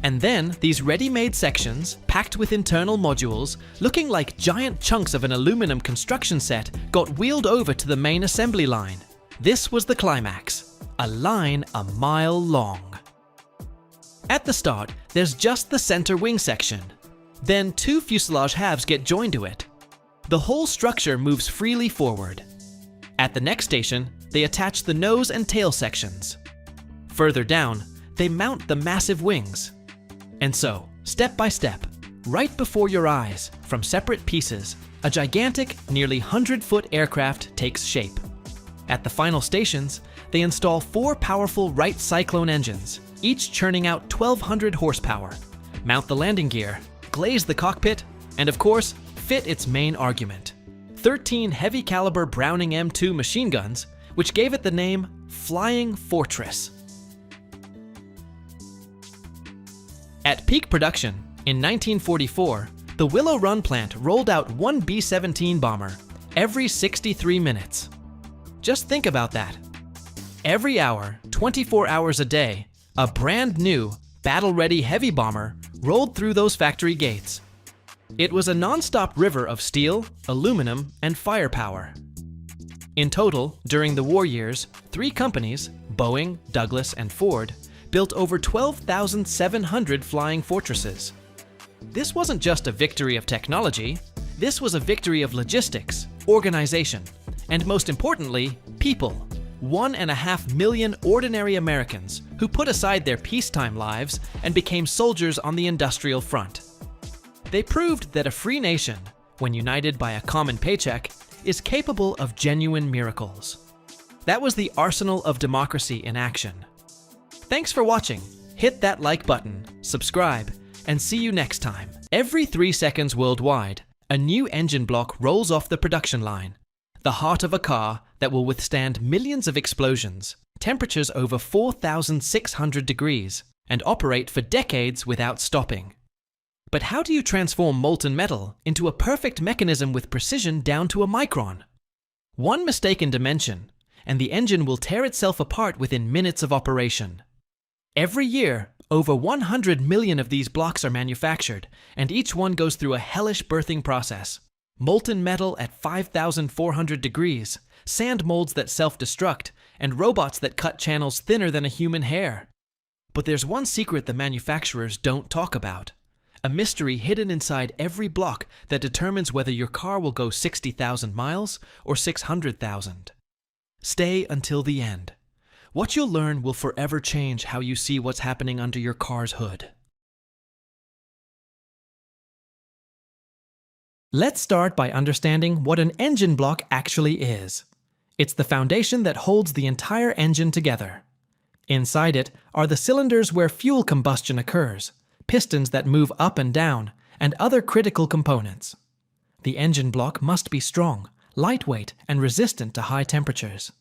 And then, these ready-made sections, packed with internal modules, looking like giant chunks of an aluminum construction set, got wheeled over to the main assembly line. This was the climax, a line a mile long. At the start, there's just the center wing section. Then 2 fuselage halves get joined to it. The whole structure moves freely forward. At the next station, they attach the nose and tail sections. Further down, they mount the massive wings. And so, step by step, right before your eyes, from separate pieces, a gigantic, nearly 100-foot aircraft takes shape. At the final stations, they install 4 powerful Wright Cyclone engines, each churning out 1,200 horsepower, mount the landing gear, glaze the cockpit, and of course, fit its main argument: 13 heavy-caliber Browning M2 machine guns, which gave it the name Flying Fortress. At peak production, in 1944, the Willow Run plant rolled out 1 B-17 bomber every 63 minutes. Just think about that. Every hour, 24 hours a day, a brand new, battle-ready heavy bomber rolled through those factory gates. It was a non-stop river of steel, aluminum, and firepower. In total, during the war years, 3 companies, Boeing, Douglas, and Ford, built over 12,700 flying fortresses. This wasn't just a victory of technology, this was a victory of logistics, organization, and most importantly, people. 1.5 million ordinary Americans who put aside their peacetime lives and became soldiers on the industrial front. They proved that a free nation, when united by a common paycheck, is capable of genuine miracles. That was the arsenal of democracy in action. Thanks for watching. Hit that like button, subscribe, and see you next time. Every 3 seconds worldwide, a new engine block rolls off the production line. The heart of a car that will withstand millions of explosions, temperatures over 4,600 degrees, and operate for decades without stopping. But how do you transform molten metal into a perfect mechanism with precision down to a micron? One mistaken dimension, and the engine will tear itself apart within minutes of operation. Every year, over 100 million of these blocks are manufactured, and each one goes through a hellish birthing process. Molten metal at 5,400 degrees, sand molds that self-destruct, and robots that cut channels thinner than a human hair. But there's one secret the manufacturers don't talk about. A mystery hidden inside every block that determines whether your car will go 60,000 miles or 600,000. Stay until the end. What you'll learn will forever change how you see what's happening under your car's hood. Let's start by understanding what an engine block actually is. It's the foundation that holds the entire engine together. Inside it are the cylinders where fuel combustion occurs, pistons that move up and down, and other critical components. The engine block must be strong, lightweight, and resistant to high temperatures.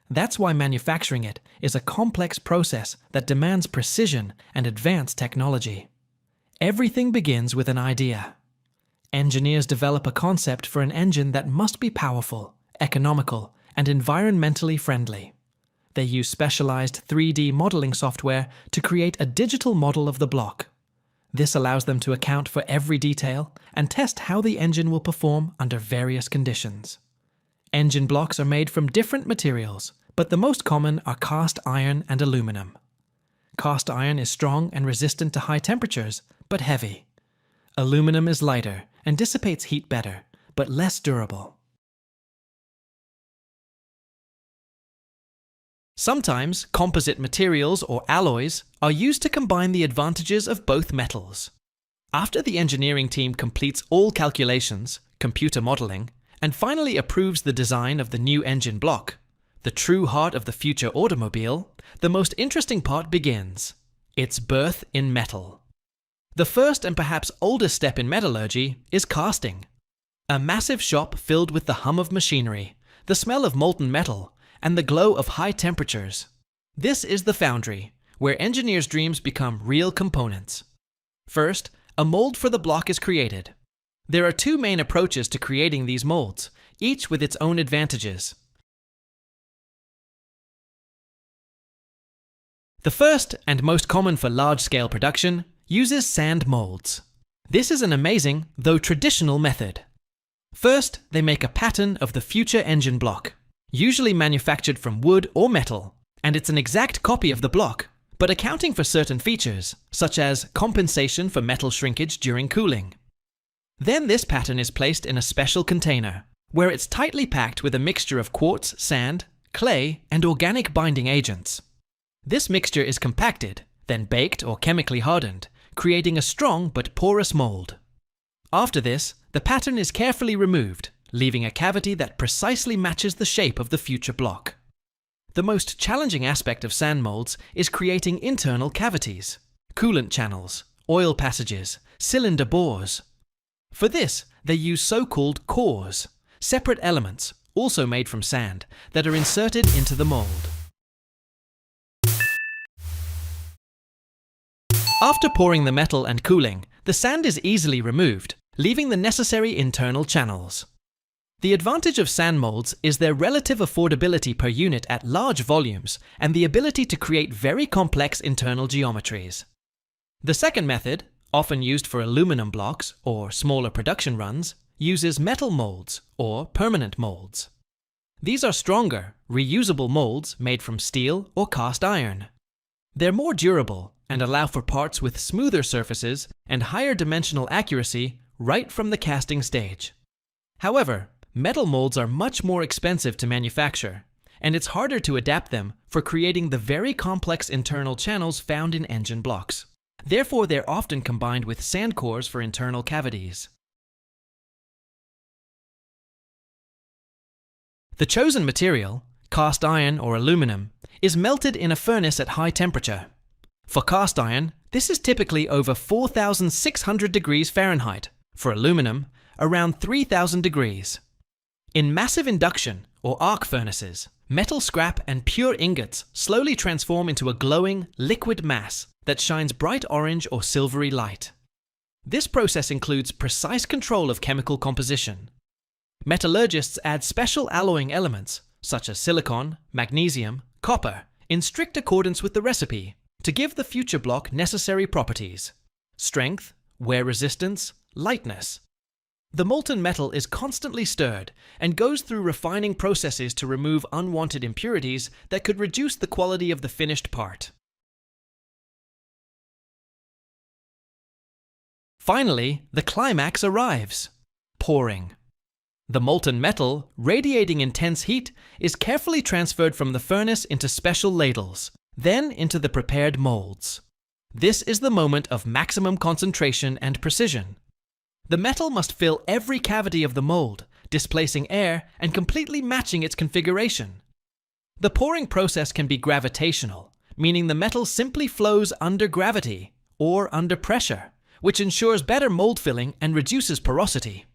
That's why manufacturing it is a complex process that demands precision and advanced technology. Everything begins with an idea. Engineers develop a concept for an engine that must be powerful, economical, and environmentally friendly. They use specialized 3D modeling software to create a digital model of the block. This allows them to account for every detail and test how the engine will perform under various conditions. Engine blocks are made from different materials, but the most common are cast iron and aluminum. Cast iron is strong and resistant to high temperatures, but heavy. Aluminum is lighter and dissipates heat better, but less durable. Sometimes composite materials or alloys are used to combine the advantages of both metals. After the engineering team completes all calculations, computer modeling, and finally approves the design of the new engine block, the true heart of the future automobile, the most interesting part begins: its birth in metal. The first and perhaps oldest step in metallurgy is casting. A massive shop filled with the hum of machinery, the smell of molten metal, and the glow of high temperatures. This is the foundry, where engineers' dreams become real components. First, a mold for the block is created. There are two main approaches to creating these molds, each with its own advantages. The first, and most common for large-scale production, uses sand molds. This is an amazing, though traditional method. First, they make a pattern of the future engine block, usually manufactured from wood or metal, and it's an exact copy of the block, but accounting for certain features, such as compensation for metal shrinkage during cooling. Then this pattern is placed in a special container, where it's tightly packed with a mixture of quartz, sand, clay, and organic binding agents. This mixture is compacted, then baked or chemically hardened, creating a strong but porous mold. After this, the pattern is carefully removed, leaving a cavity that precisely matches the shape of the future block. The most challenging aspect of sand molds is creating internal cavities, coolant channels, oil passages, cylinder bores. For this, they use so-called cores, separate elements, also made from sand, that are inserted into the mold. After pouring the metal and cooling, the sand is easily removed, leaving the necessary internal channels. The advantage of sand molds is their relative affordability per unit at large volumes and the ability to create very complex internal geometries. The second method, often used for aluminum blocks or smaller production runs, uses metal molds or permanent molds. These are stronger, reusable molds made from steel or cast iron. They're more durable and allow for parts with smoother surfaces and higher dimensional accuracy right from the casting stage. However, metal molds are much more expensive to manufacture, and it's harder to adapt them for creating the very complex internal channels found in engine blocks. Therefore, they're often combined with sand cores for internal cavities. The chosen material, cast iron or aluminum, is melted in a furnace at high temperature. For cast iron, this is typically over 4,600 degrees Fahrenheit. For aluminum, around 3,000 degrees. In massive induction or arc furnaces, metal scrap and pure ingots slowly transform into a glowing, liquid mass that shines bright orange or silvery light. This process includes precise control of chemical composition. Metallurgists add special alloying elements, such as silicon, magnesium, copper, in strict accordance with the recipe, to give the future block necessary properties: strength, wear resistance, lightness. The molten metal is constantly stirred and goes through refining processes to remove unwanted impurities that could reduce the quality of the finished part. Finally, the climax arrives: pouring. The molten metal, radiating intense heat, is carefully transferred from the furnace into special ladles, then into the prepared molds. This is the moment of maximum concentration and precision. The metal must fill every cavity of the mold, displacing air and completely matching its configuration. The pouring process can be gravitational, meaning the metal simply flows under gravity or under pressure, which ensures better mold filling and reduces porosity.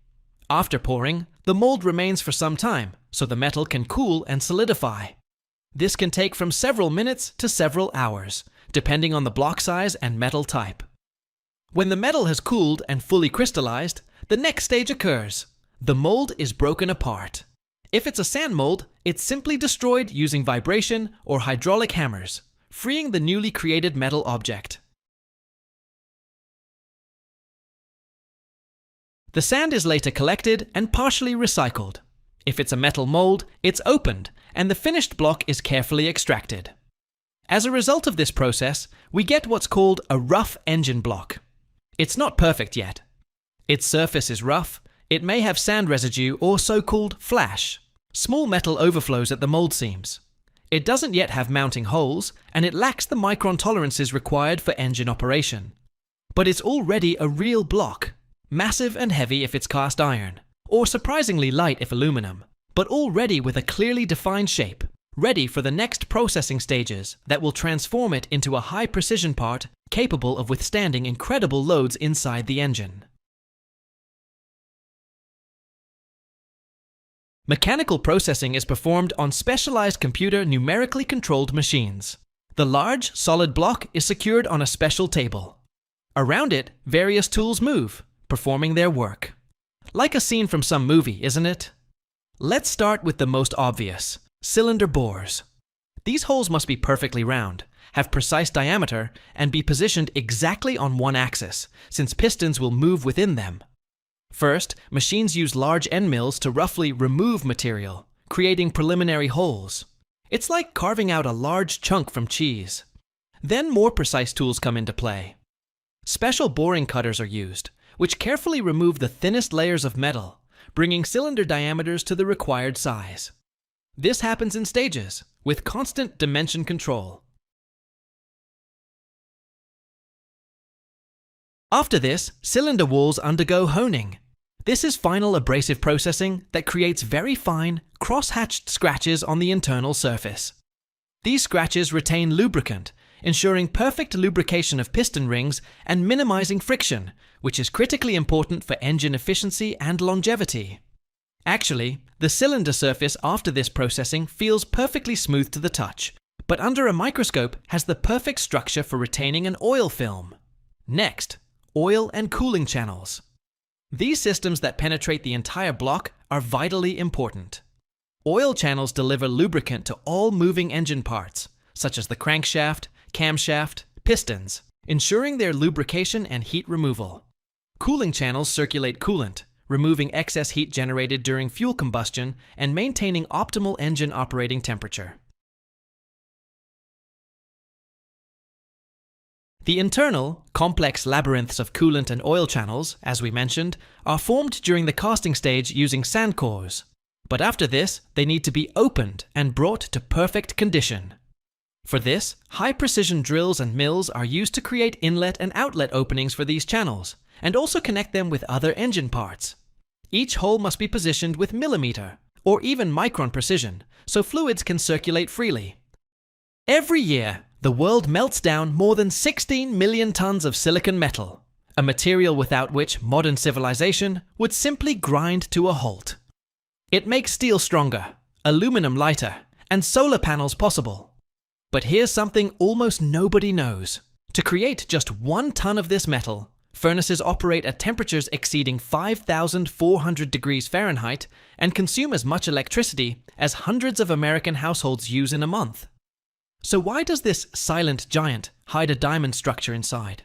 After pouring, the mold remains for some time, so the metal can cool and solidify. This can take from several minutes to several hours, depending on the block size and metal type. When the metal has cooled and fully crystallized, the next stage occurs. The mold is broken apart. If it's a sand mold, it's simply destroyed using vibration or hydraulic hammers, freeing the newly created metal object. The sand is later collected and partially recycled. If it's a metal mold, it's opened, and the finished block is carefully extracted. As a result of this process, we get what's called a rough engine block. It's not perfect yet. Its surface is rough, it may have sand residue or so-called flash, small metal overflows at the mold seams. It doesn't yet have mounting holes, and it lacks the micron tolerances required for engine operation. But it's already a real block, massive and heavy if it's cast iron, or surprisingly light if aluminum, but already with a clearly defined shape, ready for the next processing stages that will transform it into a high-precision part capable of withstanding incredible loads inside the engine. Mechanical processing is performed on specialized computer numerically controlled machines. The large, solid block is secured on a special table. Around it, various tools move, performing their work. Like a scene from some movie, isn't it? Let's start with the most obvious, cylinder bores. These holes must be perfectly round, have precise diameter, and be positioned exactly on one axis, since pistons will move within them. First, machines use large end mills to roughly remove material, creating preliminary holes. It's like carving out a large chunk from cheese. Then more precise tools come into play. Special boring cutters are used, which carefully remove the thinnest layers of metal, bringing cylinder diameters to the required size. This happens in stages, with constant dimension control. After this, cylinder walls undergo honing. This is final abrasive processing that creates very fine, cross-hatched scratches on the internal surface. These scratches retain lubricant, ensuring perfect lubrication of piston rings and minimizing friction, which is critically important for engine efficiency and longevity. Actually, the cylinder surface after this processing feels perfectly smooth to the touch, but under a microscope has the perfect structure for retaining an oil film. Next, oil and cooling channels. These systems that penetrate the entire block are vitally important. Oil channels deliver lubricant to all moving engine parts, such as the crankshaft, camshaft, pistons, ensuring their lubrication and heat removal. Cooling channels circulate coolant, removing excess heat generated during fuel combustion and maintaining optimal engine operating temperature. The internal, complex labyrinths of coolant and oil channels, as we mentioned, are formed during the casting stage using sand cores. But after this, they need to be opened and brought to perfect condition. For this, high-precision drills and mills are used to create inlet and outlet openings for these channels, and also connect them with other engine parts. Each hole must be positioned with millimeter, or even micron precision, so fluids can circulate freely. Every year, the world melts down more than 16 million tons of silicon metal, a material without which modern civilization would simply grind to a halt. It makes steel stronger, aluminum lighter, and solar panels possible. But here's something almost nobody knows. To create just 1 ton of this metal, furnaces operate at temperatures exceeding 5,400 degrees Fahrenheit and consume as much electricity as hundreds of American households use in a month. So why does this silent giant hide a diamond structure inside?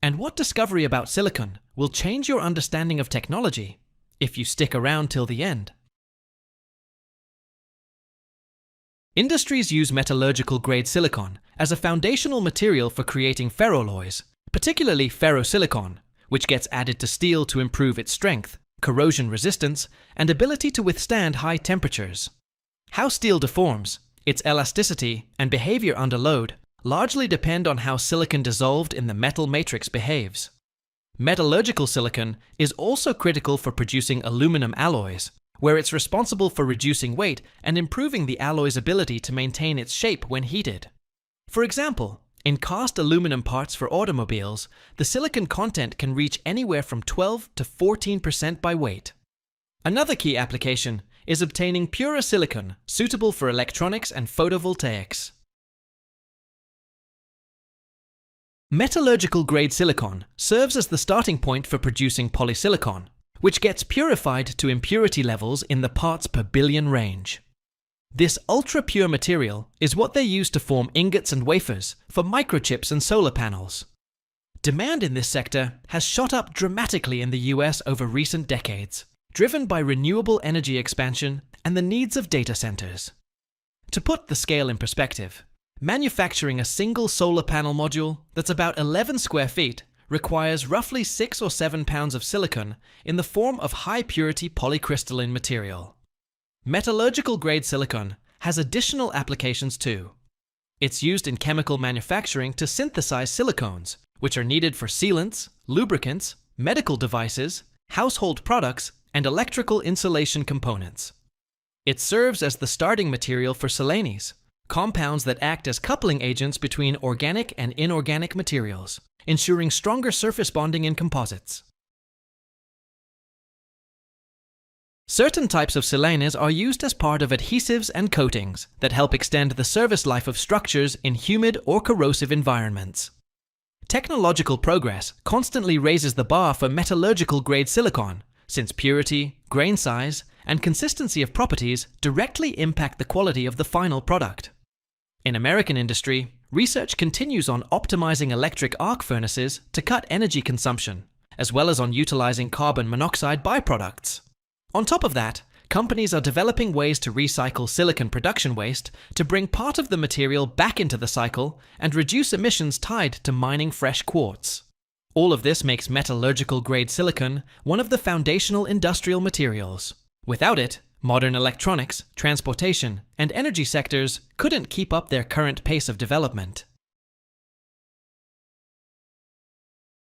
And what discovery about silicon will change your understanding of technology if you stick around till the end? Industries use metallurgical-grade silicon as a foundational material for creating ferroalloys, particularly ferrosilicon, which gets added to steel to improve its strength, corrosion resistance, and ability to withstand high temperatures. How steel deforms, its elasticity and behavior under load largely depend on how silicon dissolved in the metal matrix behaves. Metallurgical silicon is also critical for producing aluminum alloys, where it's responsible for reducing weight and improving the alloy's ability to maintain its shape when heated. For example, in cast aluminum parts for automobiles, the silicon content can reach anywhere from 12 to 14% by weight. Another key application is obtaining purer silicon suitable for electronics and photovoltaics. Metallurgical-grade silicon serves as the starting point for producing polysilicon, which gets purified to impurity levels in the parts per billion range. This ultra-pure material is what they use to form ingots and wafers for microchips and solar panels. Demand in this sector has shot up dramatically in the US over recent decades, driven by renewable energy expansion and the needs of data centers. To put the scale in perspective, manufacturing a single solar panel module that's about 11 square feet requires roughly 6 or 7 pounds of silicon in the form of high-purity polycrystalline material. Metallurgical-grade silicon has additional applications too. It's used in chemical manufacturing to synthesize silicones, which are needed for sealants, lubricants, medical devices, household products, and electrical insulation components. It serves as the starting material for silanes, compounds that act as coupling agents between organic and inorganic materials, ensuring stronger surface bonding in composites. Certain types of silanes are used as part of adhesives and coatings that help extend the service life of structures in humid or corrosive environments. Technological progress constantly raises the bar for metallurgical-grade silicon, since purity, grain size, and consistency of properties directly impact the quality of the final product. In American industry, research continues on optimizing electric arc furnaces to cut energy consumption, as well as on utilizing carbon monoxide byproducts. On top of that, companies are developing ways to recycle silicon production waste to bring part of the material back into the cycle and reduce emissions tied to mining fresh quartz. All of this makes metallurgical-grade silicon one of the foundational industrial materials. Without it, modern electronics, transportation, and energy sectors couldn't keep up their current pace of development.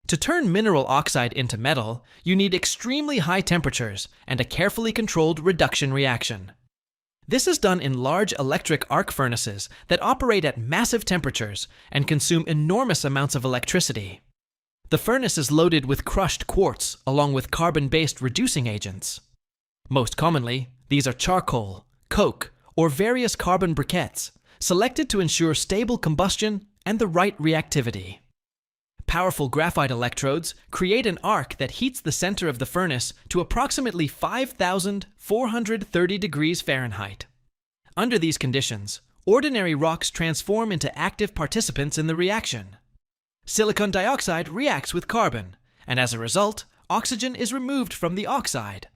To turn mineral oxide into metal, you need extremely high temperatures and a carefully controlled reduction reaction. This is done in large electric arc furnaces that operate at massive temperatures and consume enormous amounts of electricity. The furnace is loaded with crushed quartz along with carbon-based reducing agents. Most commonly, these are charcoal, coke, or various carbon briquettes, selected to ensure stable combustion and the right reactivity. Powerful graphite electrodes create an arc that heats the center of the furnace to approximately 5,430 degrees Fahrenheit. Under these conditions, ordinary rocks transform into active participants in the reaction. Silicon dioxide reacts with carbon, and as a result, oxygen is removed from the oxide.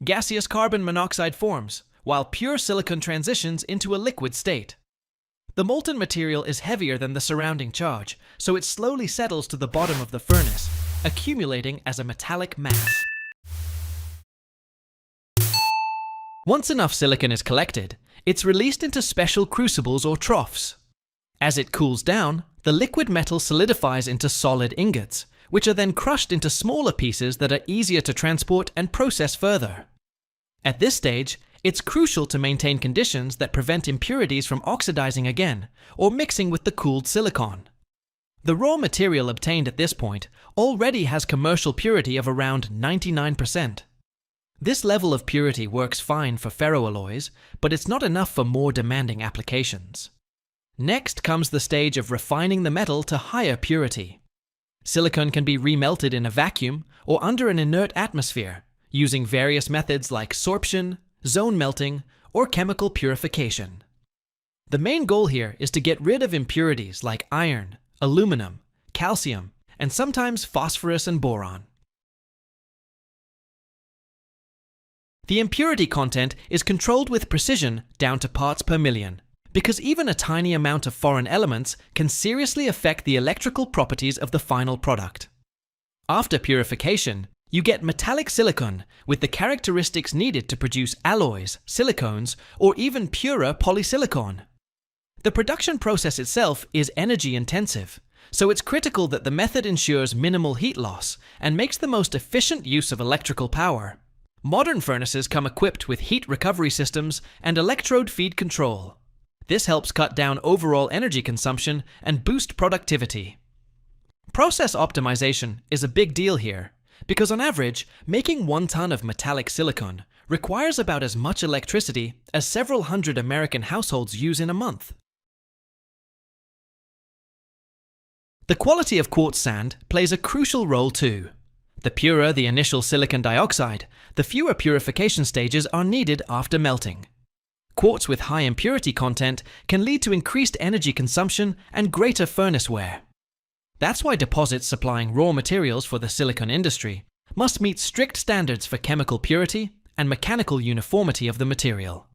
Gaseous carbon monoxide forms, while pure silicon transitions into a liquid state. The molten material is heavier than the surrounding charge, so it slowly settles to the bottom of the furnace, accumulating as a metallic mass. Once enough silicon is collected, it's released into special crucibles or troughs. As it cools down, the liquid metal solidifies into solid ingots, which are then crushed into smaller pieces that are easier to transport and process further. At this stage, it's crucial to maintain conditions that prevent impurities from oxidizing again or mixing with the cooled silicon. The raw material obtained at this point already has commercial purity of around 99%. This level of purity works fine for ferroalloys, but it's not enough for more demanding applications. Next comes the stage of refining the metal to higher purity. Silicon can be remelted in a vacuum or under an inert atmosphere, using various methods like sorption, zone melting, or chemical purification. The main goal here is to get rid of impurities like iron, aluminum, calcium, and sometimes phosphorus and boron. The impurity content is controlled with precision down to parts per million, because even a tiny amount of foreign elements can seriously affect the electrical properties of the final product. After purification, you get metallic silicon with the characteristics needed to produce alloys, silicones, or even purer polysilicon. The production process itself is energy intensive, so it's critical that the method ensures minimal heat loss and makes the most efficient use of electrical power. Modern furnaces come equipped with heat recovery systems and electrode feed control. This helps cut down overall energy consumption and boost productivity. Process optimization is a big deal here, because on average, making 1 ton of metallic silicon requires about as much electricity as several hundred American households use in a month. The quality of quartz sand plays a crucial role too. The purer the initial silicon dioxide, the fewer purification stages are needed after melting. Quartz with high impurity content can lead to increased energy consumption and greater furnace wear. That's why deposits supplying raw materials for the silicon industry must meet strict standards for chemical purity and mechanical uniformity of the material.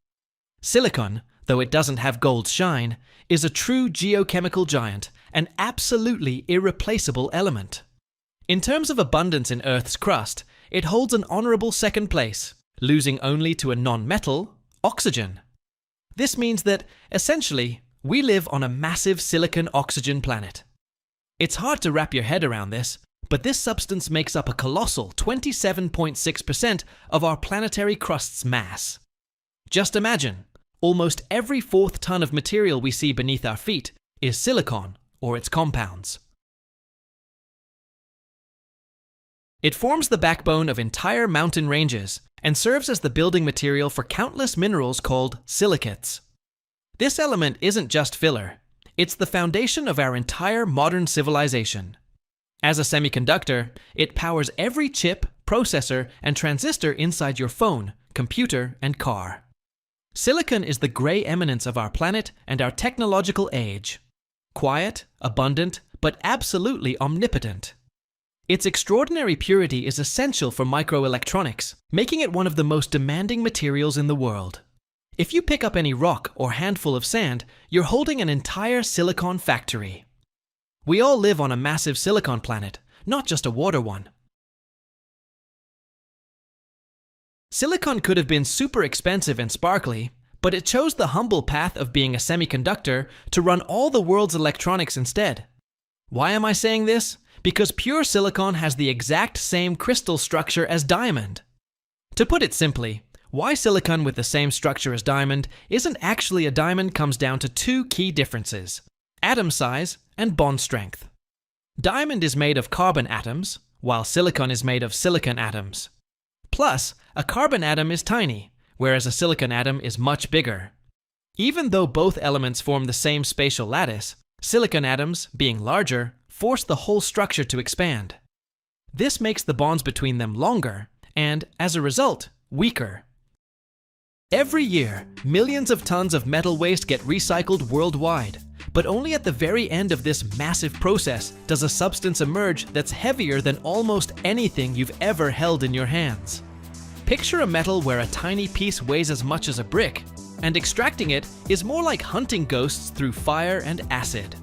Silicon, though it doesn't have gold's shine, is a true geochemical giant, an absolutely irreplaceable element. In terms of abundance in Earth's crust, it holds an honorable second place, losing only to a non-metal, oxygen. This means that, essentially, we live on a massive silicon-oxygen planet. It's hard to wrap your head around this, but this substance makes up a colossal 27.6% of our planetary crust's mass. Just imagine, almost every fourth ton of material we see beneath our feet is silicon or its compounds. It forms the backbone of entire mountain ranges and serves as the building material for countless minerals called silicates. This element isn't just filler, it's the foundation of our entire modern civilization. As a semiconductor, it powers every chip, processor, and transistor inside your phone, computer, and car. Silicon is the gray eminence of our planet and our technological age. Quiet, abundant, but absolutely omnipotent. Its extraordinary purity is essential for microelectronics, making it one of the most demanding materials in the world. If you pick up any rock or handful of sand, you're holding an entire silicon factory. We all live on a massive silicon planet, not just a water one. Silicon could have been super expensive and sparkly, but it chose the humble path of being a semiconductor to run all the world's electronics instead. Why am I saying this? Because pure silicon has the exact same crystal structure as diamond. To put it simply, why silicon with the same structure as diamond isn't actually a diamond comes down to two key differences: atom size and bond strength. Diamond is made of carbon atoms, while silicon is made of silicon atoms. Plus, a carbon atom is tiny, whereas a silicon atom is much bigger. Even though both elements form the same spatial lattice, silicon atoms, being larger, force the whole structure to expand. This makes the bonds between them longer and, as a result, weaker. Every year, millions of tons of metal waste get recycled worldwide, but only at the very end of this massive process does a substance emerge that's heavier than almost anything you've ever held in your hands. Picture a metal where a tiny piece weighs as much as a brick, and extracting it is more like hunting ghosts through fire and acid.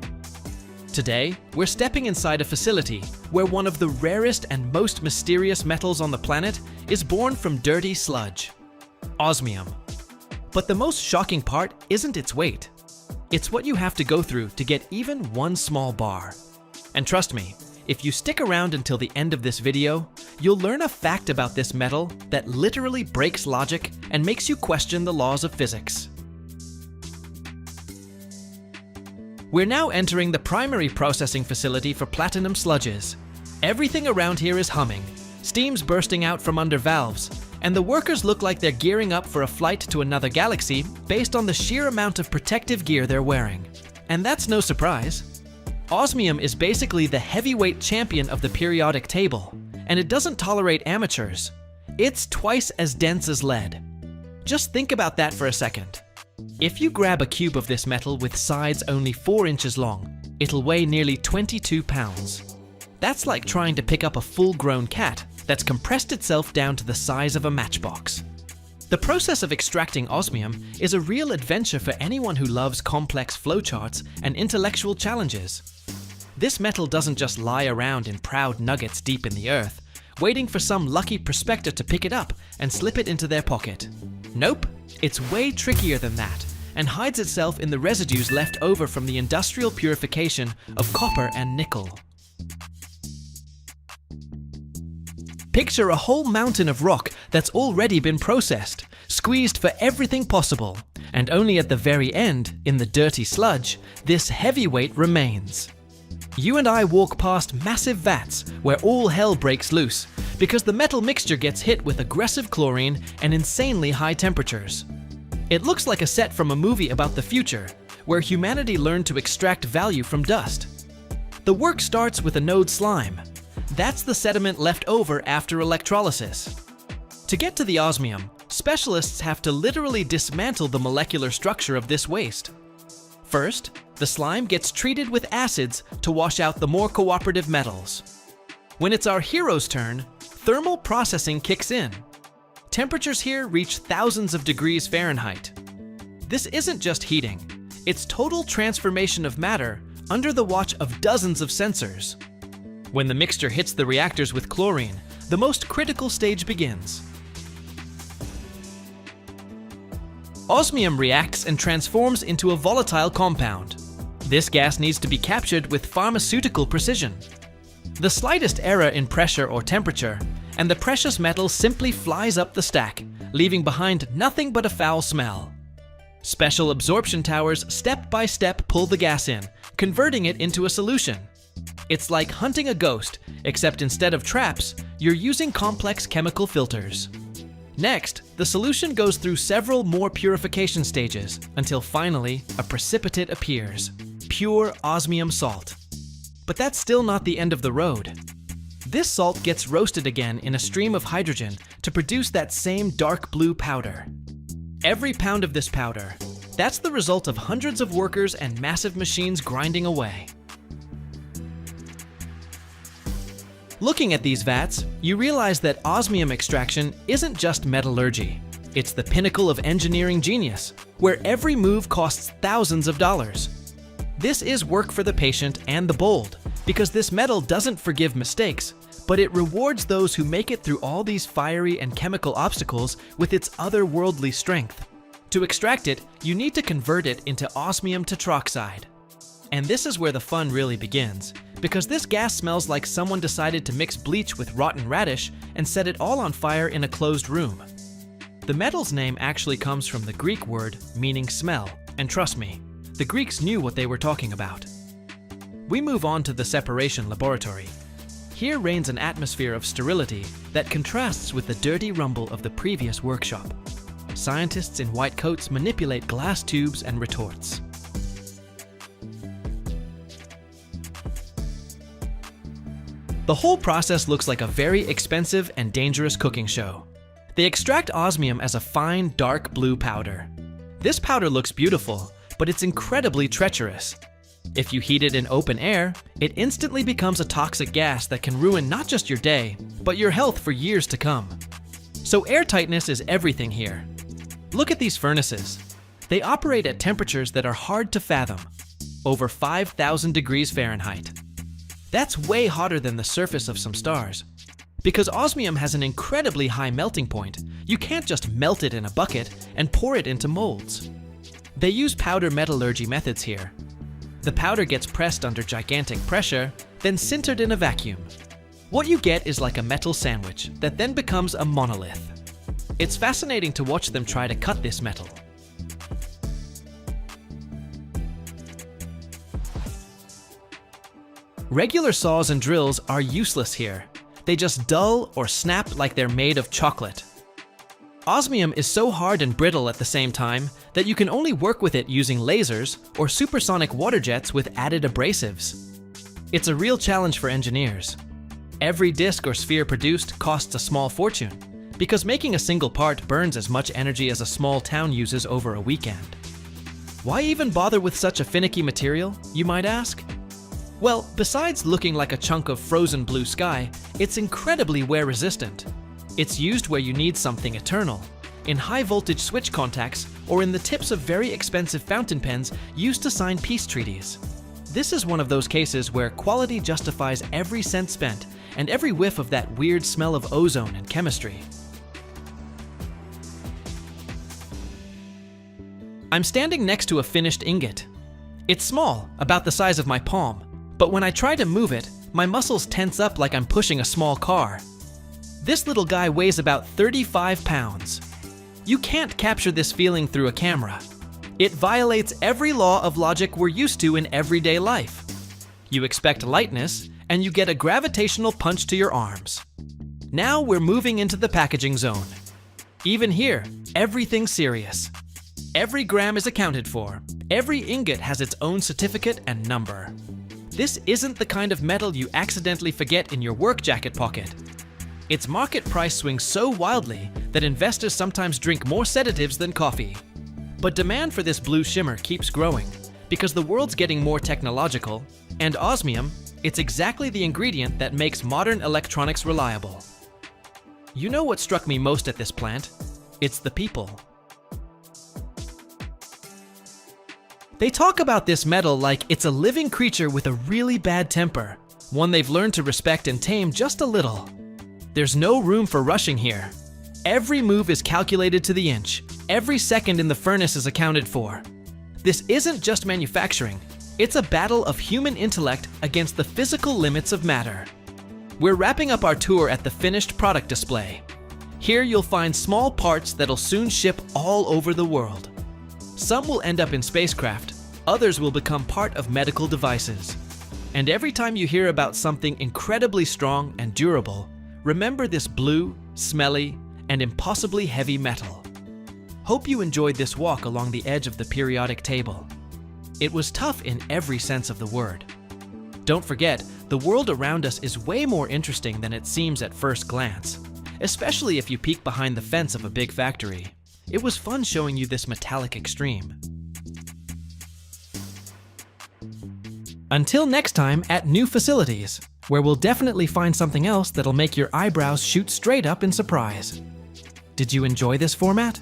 Today, we're stepping inside a facility where one of the rarest and most mysterious metals on the planet is born from dirty sludge: osmium. But the most shocking part isn't its weight. It's what you have to go through to get even one small bar. And trust me, if you stick around until the end of this video, you'll learn a fact about this metal that literally breaks logic and makes you question the laws of physics. We're now entering the primary processing facility for platinum sludges. Everything around here is humming, steam's bursting out from under valves, and the workers look like they're gearing up for a flight to another galaxy based on the sheer amount of protective gear they're wearing. And that's no surprise. Osmium is basically the heavyweight champion of the periodic table, and it doesn't tolerate amateurs. It's twice as dense as lead. Just think about that for a second. If you grab a cube of this metal with sides only 4 inches long, it'll weigh nearly 22 pounds. That's like trying to pick up a full-grown cat that's compressed itself down to the size of a matchbox. The process of extracting osmium is a real adventure for anyone who loves complex flowcharts and intellectual challenges. This metal doesn't just lie around in proud nuggets deep in the earth, waiting for some lucky prospector to pick it up and slip it into their pocket. Nope, it's way trickier than that, and hides itself in the residues left over from the industrial purification of copper and nickel. Picture a whole mountain of rock that's already been processed, squeezed for everything possible, and only at the very end, in the dirty sludge, this heavyweight remains. You and I walk past massive vats where all hell breaks loose because the metal mixture gets hit with aggressive chlorine and insanely high temperatures. It looks like a set from a movie about the future, where humanity learned to extract value from dust. The work starts with anode slime. That's the sediment left over after electrolysis. To get to the osmium, specialists have to literally dismantle the molecular structure of this waste. First, the slime gets treated with acids to wash out the more cooperative metals. When it's our hero's turn, thermal processing kicks in. Temperatures here reach thousands of degrees Fahrenheit. This isn't just heating, it's total transformation of matter under the watch of dozens of sensors. When the mixture hits the reactors with chlorine, the most critical stage begins. Osmium reacts and transforms into a volatile compound. This gas needs to be captured with pharmaceutical precision. The slightest error in pressure or temperature, and the precious metal simply flies up the stack, leaving behind nothing but a foul smell. Special absorption towers step by step pull the gas in, converting it into a solution. It's like hunting a ghost, except instead of traps, you're using complex chemical filters. Next, the solution goes through several more purification stages until finally a precipitate appears, pure osmium salt. But that's still not the end of the road. This salt gets roasted again in a stream of hydrogen to produce that same dark blue powder. Every pound of this powder, that's the result of hundreds of workers and massive machines grinding away. Looking at these vats, you realize that osmium extraction isn't just metallurgy. It's the pinnacle of engineering genius, where every move costs thousands of dollars. This is work for the patient and the bold, because this metal doesn't forgive mistakes, but it rewards those who make it through all these fiery and chemical obstacles with its otherworldly strength. To extract it, you need to convert it into osmium tetroxide. And this is where the fun really begins, because this gas smells like someone decided to mix bleach with rotten radish and set it all on fire in a closed room. The metal's name actually comes from the Greek word meaning smell, and trust me, the Greeks knew what they were talking about. We move on to the separation laboratory. Here reigns an atmosphere of sterility that contrasts with the dirty rumble of the previous workshop. Scientists in white coats manipulate glass tubes and retorts. The whole process looks like a very expensive and dangerous cooking show. They extract osmium as a fine, dark blue powder. This powder looks beautiful, but it's incredibly treacherous. If you heat it in open air, it instantly becomes a toxic gas that can ruin not just your day, but your health for years to come. So airtightness is everything here. Look at these furnaces. They operate at temperatures that are hard to fathom, over 5,000 degrees Fahrenheit. That's way hotter than the surface of some stars. Because osmium has an incredibly high melting point, you can't just melt it in a bucket and pour it into molds. They use powder metallurgy methods here. The powder gets pressed under gigantic pressure, then sintered in a vacuum. What you get is like a metal sandwich that then becomes a monolith. It's fascinating to watch them try to cut this metal. Regular saws and drills are useless here. They just dull or snap like they're made of chocolate. Osmium is so hard and brittle at the same time that you can only work with it using lasers or supersonic water jets with added abrasives. It's a real challenge for engineers. Every disc or sphere produced costs a small fortune, because making a single part burns as much energy as a small town uses over a weekend. Why even bother with such a finicky material, you might ask? Well, besides looking like a chunk of frozen blue sky, it's incredibly wear resistant. It's used where you need something eternal, in high voltage switch contacts or in the tips of very expensive fountain pens used to sign peace treaties. This is one of those cases where quality justifies every cent spent and every whiff of that weird smell of ozone and chemistry. I'm standing next to a finished ingot. It's small, about the size of my palm, but when I try to move it, my muscles tense up like I'm pushing a small car. This little guy weighs about 35 pounds. You can't capture this feeling through a camera. It violates every law of logic we're used to in everyday life. You expect lightness, and you get a gravitational punch to your arms. Now we're moving into the packaging zone. Even here, everything's serious. Every gram is accounted for. Every ingot has its own certificate and number. This isn't the kind of metal you accidentally forget in your work jacket pocket. Its market price swings so wildly that investors sometimes drink more sedatives than coffee. But demand for this blue shimmer keeps growing because the world's getting more technological, and osmium, it's exactly the ingredient that makes modern electronics reliable. You know what struck me most at this plant? It's the people. They talk about this metal like it's a living creature with a really bad temper, one they've learned to respect and tame just a little. There's no room for rushing here. Every move is calculated to the inch. Every second in the furnace is accounted for. This isn't just manufacturing. It's a battle of human intellect against the physical limits of matter. We're wrapping up our tour at the finished product display. Here you'll find small parts that'll soon ship all over the world. Some will end up in spacecraft, others will become part of medical devices. And every time you hear about something incredibly strong and durable, remember this blue, smelly, and impossibly heavy metal. Hope you enjoyed this walk along the edge of the periodic table. It was tough in every sense of the word. Don't forget, the world around us is way more interesting than it seems at first glance, especially if you peek behind the fence of a big factory. It was fun showing you this metallic extreme. Until next time at new facilities, where we'll definitely find something else that'll make your eyebrows shoot straight up in surprise. Did you enjoy this format?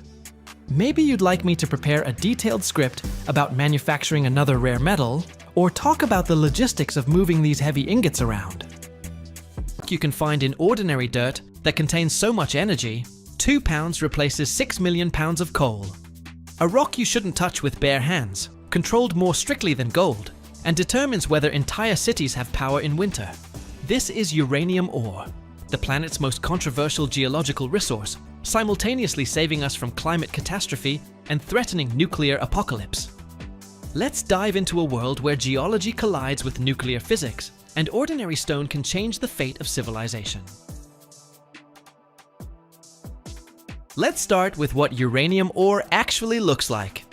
Maybe you'd like me to prepare a detailed script about manufacturing another rare metal, or talk about the logistics of moving these heavy ingots around. You can find in ordinary dirt that contains so much energy, 2 pounds replaces 6 million pounds of coal. A rock you shouldn't touch with bare hands, controlled more strictly than gold, and determines whether entire cities have power in winter. This is uranium ore, the planet's most controversial geological resource, simultaneously saving us from climate catastrophe and threatening nuclear apocalypse. Let's dive into a world where geology collides with nuclear physics, and ordinary stone can change the fate of civilization. Let's start with what uranium ore actually looks like.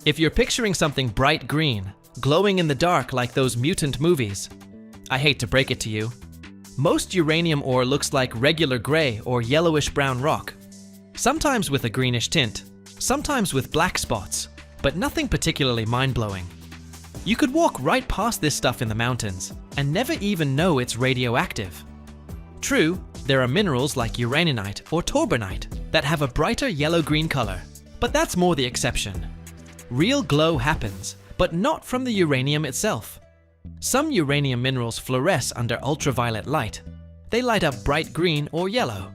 If you're picturing something bright green, glowing in the dark like those mutant movies, I hate to break it to you, most uranium ore looks like regular gray or yellowish brown rock, sometimes with a greenish tint, sometimes with black spots, but nothing particularly mind-blowing. You could walk right past this stuff in the mountains and never even know it's radioactive. True, there are minerals like uraninite or turbinite that have a brighter yellow-green color, but that's more the exception. Real glow happens, but not from the uranium itself. Some uranium minerals fluoresce under ultraviolet light. They light up bright green or yellow.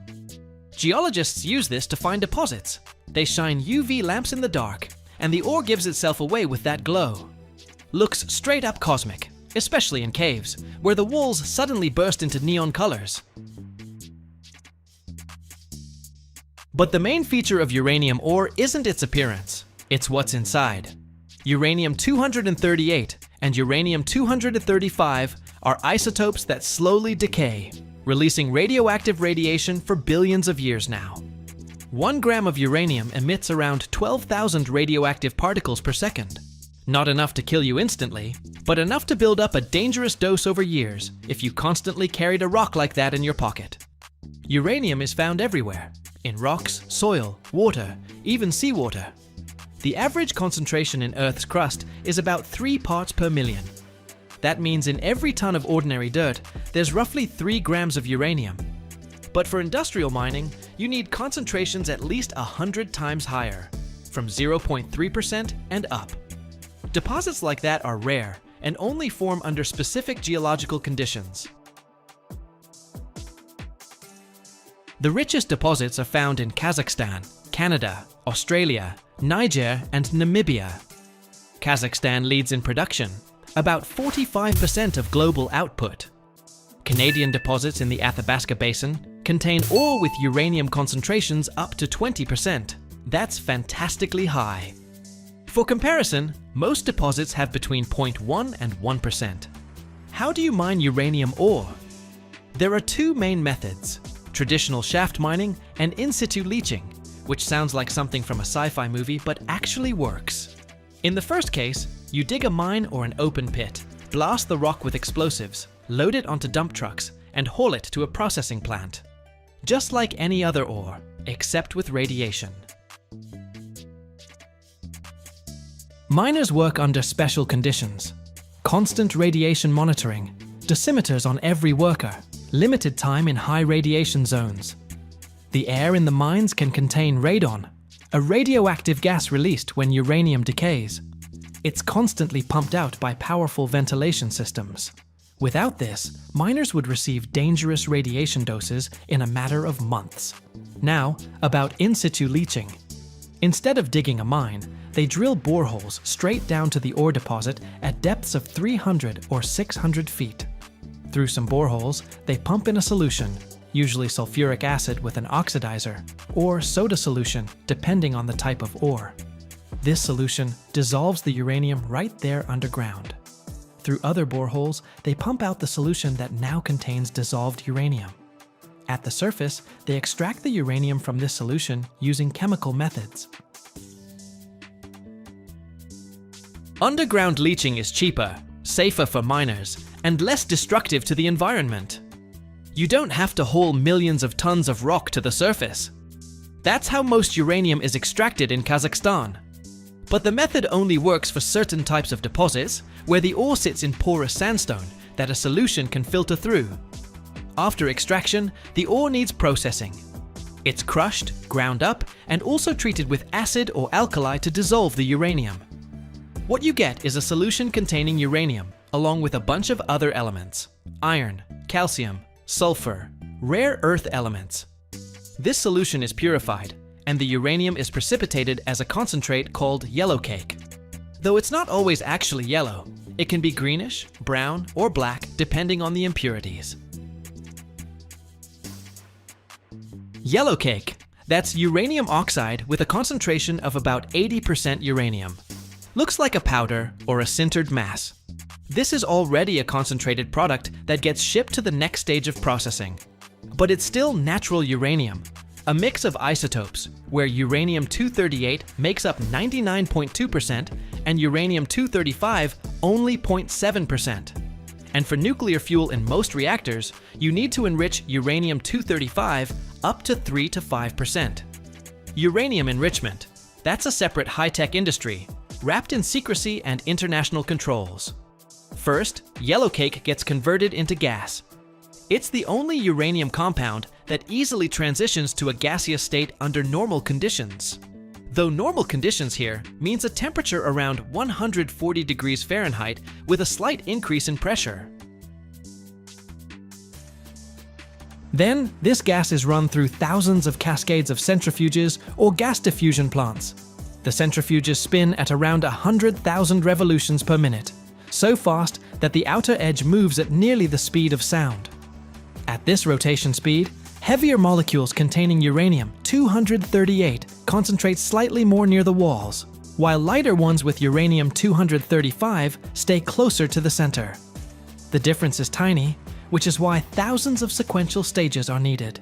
Geologists use this to find deposits. They shine UV lamps in the dark, and the ore gives itself away with that glow. Looks straight up cosmic, especially in caves, where the walls suddenly burst into neon colors. But the main feature of uranium ore isn't its appearance, it's what's inside. Uranium-238 and uranium-235 are isotopes that slowly decay, releasing radioactive radiation for billions of years now. 1 gram of uranium emits around 12,000 radioactive particles per second. Not enough to kill you instantly, but enough to build up a dangerous dose over years if you constantly carried a rock like that in your pocket. Uranium is found everywhere, in rocks, soil, water, even seawater. The average concentration in Earth's crust is about 3 parts per million. That means in every ton of ordinary dirt, there's roughly 3 grams of uranium. But for industrial mining, you need concentrations at least 100 times higher, from 0.3% and up. Deposits like that are rare and only form under specific geological conditions. The richest deposits are found in Kazakhstan, Canada, Australia, Niger, and Namibia. Kazakhstan leads in production, about 45% of global output. Canadian deposits in the Athabasca Basin contain ore with uranium concentrations up to 20%. That's fantastically high. For comparison, most deposits have between 0.1 and 1%. How do you mine uranium ore? There are 2 main methods: traditional shaft mining and in-situ leaching, which sounds like something from a sci-fi movie but actually works. In the first case, you dig a mine or an open pit, blast the rock with explosives, load it onto dump trucks, and haul it to a processing plant. Just like any other ore, except with radiation. Miners work under special conditions. Constant radiation monitoring, dosimeters on every worker, limited time in high radiation zones. The air in the mines can contain radon, a radioactive gas released when uranium decays. It's constantly pumped out by powerful ventilation systems. Without this, miners would receive dangerous radiation doses in a matter of months. Now, about in situ leaching. Instead of digging a mine, they drill boreholes straight down to the ore deposit at depths of 300 or 600 feet. Through some boreholes, they pump in a solution, usually sulfuric acid with an oxidizer, or soda solution, depending on the type of ore. This solution dissolves the uranium right there underground. Through other boreholes, they pump out the solution that now contains dissolved uranium. At the surface, they extract the uranium from this solution using chemical methods. Underground leaching is cheaper, safer for miners, and less destructive to the environment. You don't have to haul millions of tons of rock to the surface. That's how most uranium is extracted in Kazakhstan. But the method only works for certain types of deposits where the ore sits in porous sandstone that a solution can filter through. After extraction, the ore needs processing. It's crushed, ground up, and also treated with acid or alkali to dissolve the uranium. What you get is a solution containing uranium, along with a bunch of other elements: iron, calcium, sulfur, rare earth elements. This solution is purified, and the uranium is precipitated as a concentrate called yellow cake. Though it's not always actually yellow, it can be greenish, brown, or black depending on the impurities. Yellow cake, that's uranium oxide with a concentration of about 80% uranium. Looks like a powder or a sintered mass. This is already a concentrated product that gets shipped to the next stage of processing. But it's still natural uranium, a mix of isotopes, where uranium-238 makes up 99.2% and uranium-235 only 0.7%. And for nuclear fuel in most reactors, you need to enrich uranium-235 up to 3 to 5%. Uranium enrichment, that's a separate high-tech industry, wrapped in secrecy and international controls. First, yellow cake gets converted into gas. It's the only uranium compound that easily transitions to a gaseous state under normal conditions. Though normal conditions here means a temperature around 140 degrees Fahrenheit with a slight increase in pressure. Then, this gas is run through thousands of cascades of centrifuges or gas diffusion plants. The centrifuges spin at around 100,000 revolutions per minute, so fast that the outer edge moves at nearly the speed of sound. At this rotation speed, heavier molecules containing uranium-238 concentrate slightly more near the walls, while lighter ones with uranium-235 stay closer to the center. The difference is tiny, which is why thousands of sequential stages are needed.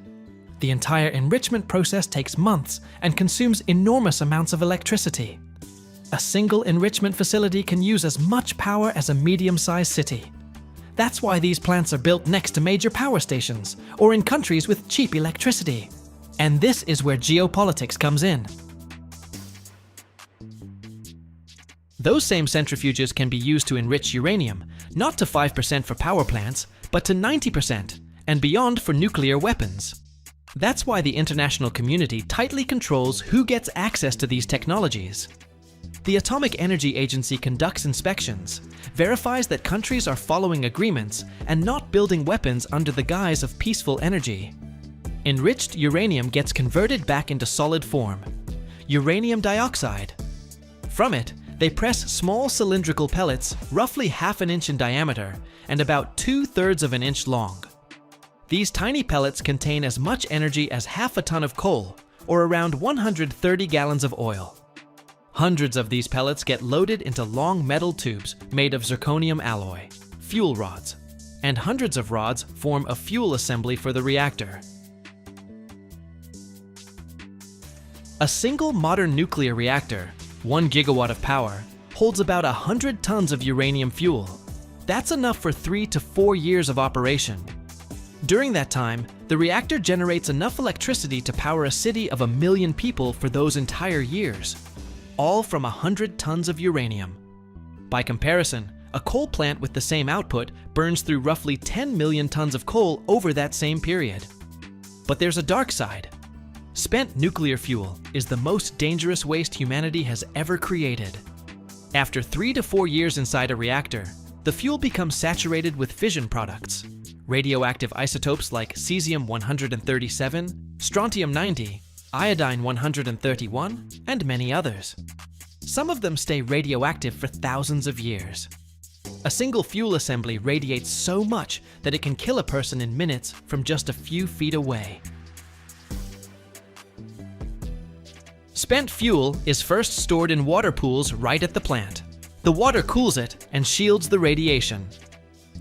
The entire enrichment process takes months and consumes enormous amounts of electricity. A single enrichment facility can use as much power as a medium-sized city. That's why these plants are built next to major power stations or in countries with cheap electricity. And this is where geopolitics comes in. Those same centrifuges can be used to enrich uranium, not to 5% for power plants, but to 90% and beyond for nuclear weapons. That's why the international community tightly controls who gets access to these technologies. The Atomic Energy Agency conducts inspections, verifies that countries are following agreements and not building weapons under the guise of peaceful energy. Enriched uranium gets converted back into solid form, uranium dioxide. From it, they press small cylindrical pellets roughly half an inch in diameter and about 2/3 of an inch long. These tiny pellets contain as much energy as half a ton of coal, or around 130 gallons of oil. Hundreds of these pellets get loaded into long metal tubes made of zirconium alloy, fuel rods, and hundreds of rods form a fuel assembly for the reactor. A single modern nuclear reactor, 1 gigawatt of power, holds about 100 tons of uranium fuel. That's enough for 3 to 4 years of operation. During that time, the reactor generates enough electricity to power a city of 1 million people for those entire years, all from 100 tons of uranium. By comparison, a coal plant with the same output burns through roughly 10 million tons of coal over that same period. But there's a dark side. Spent nuclear fuel is the most dangerous waste humanity has ever created. After 3 to 4 years inside a reactor, the fuel becomes saturated with fission products, radioactive isotopes like cesium-137, strontium-90, iodine-131, and many others. Some of them stay radioactive for thousands of years. A single fuel assembly radiates so much that it can kill a person in minutes from just a few feet away. Spent fuel is first stored in water pools right at the plant. The water cools it and shields the radiation.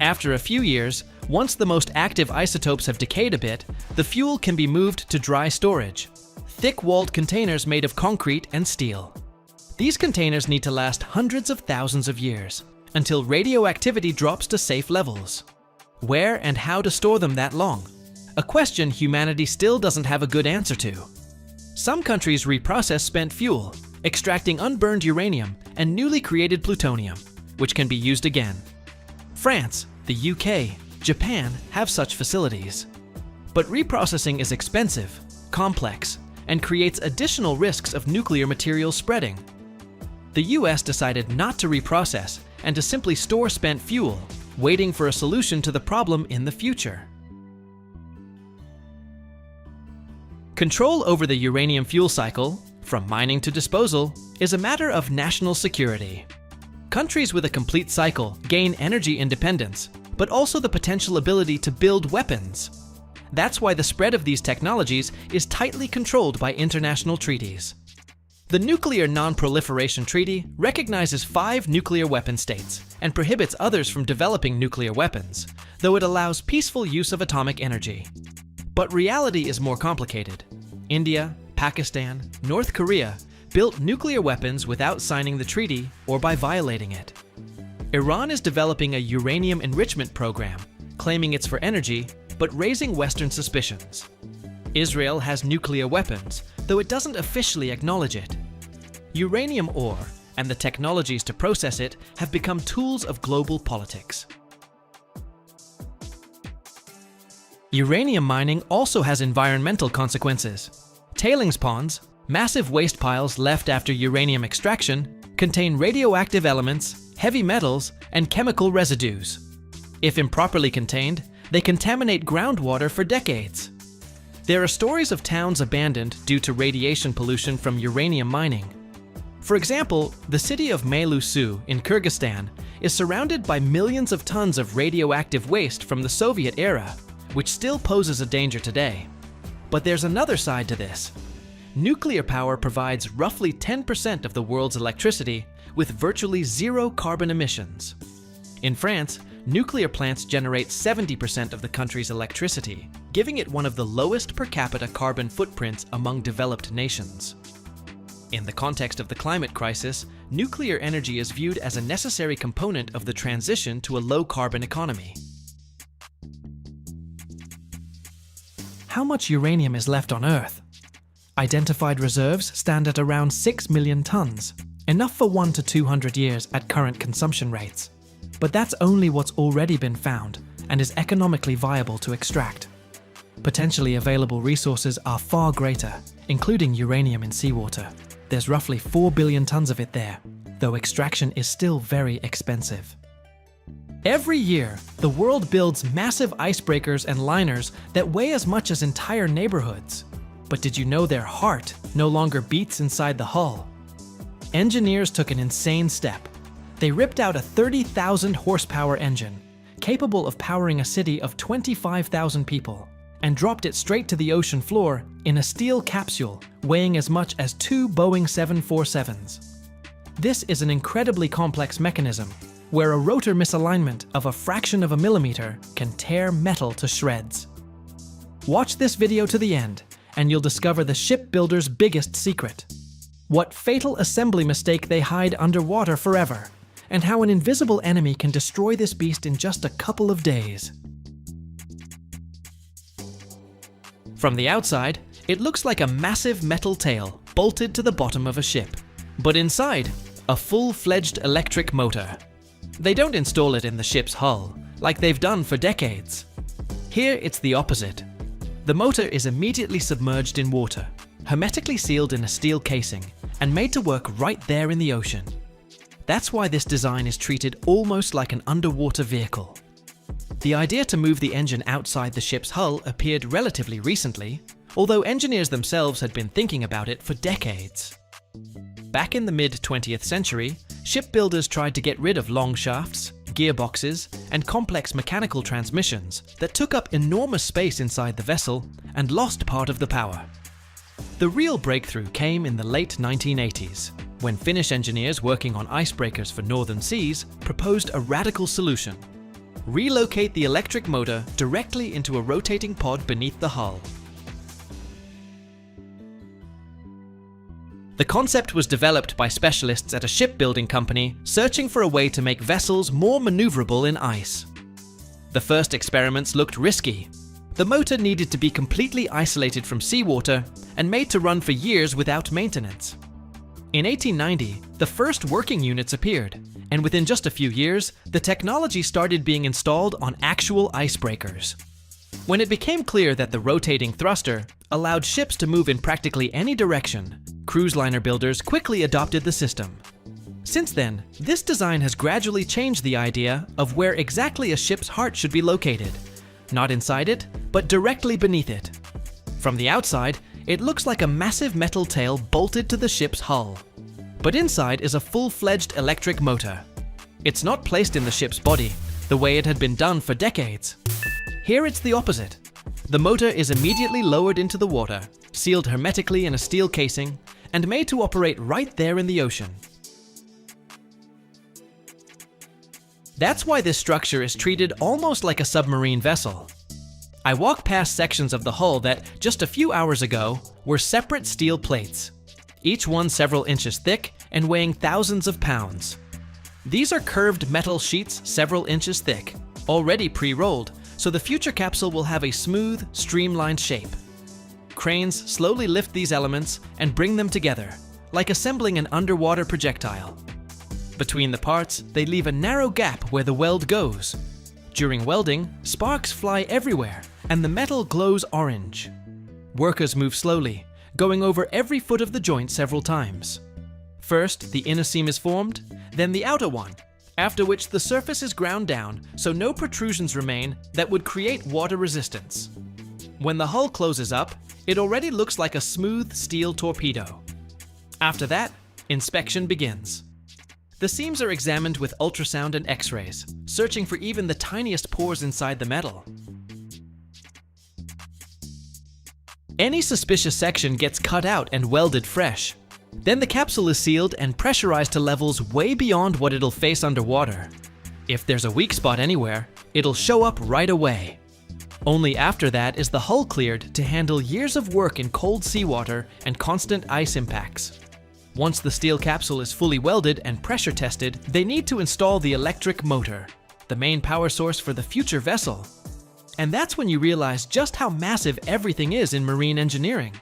After a few years, once the most active isotopes have decayed a bit, the fuel can be moved to dry storage, thick-walled containers made of concrete and steel. These containers need to last hundreds of thousands of years, until radioactivity drops to safe levels. Where and how to store them that long? A question humanity still doesn't have a good answer to. Some countries reprocess spent fuel, extracting unburned uranium and newly created plutonium, which can be used again. France, the UK, Japan have such facilities. But reprocessing is expensive, complex, and creates additional risks of nuclear material spreading. The US decided not to reprocess and to simply store spent fuel, waiting for a solution to the problem in the future. Control over the uranium fuel cycle, from mining to disposal, is a matter of national security. Countries with a complete cycle gain energy independence, but also the potential ability to build weapons. That's why the spread of these technologies is tightly controlled by international treaties. The Nuclear Non-Proliferation Treaty recognizes 5 nuclear weapon states and prohibits others from developing nuclear weapons, though it allows peaceful use of atomic energy. But reality is more complicated. India, Pakistan, North Korea built nuclear weapons without signing the treaty or by violating it. Iran is developing a uranium enrichment program, claiming it's for energy, but raising Western suspicions. Israel has nuclear weapons, though it doesn't officially acknowledge it. Uranium ore and the technologies to process it have become tools of global politics. Uranium mining also has environmental consequences. Tailings ponds, massive waste piles left after uranium extraction, contain radioactive elements, heavy metals, and chemical residues. If improperly contained, they contaminate groundwater for decades. There are stories of towns abandoned due to radiation pollution from uranium mining. For example, the city of Meilusu in Kyrgyzstan is surrounded by millions of tons of radioactive waste from the Soviet era, which still poses a danger today. But there's another side to this. Nuclear power provides roughly 10% of the world's electricity with virtually zero carbon emissions. In France, nuclear plants generate 70% of the country's electricity, giving it one of the lowest per capita carbon footprints among developed nations. In the context of the climate crisis, nuclear energy is viewed as a necessary component of the transition to a low-carbon economy. How much uranium is left on Earth? Identified reserves stand at around 6 million tons, enough for 1 to 200 years at current consumption rates. But that's only what's already been found and is economically viable to extract. Potentially available resources are far greater, including uranium in seawater. There's roughly 4 billion tons of it there, though extraction is still very expensive. Every year, the world builds massive icebreakers and liners that weigh as much as entire neighborhoods. But did you know their heart no longer beats inside the hull? Engineers took an insane step. They ripped out a 30,000 horsepower engine, capable of powering a city of 25,000 people, and dropped it straight to the ocean floor in a steel capsule weighing as much as 2 Boeing 747s. This is an incredibly complex mechanism, where a rotor misalignment of a fraction of a millimeter can tear metal to shreds. Watch this video to the end, and you'll discover the shipbuilder's biggest secret. What fatal assembly mistake they hide underwater forever, and how an invisible enemy can destroy this beast in just a couple of days. From the outside, it looks like a massive metal tail bolted to the bottom of a ship. But inside, a full-fledged electric motor. They don't install it in the ship's hull, like they've done for decades. Here it's the opposite. The motor is immediately submerged in water, hermetically sealed in a steel casing and made to work right there in the ocean. That's why this design is treated almost like an underwater vehicle. The idea to move the engine outside the ship's hull appeared relatively recently, although engineers themselves had been thinking about it for decades. Back in the mid-20th century, shipbuilders tried to get rid of long shafts, gearboxes, and complex mechanical transmissions that took up enormous space inside the vessel and lost part of the power. The real breakthrough came in the late 1980s, when Finnish engineers working on icebreakers for northern seas proposed a radical solution: relocate the electric motor directly into a rotating pod beneath the hull. The concept was developed by specialists at a shipbuilding company searching for a way to make vessels more maneuverable in ice. The first experiments looked risky. The motor needed to be completely isolated from seawater and made to run for years without maintenance. In 1890, the first working units appeared, and within just a few years, the technology started being installed on actual icebreakers. When it became clear that the rotating thruster allowed ships to move in practically any direction, cruise liner builders quickly adopted the system. Since then, this design has gradually changed the idea of where exactly a ship's heart should be located. Not inside it, but directly beneath it. From the outside, it looks like a massive metal tail bolted to the ship's hull. But inside is a full-fledged electric motor. It's not placed in the ship's body, the way it had been done for decades. Here it's the opposite. The motor is immediately lowered into the water, sealed hermetically in a steel casing, and made to operate right there in the ocean. That's why this structure is treated almost like a submarine vessel. I walked past sections of the hull that, just a few hours ago, were separate steel plates, each one several inches thick and weighing thousands of pounds. These are curved metal sheets several inches thick, already pre-rolled, so the future capsule will have a smooth, streamlined shape. Cranes slowly lift these elements and bring them together, like assembling an underwater projectile. Between the parts, they leave a narrow gap where the weld goes. During welding, sparks fly everywhere, and the metal glows orange. Workers move slowly, going over every foot of the joint several times. First, the inner seam is formed, then the outer one, after which the surface is ground down so no protrusions remain that would create water resistance. When the hull closes up, it already looks like a smooth steel torpedo. After that, inspection begins. The seams are examined with ultrasound and X-rays, searching for even the tiniest pores inside the metal. Any suspicious section gets cut out and welded fresh. Then the capsule is sealed and pressurized to levels way beyond what it'll face underwater. If there's a weak spot anywhere, it'll show up right away. Only after that is the hull cleared to handle years of work in cold seawater and constant ice impacts. Once the steel capsule is fully welded and pressure tested, they need to install the electric motor, the main power source for the future vessel. And that's when you realize just how massive everything is in marine engineering.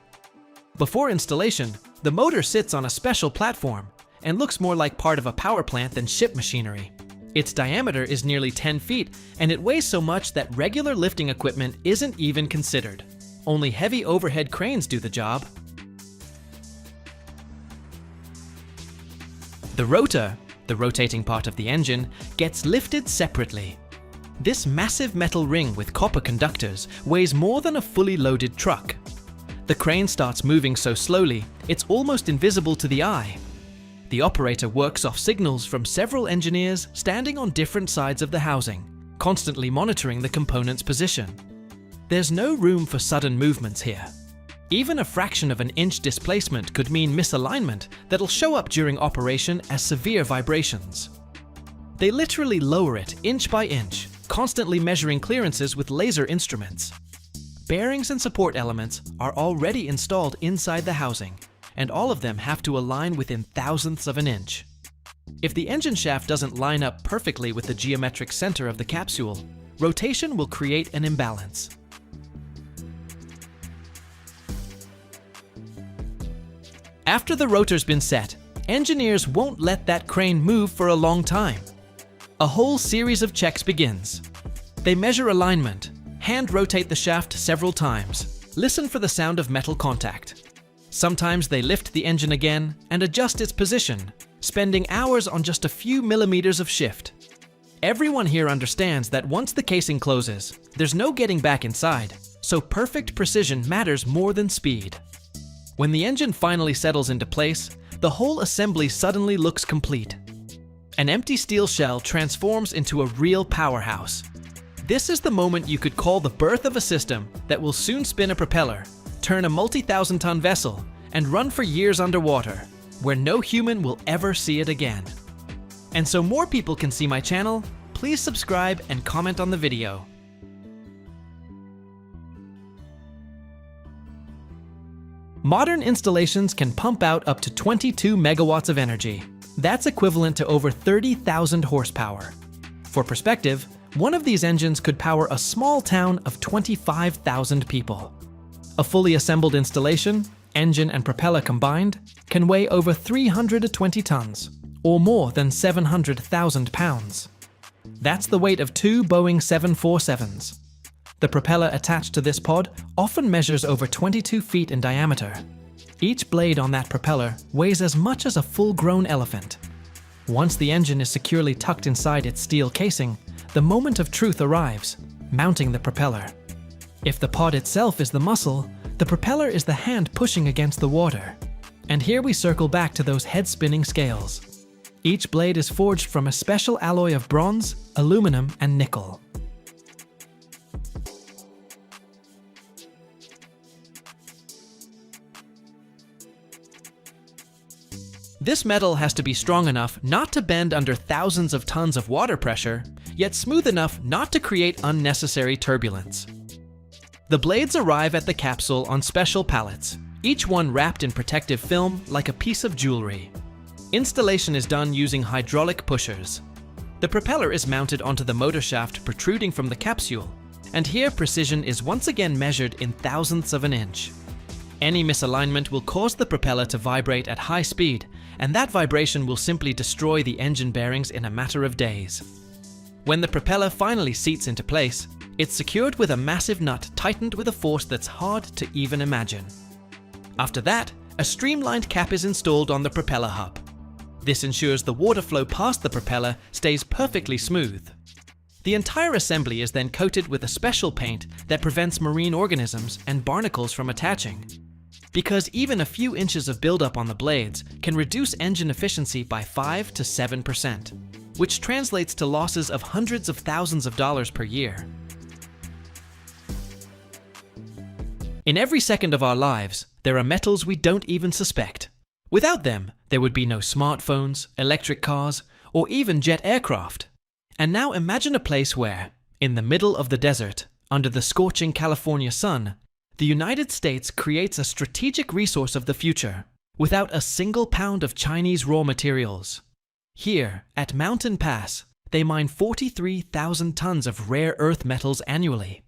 Before installation, the motor sits on a special platform and looks more like part of a power plant than ship machinery. Its diameter is nearly 10 feet, and it weighs so much that regular lifting equipment isn't even considered. Only heavy overhead cranes do the job. The rotor, the rotating part of the engine, gets lifted separately. This massive metal ring with copper conductors weighs more than a fully loaded truck. The crane starts moving so slowly, it's almost invisible to the eye. The operator works off signals from several engineers standing on different sides of the housing, constantly monitoring the component's position. There's no room for sudden movements here. Even a fraction of an inch displacement could mean misalignment that'll show up during operation as severe vibrations. They literally lower it inch by inch, constantly measuring clearances with laser instruments. Bearings and support elements are already installed inside the housing, and all of them have to align within thousandths of an inch. If the engine shaft doesn't line up perfectly with the geometric center of the capsule, rotation will create an imbalance. After the rotor's been set, engineers won't let that crane move for a long time. A whole series of checks begins. They measure alignment, hand rotate the shaft several times, listen for the sound of metal contact. Sometimes they lift the engine again and adjust its position, spending hours on just a few millimeters of shift. Everyone here understands that once the casing closes, there's no getting back inside, so perfect precision matters more than speed. When the engine finally settles into place, the whole assembly suddenly looks complete. An empty steel shell transforms into a real powerhouse. This is the moment you could call the birth of a system that will soon spin a propeller, turn a multi-thousand-ton vessel, and run for years underwater, where no human will ever see it again. And so more people can see my channel, please subscribe and comment on the video. Modern installations can pump out up to 22 megawatts of energy. That's equivalent to over 30,000 horsepower. For perspective, one of these engines could power a small town of 25,000 people. A fully assembled installation, engine and propeller combined, can weigh over 320 tons, or more than 700,000 pounds. That's the weight of 2 Boeing 747s. The propeller attached to this pod often measures over 22 feet in diameter. Each blade on that propeller weighs as much as a full-grown elephant. Once the engine is securely tucked inside its steel casing, the moment of truth arrives, mounting the propeller. If the pod itself is the muscle, the propeller is the hand pushing against the water. And here we circle back to those head-spinning scales. Each blade is forged from a special alloy of bronze, aluminum, and nickel. This metal has to be strong enough not to bend under thousands of tons of water pressure, yet smooth enough not to create unnecessary turbulence. The blades arrive at the capsule on special pallets, each one wrapped in protective film like a piece of jewelry. Installation is done using hydraulic pushers. The propeller is mounted onto the motor shaft protruding from the capsule, and here precision is once again measured in thousandths of an inch. Any misalignment will cause the propeller to vibrate at high speed, and that vibration will simply destroy the engine bearings in a matter of days. When the propeller finally seats into place, it's secured with a massive nut tightened with a force that's hard to even imagine. After that, a streamlined cap is installed on the propeller hub. This ensures the water flow past the propeller stays perfectly smooth. The entire assembly is then coated with a special paint that prevents marine organisms and barnacles from attaching. Because even a few inches of buildup on the blades can reduce engine efficiency by 5 to 7%, which translates to losses of hundreds of thousands of dollars per year. In every second of our lives, there are metals we don't even suspect. Without them, there would be no smartphones, electric cars, or even jet aircraft. And now imagine a place where, in the middle of the desert, under the scorching California sun, the United States creates a strategic resource of the future, without a single pound of Chinese raw materials. Here, at Mountain Pass, they mine 43,000 tons of rare earth metals annually.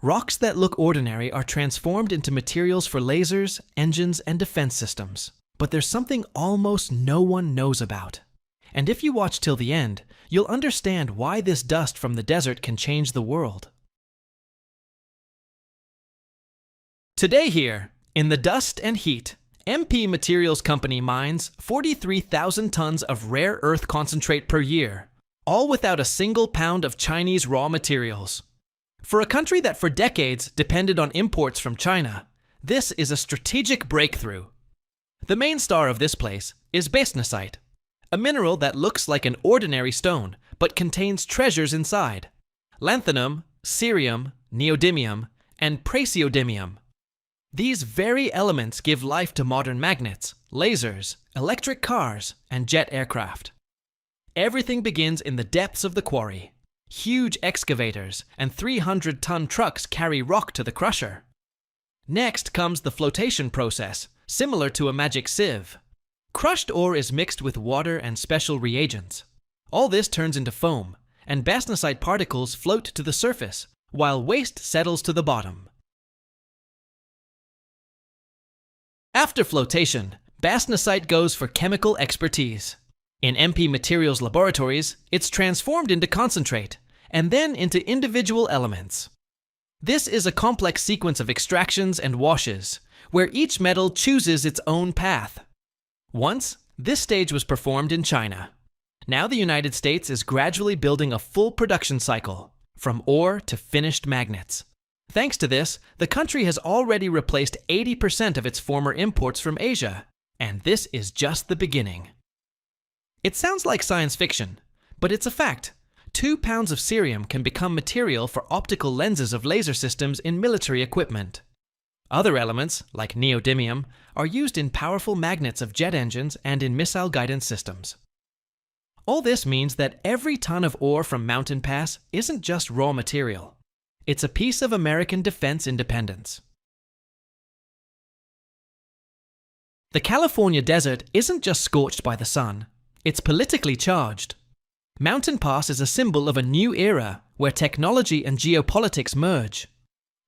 Rocks that look ordinary are transformed into materials for lasers, engines, and defense systems. But there's something almost no one knows about. And if you watch till the end, you'll understand why this dust from the desert can change the world. Today here, in the dust and heat, MP Materials Company mines 43,000 tons of rare earth concentrate per year, all without a single pound of Chinese raw materials. For a country that for decades depended on imports from China, this is a strategic breakthrough. The main star of this place is basnasite, a mineral that looks like an ordinary stone but contains treasures inside: lanthanum, cerium, neodymium, and praseodymium. These very elements give life to modern magnets, lasers, electric cars, and jet aircraft. Everything begins in the depths of the quarry. Huge excavators and 300-ton trucks carry rock to the crusher. Next comes the flotation process, similar to a magic sieve. Crushed ore is mixed with water and special reagents. All this turns into foam, and basnasite particles float to the surface, while waste settles to the bottom. After flotation, basnasite goes for chemical expertise. In MP Materials laboratories, it's transformed into concentrate, and then into individual elements. This is a complex sequence of extractions and washes, where each metal chooses its own path. Once, this stage was performed in China. Now the United States is gradually building a full production cycle, from ore to finished magnets. Thanks to this, the country has already replaced 80% of its former imports from Asia, and this is just the beginning. It sounds like science fiction, but it's a fact. 2 pounds of cerium can become material for optical lenses of laser systems in military equipment. Other elements, like neodymium, are used in powerful magnets of jet engines and in missile guidance systems. All this means that every ton of ore from Mountain Pass isn't just raw material. It's a piece of American defense independence. The California desert isn't just scorched by the sun, it's politically charged. Mountain Pass is a symbol of a new era where technology and geopolitics merge.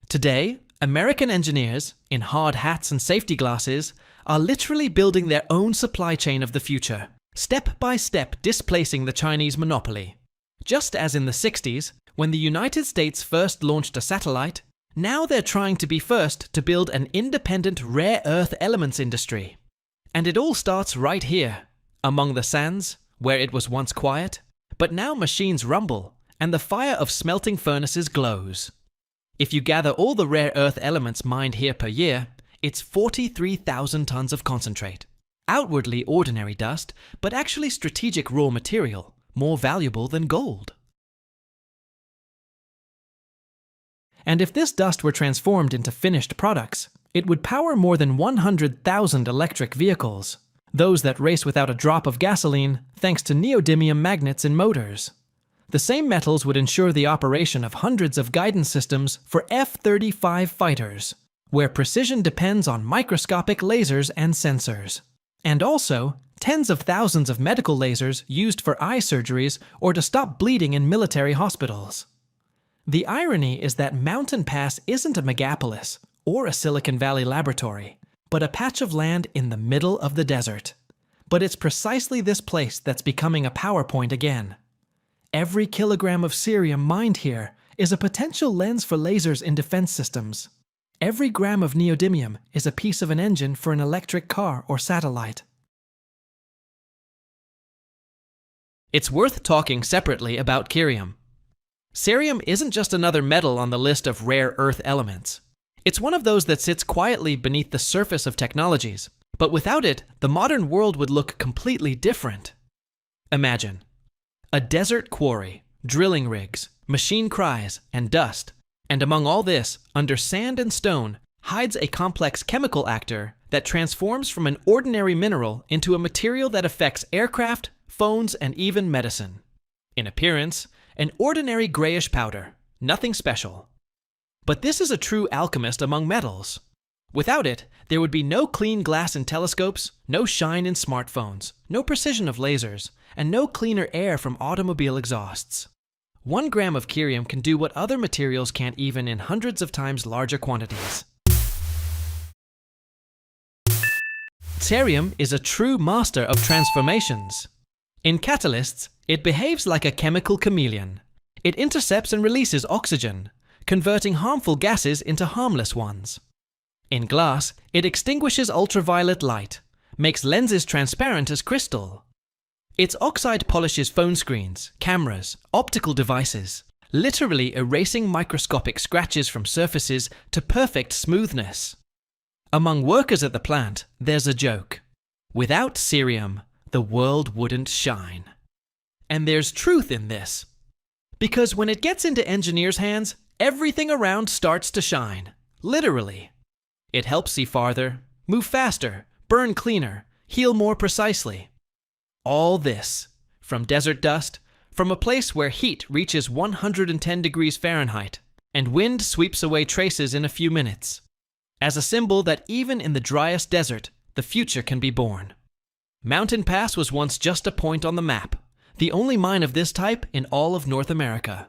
Today, American engineers, in hard hats and safety glasses, are literally building their own supply chain of the future, step by step displacing the Chinese monopoly. Just as in the 60s, when the United States first launched a satellite, now they're trying to be first to build an independent rare earth elements industry. And it all starts right here, among the sands, where it was once quiet, but now machines rumble, and the fire of smelting furnaces glows. If you gather all the rare earth elements mined here per year, it's 43,000 tons of concentrate. Outwardly ordinary dust, but actually strategic raw material, more valuable than gold. And if this dust were transformed into finished products, it would power more than 100,000 electric vehicles, those that race without a drop of gasoline thanks to neodymium magnets in motors. The same metals would ensure the operation of hundreds of guidance systems for F-35 fighters, where precision depends on microscopic lasers and sensors. And also, tens of thousands of medical lasers used for eye surgeries or to stop bleeding in military hospitals. The irony is that Mountain Pass isn't a megapolis or a Silicon Valley laboratory, but a patch of land in the middle of the desert. But it's precisely this place that's becoming a PowerPoint again. Every kilogram of cerium mined here is a potential lens for lasers in defense systems. Every gram of neodymium is a piece of an engine for an electric car or satellite. It's worth talking separately about cerium. Cerium isn't just another metal on the list of rare earth elements. It's one of those that sits quietly beneath the surface of technologies, but without it, the modern world would look completely different. Imagine a desert quarry, drilling rigs, machine cries, and dust. And among all this, under sand and stone, hides a complex chemical actor that transforms from an ordinary mineral into a material that affects aircraft, phones, and even medicine. In appearance, an ordinary grayish powder, nothing special. But this is a true alchemist among metals. Without it, there would be no clean glass in telescopes, no shine in smartphones, no precision of lasers, and no cleaner air from automobile exhausts. 1 gram of cerium can do what other materials can't even in hundreds of times larger quantities. Cerium is a true master of transformations. In catalysts, it behaves like a chemical chameleon. It intercepts and releases oxygen, converting harmful gases into harmless ones. In glass, it extinguishes ultraviolet light, makes lenses transparent as crystal. Its oxide polishes phone screens, cameras, optical devices, literally erasing microscopic scratches from surfaces to perfect smoothness. Among workers at the plant, there's a joke. Without cerium, the world wouldn't shine. And there's truth in this. Because when it gets into engineers' hands, everything around starts to shine, literally. It helps see farther, move faster, burn cleaner, heal more precisely. All this, from desert dust, from a place where heat reaches 110 degrees Fahrenheit, and wind sweeps away traces in a few minutes, as a symbol that even in the driest desert, the future can be born. Mountain Pass was once just a point on the map, the only mine of this type in all of North America.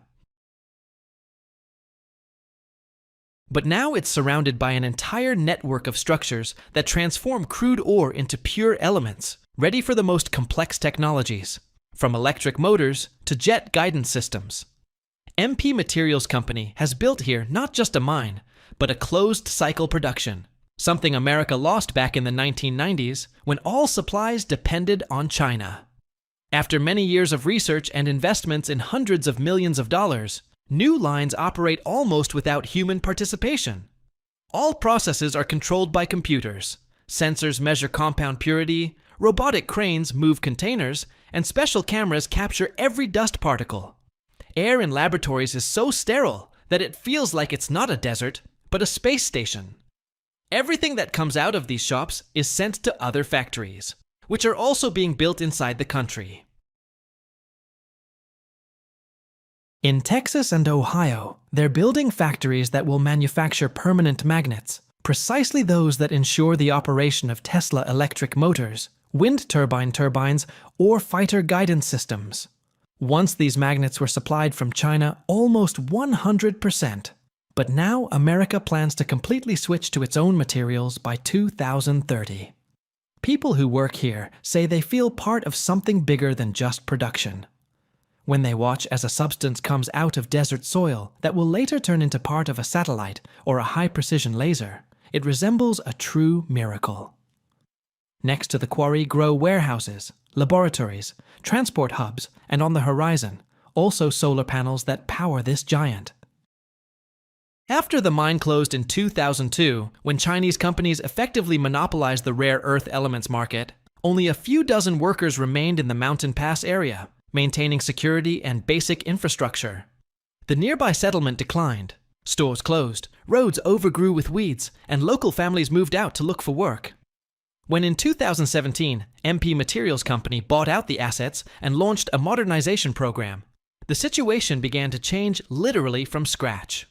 But now it's surrounded by an entire network of structures that transform crude ore into pure elements, ready for the most complex technologies, from electric motors to jet guidance systems. MP Materials Company has built here not just a mine, but a closed-cycle production, something America lost back in the 1990s when all supplies depended on China. After many years of research and investments in hundreds of millions of dollars, new lines operate almost without human participation. All processes are controlled by computers. Sensors measure compound purity, robotic cranes move containers, and special cameras capture every dust particle. Air in laboratories is so sterile that it feels like it's not a desert, but a space station. Everything that comes out of these shops is sent to other factories, which are also being built inside the country. In Texas and Ohio, they're building factories that will manufacture permanent magnets, precisely those that ensure the operation of Tesla electric motors, wind turbine turbines, or fighter guidance systems. Once these magnets were supplied from China almost 100%, but now America plans to completely switch to its own materials by 2030. People who work here say they feel part of something bigger than just production. When they watch as a substance comes out of desert soil that will later turn into part of a satellite or a high-precision laser, it resembles a true miracle. Next to the quarry grow warehouses, laboratories, transport hubs, and on the horizon, also solar panels that power this giant. After the mine closed in 2002, when Chinese companies effectively monopolized the rare earth elements market, only a few dozen workers remained in the mountain pass area, maintaining security and basic infrastructure. The nearby settlement declined. Stores closed, roads overgrew with weeds, and local families moved out to look for work. When in 2017, MP Materials Company bought out the assets and launched a modernization program, the situation began to change literally from scratch.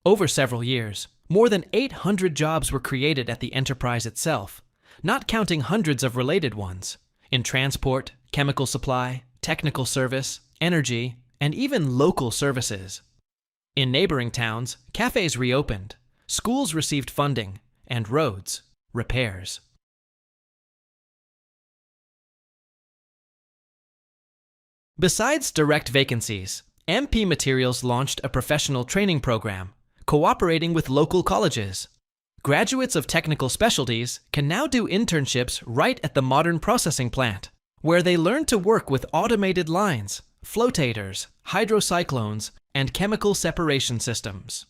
Over several years, more than 800 jobs were created at the enterprise itself, not counting hundreds of related ones, in transport, chemical supply, technical service, energy, and even local services. In neighboring towns, cafes reopened, schools received funding, and roads, repairs. Besides direct vacancies, MP Materials launched a professional training program, cooperating with local colleges. Graduates of technical specialties can now do internships right at the modern processing plant, where they learn to work with automated lines, flotators, hydrocyclones, and chemical separation systems.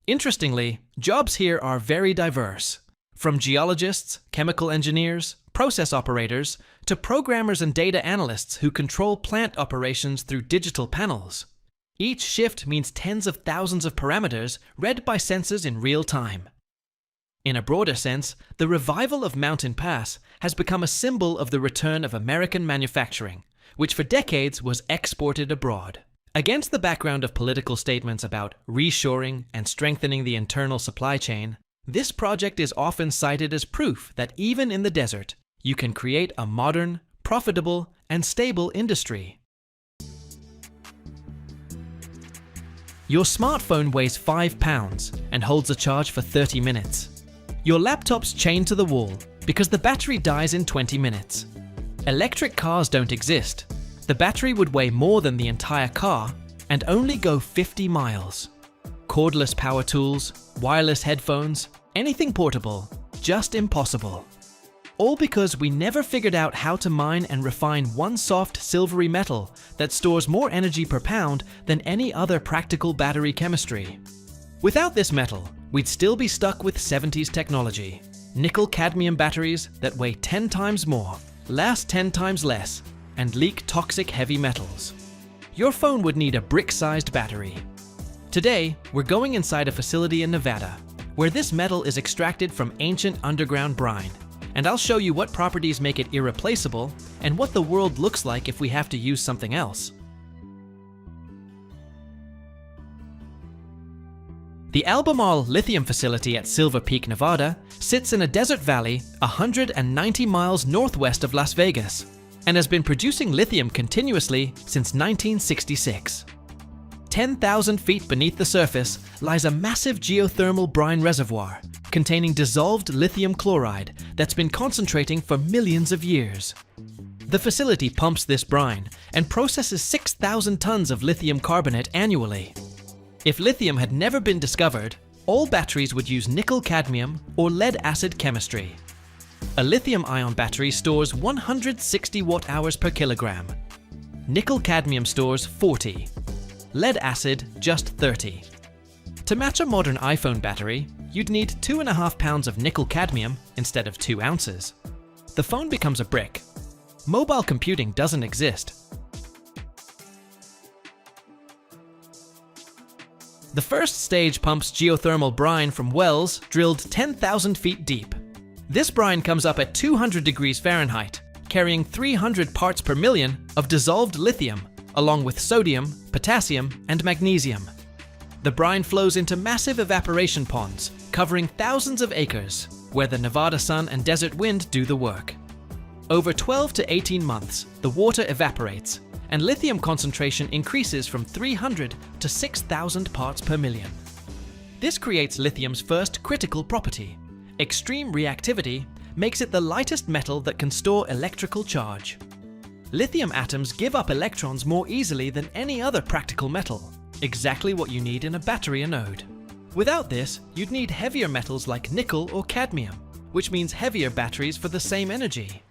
Interestingly, jobs here are very diverse, from geologists, chemical engineers, process operators, to programmers and data analysts who control plant operations through digital panels. Each shift means tens of thousands of parameters read by sensors in real time. In a broader sense, the revival of Mountain Pass has become a symbol of the return of American manufacturing, which for decades was exported abroad. Against the background of political statements about reshoring and strengthening the internal supply chain, this project is often cited as proof that even in the desert, you can create a modern, profitable, and stable industry. Your smartphone weighs 5 pounds and holds a charge for 30 minutes. Your laptop's chained to the wall because the battery dies in 20 minutes. Electric cars don't exist. The battery would weigh more than the entire car and only go 50 miles. Cordless power tools, wireless headphones, anything portable, just impossible. All because we never figured out how to mine and refine one soft, silvery metal that stores more energy per pound than any other practical battery chemistry. Without this metal, we'd still be stuck with 70s technology. Nickel-cadmium batteries that weigh 10 times more, last 10 times less, and leak toxic heavy metals. Your phone would need a brick-sized battery. Today, we're going inside a facility in Nevada, where this metal is extracted from ancient underground brine. And I'll show you what properties make it irreplaceable and what the world looks like if we have to use something else. The Albemarle lithium facility at Silver Peak, Nevada, sits in a desert valley 190 miles northwest of Las Vegas and has been producing lithium continuously since 1966. 10,000 feet beneath the surface lies a massive geothermal brine reservoir containing dissolved lithium chloride that's been concentrating for millions of years. The facility pumps this brine and processes 6,000 tons of lithium carbonate annually. If lithium had never been discovered, All batteries would use nickel-cadmium or lead-acid chemistry. A lithium-ion battery stores 160 watt-hours per kilogram. Nickel-cadmium stores 40. Lead-acid just 30. To match a modern iPhone battery, you'd need 2.5 pounds of nickel-cadmium instead of 2 ounces. The phone becomes a brick. Mobile computing doesn't exist. The first stage pumps geothermal brine from wells drilled 10,000 feet deep. This brine comes up at 200 degrees Fahrenheit, carrying 300 parts per million of dissolved lithium, along with sodium, potassium, and magnesium. The brine flows into massive evaporation ponds, covering thousands of acres, where the Nevada sun and desert wind do the work. Over 12 to 18 months, the water evaporates, and lithium concentration increases from 300 to 6,000 parts per million. This creates lithium's first critical property. Extreme reactivity makes it the lightest metal that can store electrical charge. Lithium atoms give up electrons more easily than any other practical metal, exactly what you need in a battery anode. Without this, you'd need heavier metals like nickel or cadmium, which means heavier batteries for the same energy.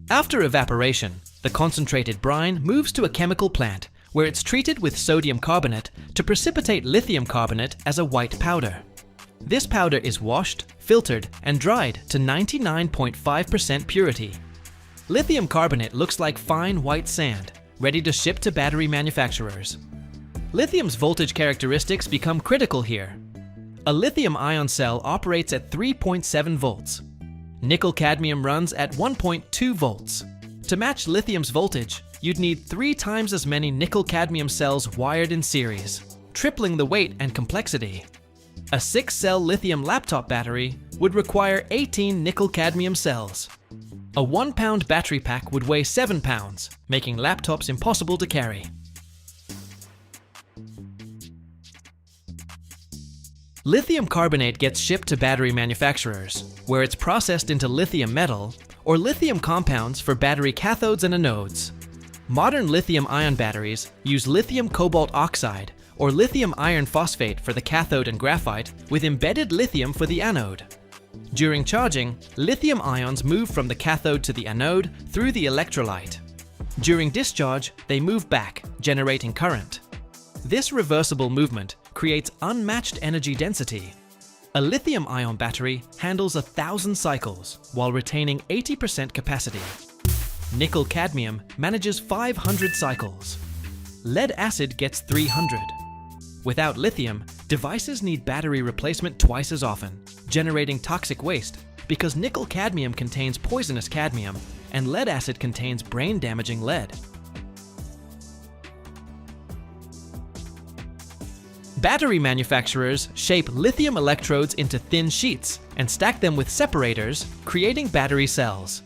After evaporation, the concentrated brine moves to a chemical plant where it's treated with sodium carbonate to precipitate lithium carbonate as a white powder. This powder is washed, filtered, and dried to 99.5% purity. Lithium carbonate looks like fine white sand, ready to ship to battery manufacturers. Lithium's voltage characteristics become critical here. A lithium-ion cell operates at 3.7 volts. Nickel-cadmium runs at 1.2 volts. To match lithium's voltage, you'd need 3 times as many nickel-cadmium cells wired in series, tripling the weight and complexity. A 6-cell lithium laptop battery would require 18 nickel-cadmium cells. A 1-pound battery pack would weigh 7 pounds, making laptops impossible to carry. Lithium carbonate gets shipped to battery manufacturers, where it's processed into lithium metal or lithium compounds for battery cathodes and anodes. Modern lithium-ion batteries use lithium cobalt oxide or lithium iron phosphate for the cathode and graphite with embedded lithium for the anode. During charging, lithium ions move from the cathode to the anode through the electrolyte. During discharge, they move back, generating current. This reversible movement creates unmatched energy density. A lithium-ion battery handles 1,000 cycles while retaining 80% capacity. Nickel-cadmium manages 500 cycles. Lead-acid gets 300. Without lithium, devices need battery replacement twice as often, generating toxic waste because nickel-cadmium contains poisonous cadmium and lead-acid contains brain-damaging lead. Battery manufacturers shape lithium electrodes into thin sheets and stack them with separators, creating battery cells.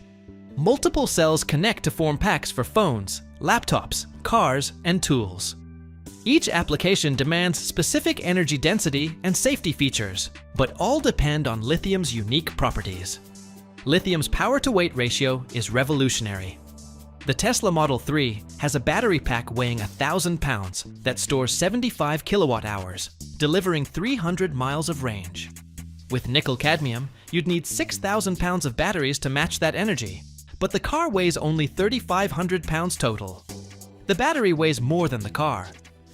Multiple cells connect to form packs for phones, laptops, cars, and tools. Each application demands specific energy density and safety features, but all depend on lithium's unique properties. Lithium's power-to-weight ratio is revolutionary. The Tesla Model 3 has a battery pack weighing 1,000 pounds that stores 75 kilowatt-hours, delivering 300 miles of range. With nickel-cadmium, you'd need 6,000 pounds of batteries to match that energy, but the car weighs only 3,500 pounds total. The battery weighs more than the car.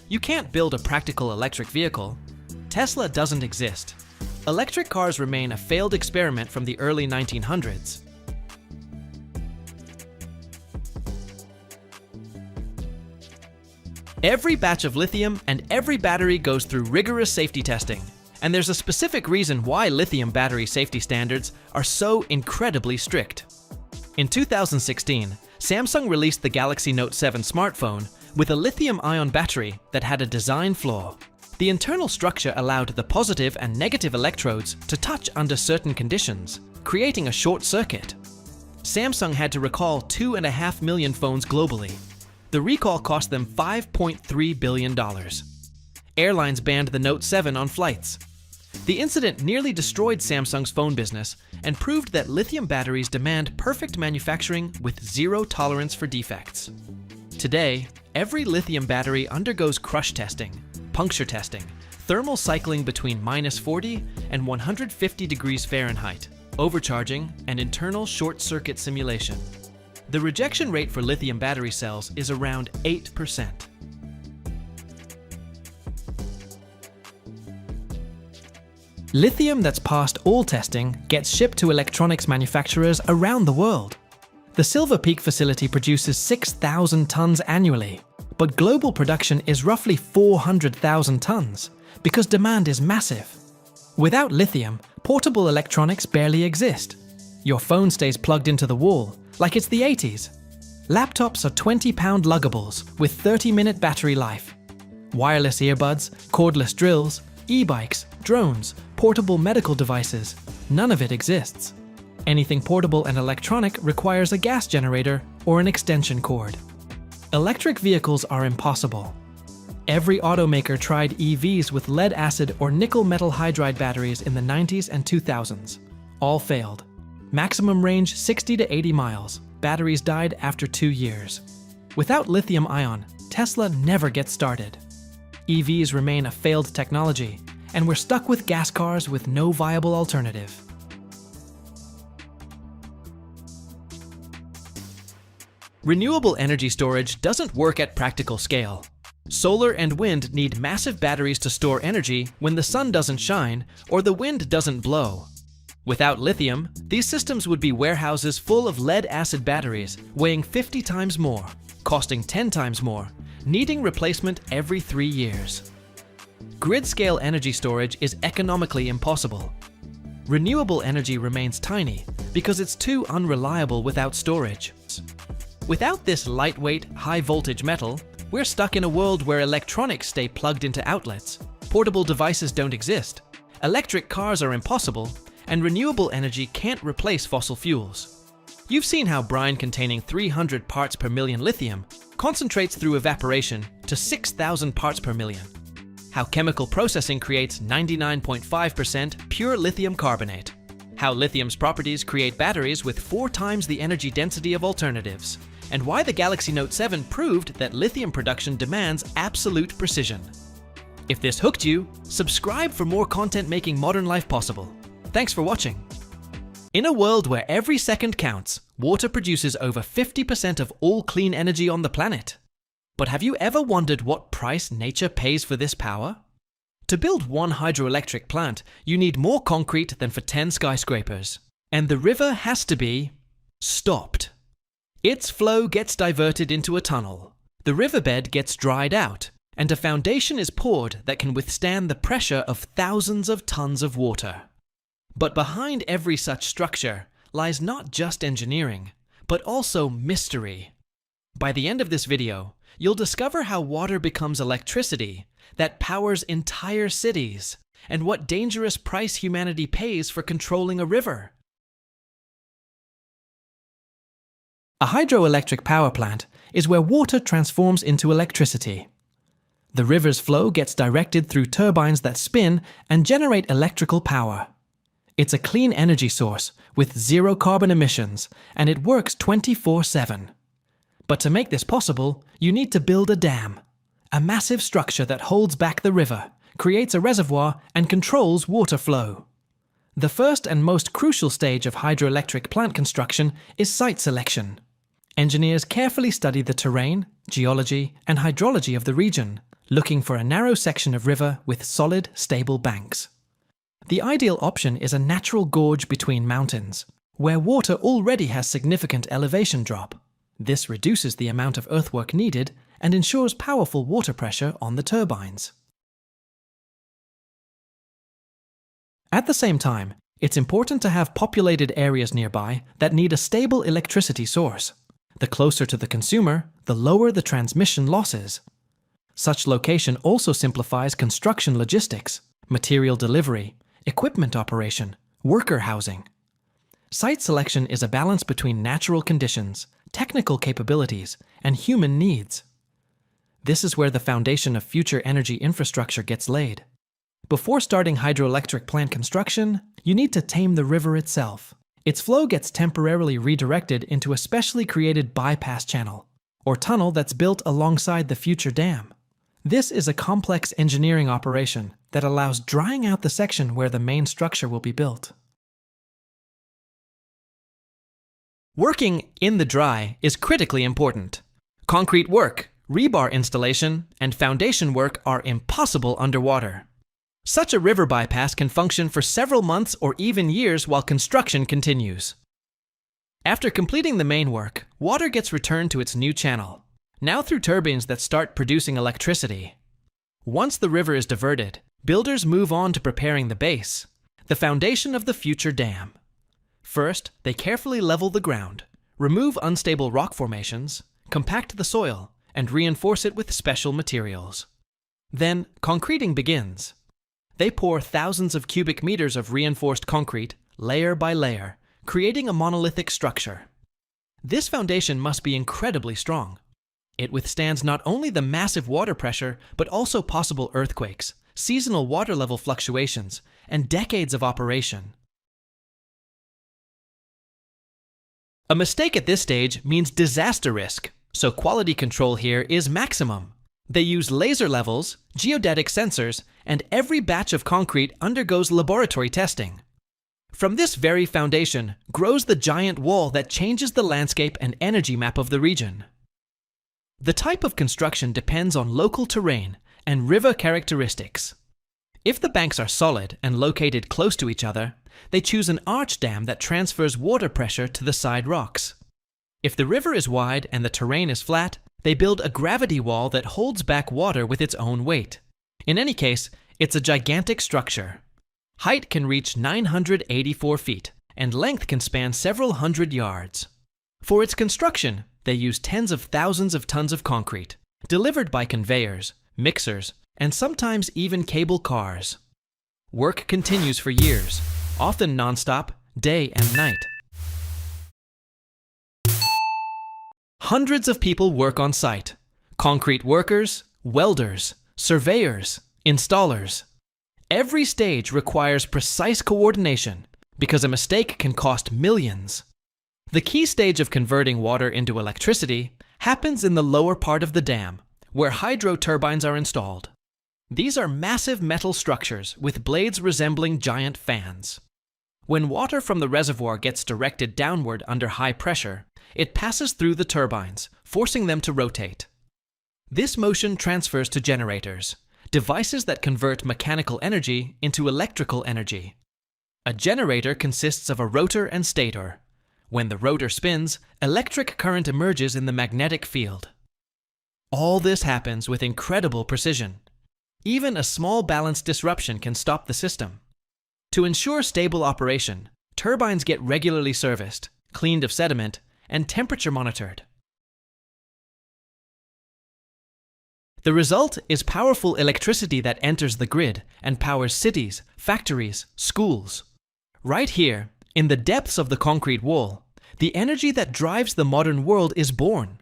You can't build a practical electric vehicle. Tesla doesn't exist. Electric cars remain a failed experiment from the early 1900s. Every batch of lithium and every battery goes through rigorous safety testing, and there's a specific reason why lithium battery safety standards are so incredibly strict. In 2016, Samsung released the Galaxy Note 7 smartphone with a lithium-ion battery that had a design flaw. The internal structure allowed the positive and negative electrodes to touch under certain conditions, creating a short circuit. Samsung had to recall 2.5 million phones globally. The recall cost them $5.3 billion. Airlines banned the Note 7 on flights. The incident nearly destroyed Samsung's phone business and proved that lithium batteries demand perfect manufacturing with zero tolerance for defects. Today, every lithium battery undergoes crush testing, puncture testing, thermal cycling between -40 and 150 degrees Fahrenheit, overcharging, and internal short-circuit simulation. The rejection rate for lithium battery cells is around 8%. Lithium that's passed all testing gets shipped to electronics manufacturers around the world. The Silver Peak facility produces 6,000 tons annually, but global production is roughly 400,000 tons because demand is massive. Without lithium, portable electronics barely exist. Your phone stays plugged into the wall, like it's the 80s. Laptops are 20-pound luggables with 30-minute battery life. Wireless earbuds, cordless drills, e-bikes, drones, portable medical devices, none of it exists. Anything portable and electronic requires a gas generator or an extension cord. Electric vehicles are impossible. Every automaker tried EVs with lead-acid or nickel metal hydride batteries in the 90s and 2000s. All failed. Maximum range 60 to 80 miles. Batteries died after 2 years. Without lithium-ion, Tesla never gets started. EVs remain a failed technology, and we're stuck with gas cars with no viable alternative. Renewable energy storage doesn't work at practical scale. Solar and wind need massive batteries to store energy when the sun doesn't shine or the wind doesn't blow. Without lithium, these systems would be warehouses full of lead-acid batteries weighing 50 times more, costing 10 times more, needing replacement every 3 years. Grid-scale energy storage is economically impossible. Renewable energy remains tiny because it's too unreliable without storage. Without this lightweight, high-voltage metal, we're stuck in a world where electronics stay plugged into outlets, portable devices don't exist, electric cars are impossible, and renewable energy can't replace fossil fuels. You've seen how brine containing 300 parts per million lithium concentrates through evaporation to 6,000 parts per million. How chemical processing creates 99.5% pure lithium carbonate. How lithium's properties create batteries with 4 times the energy density of alternatives. And why the Galaxy Note 7 proved that lithium production demands absolute precision. If this hooked you, subscribe for more content making modern life possible. Thanks for watching. In a world where every second counts, water produces over 50% of all clean energy on the planet. But have you ever wondered what price nature pays for this power? To build one hydroelectric plant, you need more concrete than for 10 skyscrapers. And the river has to be stopped. Its flow gets diverted into a tunnel. The riverbed gets dried out, and a foundation is poured that can withstand the pressure of thousands of tons of water. But behind every such structure lies not just engineering, but also mystery. By the end of this video, you'll discover how water becomes electricity that powers entire cities, and what dangerous price humanity pays for controlling a river. A hydroelectric power plant is where water transforms into electricity. The river's flow gets directed through turbines that spin and generate electrical power. It's a clean energy source with zero carbon emissions, and it works 24/7. But to make this possible, you need to build a dam, a massive structure that holds back the river, creates a reservoir, and controls water flow. The first and most crucial stage of hydroelectric plant construction is site selection. Engineers carefully study the terrain, geology, and hydrology of the region, looking for a narrow section of river with solid, stable banks. The ideal option is a natural gorge between mountains, where water already has significant elevation drop. This reduces the amount of earthwork needed and ensures powerful water pressure on the turbines. At the same time, it's important to have populated areas nearby that need a stable electricity source. The closer to the consumer, the lower the transmission losses. Such location also simplifies construction logistics, material delivery, equipment operation, worker housing. Site selection is a balance between natural conditions, technical capabilities, and human needs. This is where the foundation of future energy infrastructure gets laid. Before starting hydroelectric plant construction, you need to tame the river itself. Its flow gets temporarily redirected into a specially created bypass channel, or tunnel that's built alongside the future dam. This is a complex engineering operation that allows drying out the section where the main structure will be built. Working in the dry is critically important. Concrete work, rebar installation, and foundation work are impossible underwater. Such a river bypass can function for several months or even years while construction continues. After completing the main work, water gets returned to its new channel, now through turbines that start producing electricity. Once the river is diverted, builders move on to preparing the base, the foundation of the future dam. First, they carefully level the ground, remove unstable rock formations, compact the soil, and reinforce it with special materials. Then, concreting begins. They pour thousands of cubic meters of reinforced concrete, layer by layer, creating a monolithic structure. This foundation must be incredibly strong. It withstands not only the massive water pressure, but also possible earthquakes, seasonal water level fluctuations, and decades of operation. A mistake at this stage means disaster risk, so quality control here is maximum. They use laser levels, geodetic sensors, and every batch of concrete undergoes laboratory testing. From this very foundation grows the giant wall that changes the landscape and energy map of the region. The type of construction depends on local terrain and river characteristics. If the banks are solid and located close to each other, they choose an arch dam that transfers water pressure to the side rocks. If the river is wide and the terrain is flat, they build a gravity wall that holds back water with its own weight. In any case, it's a gigantic structure. Height can reach 984 feet, and length can span several hundred yards. For its construction, they use tens of thousands of tons of concrete, delivered by conveyors, mixers, and sometimes even cable cars. Work continues for years, often non-stop, day and night. Hundreds of people work on site: concrete workers, welders, surveyors, installers. Every stage requires precise coordination because a mistake can cost millions. The key stage of converting water into electricity happens in the lower part of the dam, where hydro turbines are installed. These are massive metal structures with blades resembling giant fans. When water from the reservoir gets directed downward under high pressure, it passes through the turbines, forcing them to rotate. This motion transfers to generators, devices that convert mechanical energy into electrical energy. A generator consists of a rotor and stator. When the rotor spins, electric current emerges in the magnetic field. All this happens with incredible precision. Even a small balance disruption can stop the system. To ensure stable operation, turbines get regularly serviced, cleaned of sediment, and temperature monitored. The result is powerful electricity that enters the grid and powers cities, factories, schools. Right here, in the depths of the concrete wall, the energy that drives the modern world is born.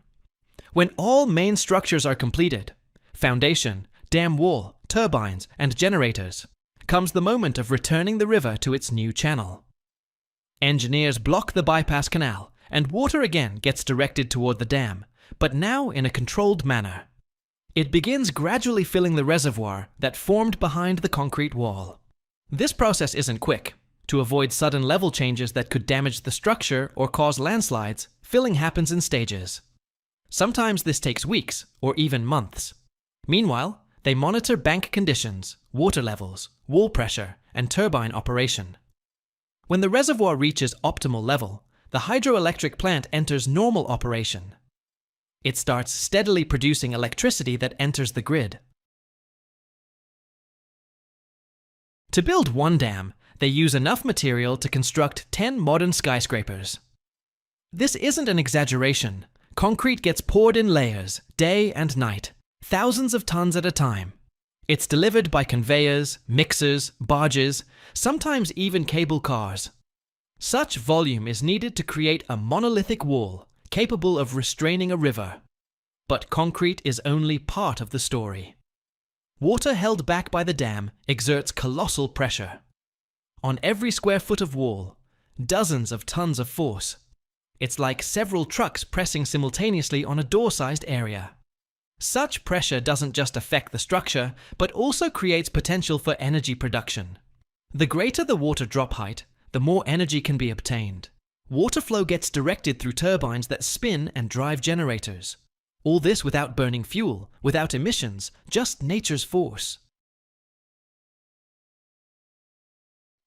When all main structures are completed, foundation, dam wall, turbines, and generators, comes the moment of returning the river to its new channel. Engineers block the bypass canal, and water again gets directed toward the dam, but now in a controlled manner. It begins gradually filling the reservoir that formed behind the concrete wall. This process isn't quick. To avoid sudden level changes that could damage the structure or cause landslides, filling happens in stages. Sometimes this takes weeks or even months. Meanwhile, they monitor bank conditions, water levels, wall pressure, and turbine operation. When the reservoir reaches optimal level, the hydroelectric plant enters normal operation. It starts steadily producing electricity that enters the grid. To build one dam, they use enough material to construct 10 modern skyscrapers. This isn't an exaggeration. Concrete gets poured in layers, day and night, thousands of tons at a time. It's delivered by conveyors, mixers, barges, sometimes even cable cars. Such volume is needed to create a monolithic wall, capable of restraining a river. But concrete is only part of the story. Water held back by the dam exerts colossal pressure. On every square foot of wall, dozens of tons of force. It's like several trucks pressing simultaneously on a door-sized area. Such pressure doesn't just affect the structure, but also creates potential for energy production. The greater the water drop height, the more energy can be obtained. Water flow gets directed through turbines that spin and drive generators. All this without burning fuel, without emissions, just nature's force.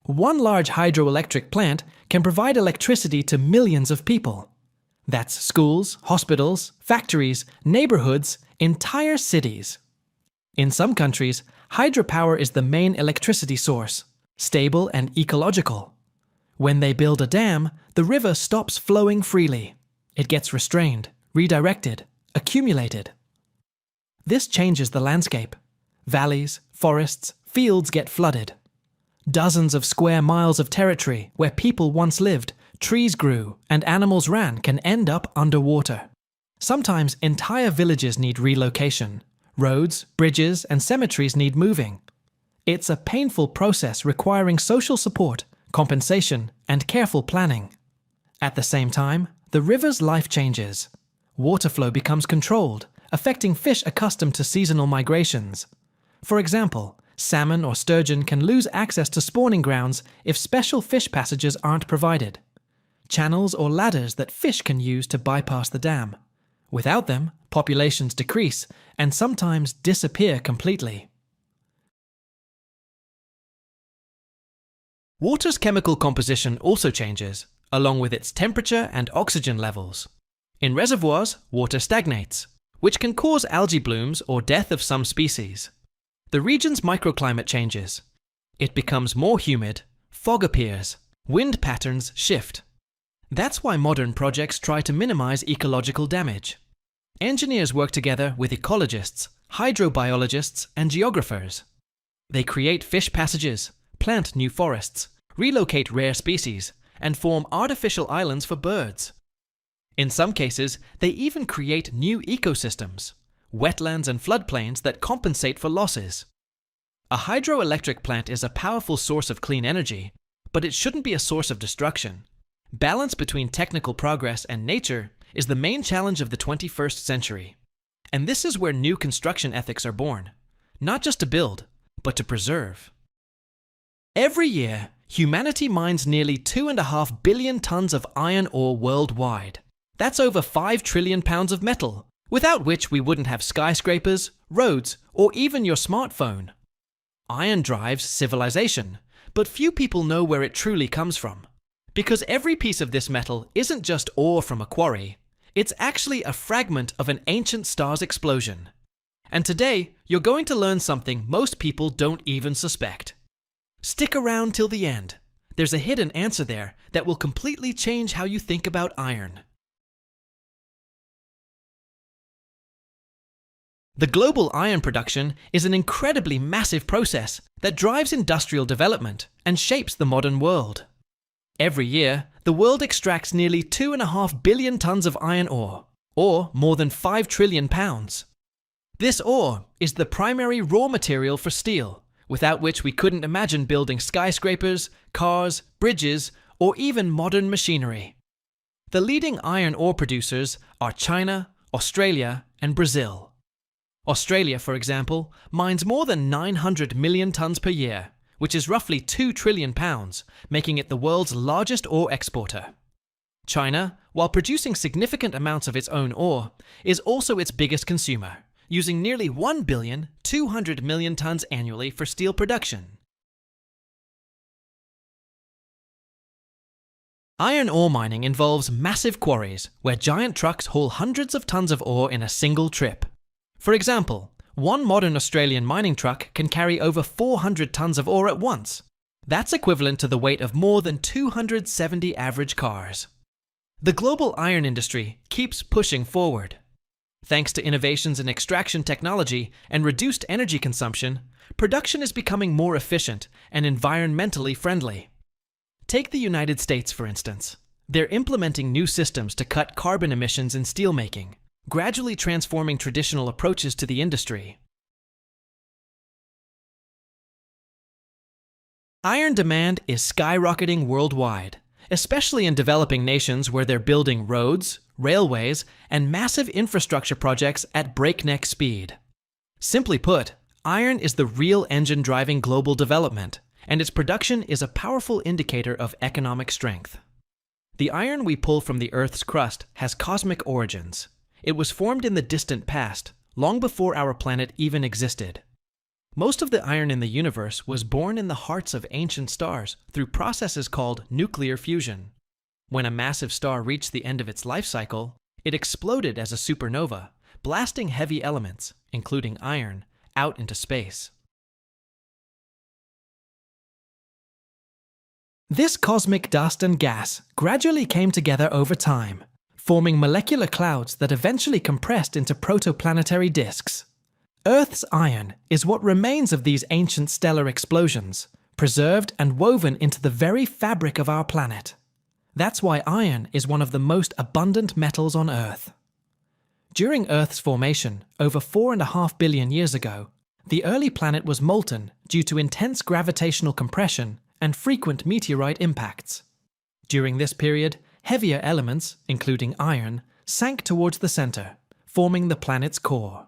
One large hydroelectric plant can provide electricity to millions of people. That's schools, hospitals, factories, neighborhoods, entire cities. In some countries, hydropower is the main electricity source, stable and ecological. When they build a dam, the river stops flowing freely. It gets restrained, redirected, accumulated. This changes the landscape. Valleys, forests, fields get flooded. Dozens of square miles of territory where people once lived, trees grew, and animals ran can end up underwater. Sometimes entire villages need relocation. Roads, bridges, and cemeteries need moving. It's a painful process requiring social support, compensation, and careful planning. At the same time, the river's life changes. Water flow becomes controlled, affecting fish accustomed to seasonal migrations. For example, salmon or sturgeon can lose access to spawning grounds if special fish passages aren't provided. Channels or ladders that fish can use to bypass the dam. Without them, populations decrease and sometimes disappear completely. Water's chemical composition also changes, along with its temperature and oxygen levels. In reservoirs, water stagnates, which can cause algae blooms or death of some species. The region's microclimate changes. It becomes more humid, fog appears, wind patterns shift. That's why modern projects try to minimize ecological damage. Engineers work together with ecologists, hydrobiologists, and geographers. They create fish passages, plant new forests, relocate rare species, and form artificial islands for birds. In some cases, they even create new ecosystems, wetlands and floodplains that compensate for losses. A hydroelectric plant is a powerful source of clean energy, but it shouldn't be a source of destruction. Balance between technical progress and nature is the main challenge of the 21st century. And this is where new construction ethics are born, not just to build, but to preserve. Every year, humanity mines nearly 2.5 billion tons of iron ore worldwide. That's over 5 trillion pounds of metal, without which we wouldn't have skyscrapers, roads, or even your smartphone. Iron drives civilization, but few people know where it truly comes from. Because every piece of this metal isn't just ore from a quarry, it's actually a fragment of an ancient star's explosion. And today, you're going to learn something most people don't even suspect. Stick around till the end. There's a hidden answer there that will completely change how you think about iron. The global iron production is an incredibly massive process that drives industrial development and shapes the modern world. Every year, the world extracts nearly 2.5 billion tons of iron ore, or more than 5 trillion pounds. This ore is the primary raw material for steel, without which we couldn't imagine building skyscrapers, cars, bridges, or even modern machinery. The leading iron ore producers are China, Australia, and Brazil. Australia, for example, mines more than 900 million tons per year, which is roughly 2 trillion pounds, making it the world's largest ore exporter. China, while producing significant amounts of its own ore, is also its biggest consumer, using nearly 1,200 million tons annually for steel production. Iron ore mining involves massive quarries where giant trucks haul hundreds of tons of ore in a single trip. For example, one modern Australian mining truck can carry over 400 tons of ore at once. That's equivalent to the weight of more than 270 average cars. The global iron industry keeps pushing forward. Thanks to innovations in extraction technology and reduced energy consumption, production is becoming more efficient and environmentally friendly. Take the United States, for instance. They're implementing new systems to cut carbon emissions in steelmaking, gradually transforming traditional approaches to the industry. Iron demand is skyrocketing worldwide, especially in developing nations where they're building roads, railways, and massive infrastructure projects at breakneck speed. Simply put, iron is the real engine driving global development, and its production is a powerful indicator of economic strength. The iron we pull from the Earth's crust has cosmic origins. It was formed in the distant past, long before our planet even existed. Most of the iron in the universe was born in the hearts of ancient stars through processes called nuclear fusion. When a massive star reached the end of its life cycle, it exploded as a supernova, blasting heavy elements, including iron, out into space. This cosmic dust and gas gradually came together over time, forming molecular clouds that eventually compressed into protoplanetary disks. Earth's iron is what remains of these ancient stellar explosions, preserved and woven into the very fabric of our planet. That's why iron is one of the most abundant metals on Earth. During Earth's formation, over 4.5 billion years ago, the early planet was molten due to intense gravitational compression and frequent meteorite impacts. During this period, heavier elements, including iron, sank towards the center, forming the planet's core.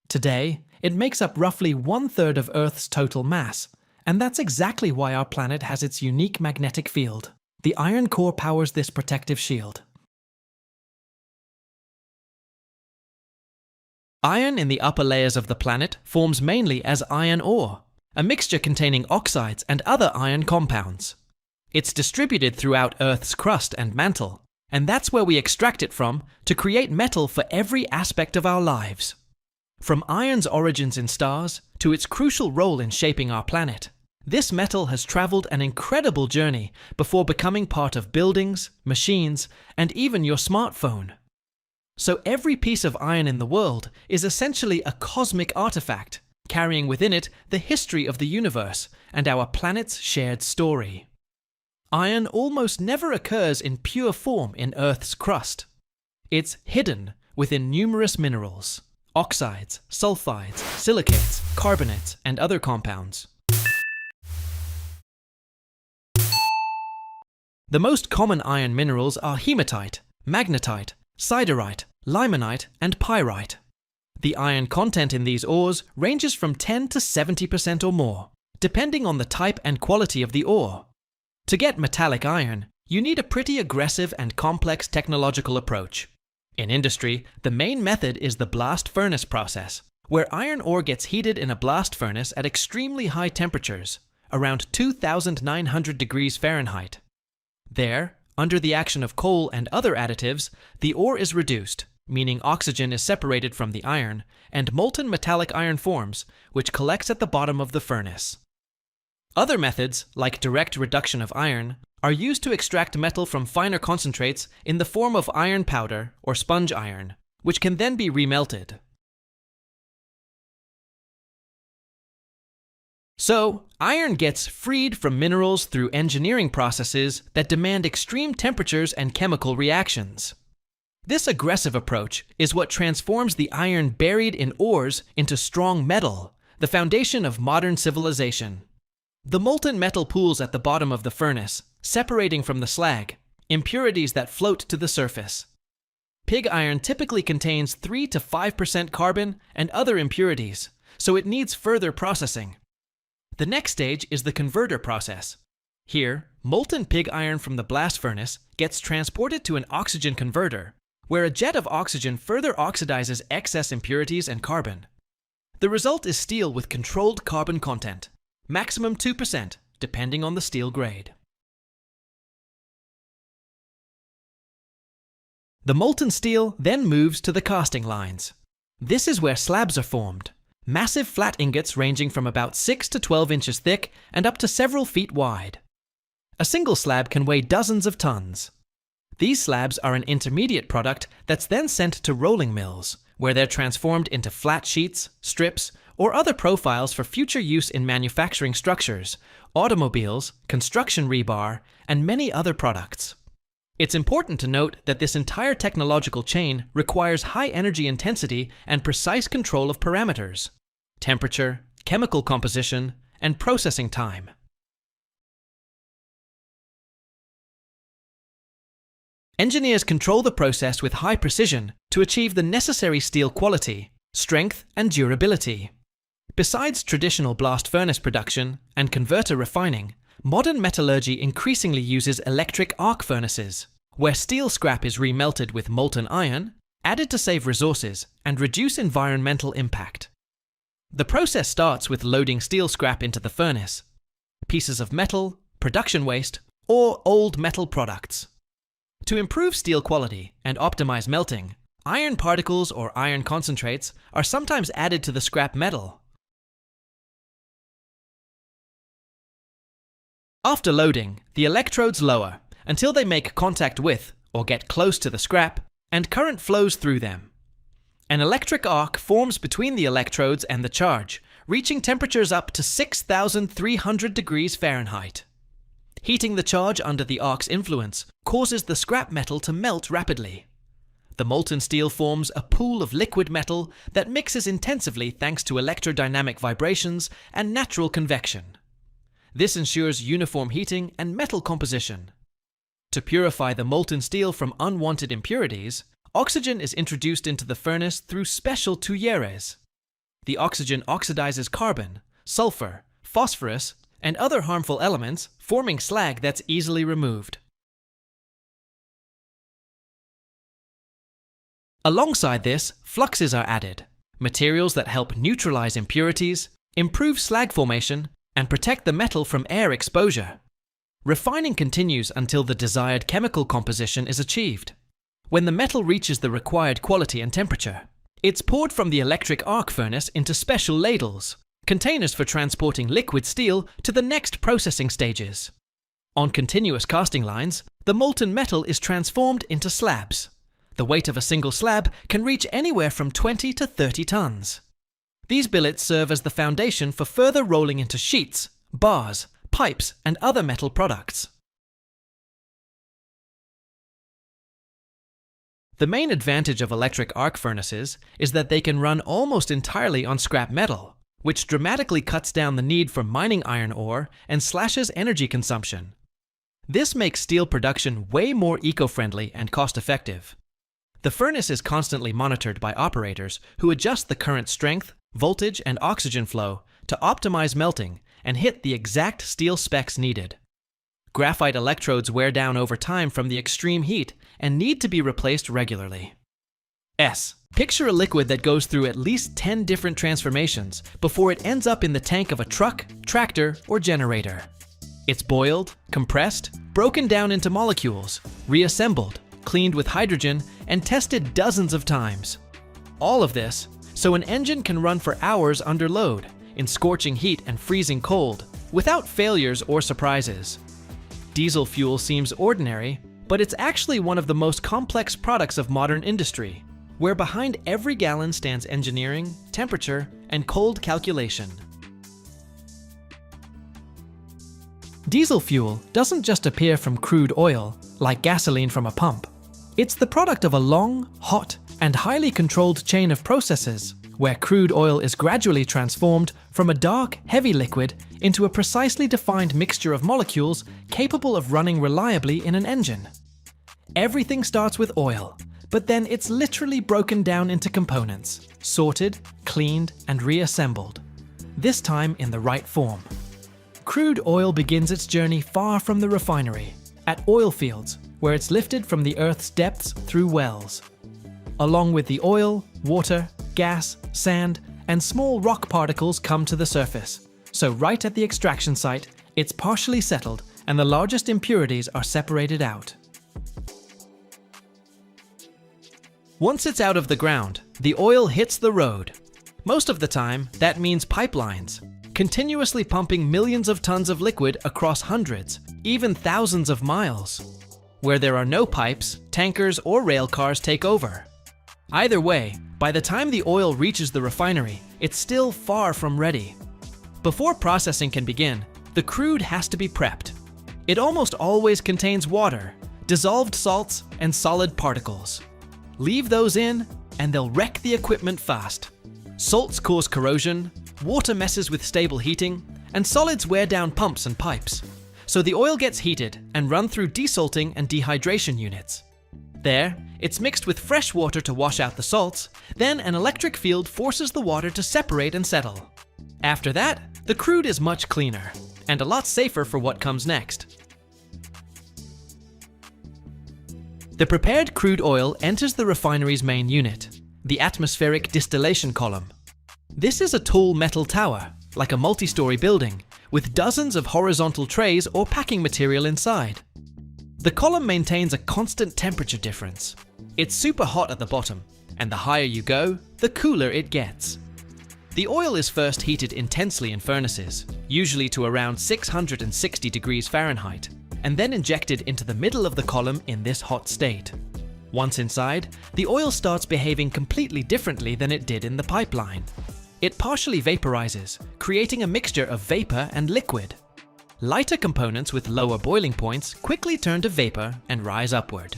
Today, it makes up roughly 1/3 of Earth's total mass, and that's exactly why our planet has its unique magnetic field. The iron core powers this protective shield. Iron in the upper layers of the planet forms mainly as iron ore, a mixture containing oxides and other iron compounds. It's distributed throughout Earth's crust and mantle, and that's where we extract it from to create metal for every aspect of our lives. From iron's origins in stars to its crucial role in shaping our planet, this metal has traveled an incredible journey before becoming part of buildings, machines, and even your smartphone. So every piece of iron in the world is essentially a cosmic artifact, carrying within it the history of the universe and our planet's shared story. Iron almost never occurs in pure form in Earth's crust. It's hidden within numerous minerals, oxides, sulfides, silicates, carbonates, and other compounds. The most common iron minerals are hematite, magnetite, siderite, limonite, and pyrite. The iron content in these ores ranges from 10 to 70% or more, depending on the type and quality of the ore. To get metallic iron, you need a pretty aggressive and complex technological approach. In industry, the main method is the blast furnace process, where iron ore gets heated in a blast furnace at extremely high temperatures, around 2,900 degrees Fahrenheit. There, under the action of coal and other additives, the ore is reduced, meaning oxygen is separated from the iron, and molten metallic iron forms, which collects at the bottom of the furnace. Other methods, like direct reduction of iron, are used to extract metal from finer concentrates in the form of iron powder or sponge iron, which can then be remelted. So, iron gets freed from minerals through engineering processes that demand extreme temperatures and chemical reactions. This aggressive approach is what transforms the iron buried in ores into strong metal, the foundation of modern civilization. The molten metal pools at the bottom of the furnace, separating from the slag, impurities that float to the surface. Pig iron typically contains 3 to 5% carbon and other impurities, so it needs further processing. The next stage is the converter process. Here, molten pig iron from the blast furnace gets transported to an oxygen converter, where a jet of oxygen further oxidizes excess impurities and carbon. The result is steel with controlled carbon content, maximum 2%, depending on the steel grade. The molten steel then moves to the casting lines. This is where slabs are formed, massive flat ingots ranging from about 6 to 12 inches thick and up to several feet wide. A single slab can weigh dozens of tons. These slabs are an intermediate product that's then sent to rolling mills, where they're transformed into flat sheets, strips, or other profiles for future use in manufacturing structures, automobiles, construction rebar, and many other products. It's important to note that this entire technological chain requires high energy intensity and precise control of parameters, temperature, chemical composition, and processing time. Engineers control the process with high precision to achieve the necessary steel quality, strength, and durability. Besides traditional blast furnace production and converter refining, modern metallurgy increasingly uses electric arc furnaces, where steel scrap is remelted with molten iron, added to save resources and reduce environmental impact. The process starts with loading steel scrap into the furnace, pieces of metal, production waste, or old metal products. To improve steel quality and optimize melting, iron particles or iron concentrates are sometimes added to the scrap metal. After loading, the electrodes lower until they make contact with or get close to the scrap, and current flows through them. An electric arc forms between the electrodes and the charge, reaching temperatures up to 6,300 degrees Fahrenheit. Heating the charge under the arc's influence causes the scrap metal to melt rapidly. The molten steel forms a pool of liquid metal that mixes intensively thanks to electrodynamic vibrations and natural convection. This ensures uniform heating and metal composition. To purify the molten steel from unwanted impurities, oxygen is introduced into the furnace through special tuyeres. The oxygen oxidizes carbon, sulfur, phosphorus, and other harmful elements, forming slag that's easily removed. Alongside this, fluxes are added, materials that help neutralize impurities, improve slag formation, and protect the metal from air exposure. Refining continues until the desired chemical composition is achieved. When the metal reaches the required quality and temperature, it's poured from the electric arc furnace into special ladles, containers for transporting liquid steel to the next processing stages. On continuous casting lines, the molten metal is transformed into slabs. The weight of a single slab can reach anywhere from 20 to 30 tons. These billets serve as the foundation for further rolling into sheets, bars, pipes, and other metal products. The main advantage of electric arc furnaces is that they can run almost entirely on scrap metal, which dramatically cuts down the need for mining iron ore and slashes energy consumption. This makes steel production way more eco-friendly and cost-effective. The furnace is constantly monitored by operators who adjust the current strength, voltage, and oxygen flow to optimize melting and hit the exact steel specs needed. Graphite electrodes wear down over time from the extreme heat and need to be replaced regularly. Picture a liquid that goes through at least 10 different transformations before it ends up in the tank of a truck, tractor, or generator. It's boiled, compressed, broken down into molecules, reassembled, cleaned with hydrogen, and tested dozens of times. All of this so an engine can run for hours under load, in scorching heat and freezing cold, without failures or surprises. Diesel fuel seems ordinary, but it's actually one of the most complex products of modern industry, where behind every gallon stands engineering, temperature, and cold calculation. Diesel fuel doesn't just appear from crude oil, like gasoline from a pump. It's the product of a long, hot, and highly controlled chain of processes, where crude oil is gradually transformed from a dark, heavy liquid into a precisely defined mixture of molecules capable of running reliably in an engine. Everything starts with oil, but then it's literally broken down into components, sorted, cleaned, and reassembled, this time in the right form. Crude oil begins its journey far from the refinery, at oil fields, where it's lifted from the Earth's depths through wells. Along with the oil, water, gas, sand, and small rock particles come to the surface. So right at the extraction site, it's partially settled and the largest impurities are separated out. Once it's out of the ground, the oil hits the road. Most of the time, that means pipelines, continuously pumping millions of tons of liquid across hundreds, even thousands of miles. Where there are no pipes, tankers or rail cars take over. Either way, by the time the oil reaches the refinery, it's still far from ready. Before processing can begin, the crude has to be prepped. It almost always contains water, dissolved salts, and solid particles. Leave those in, and they'll wreck the equipment fast. Salts cause corrosion, water messes with stable heating, and solids wear down pumps and pipes. So the oil gets heated and run through desalting and dehydration units. There, it's mixed with fresh water to wash out the salts, then an electric field forces the water to separate and settle. After that, the crude is much cleaner, and a lot safer for what comes next. The prepared crude oil enters the refinery's main unit, the atmospheric distillation column. This is a tall metal tower, like a multi-story building, with dozens of horizontal trays or packing material inside. The column maintains a constant temperature difference. It's super hot at the bottom, and the higher you go, the cooler it gets. The oil is first heated intensely in furnaces, usually to around 660 degrees Fahrenheit, and then injected into the middle of the column in this hot state. Once inside, the oil starts behaving completely differently than it did in the pipeline. It partially vaporizes, creating a mixture of vapor and liquid. Lighter components with lower boiling points quickly turn to vapor and rise upward.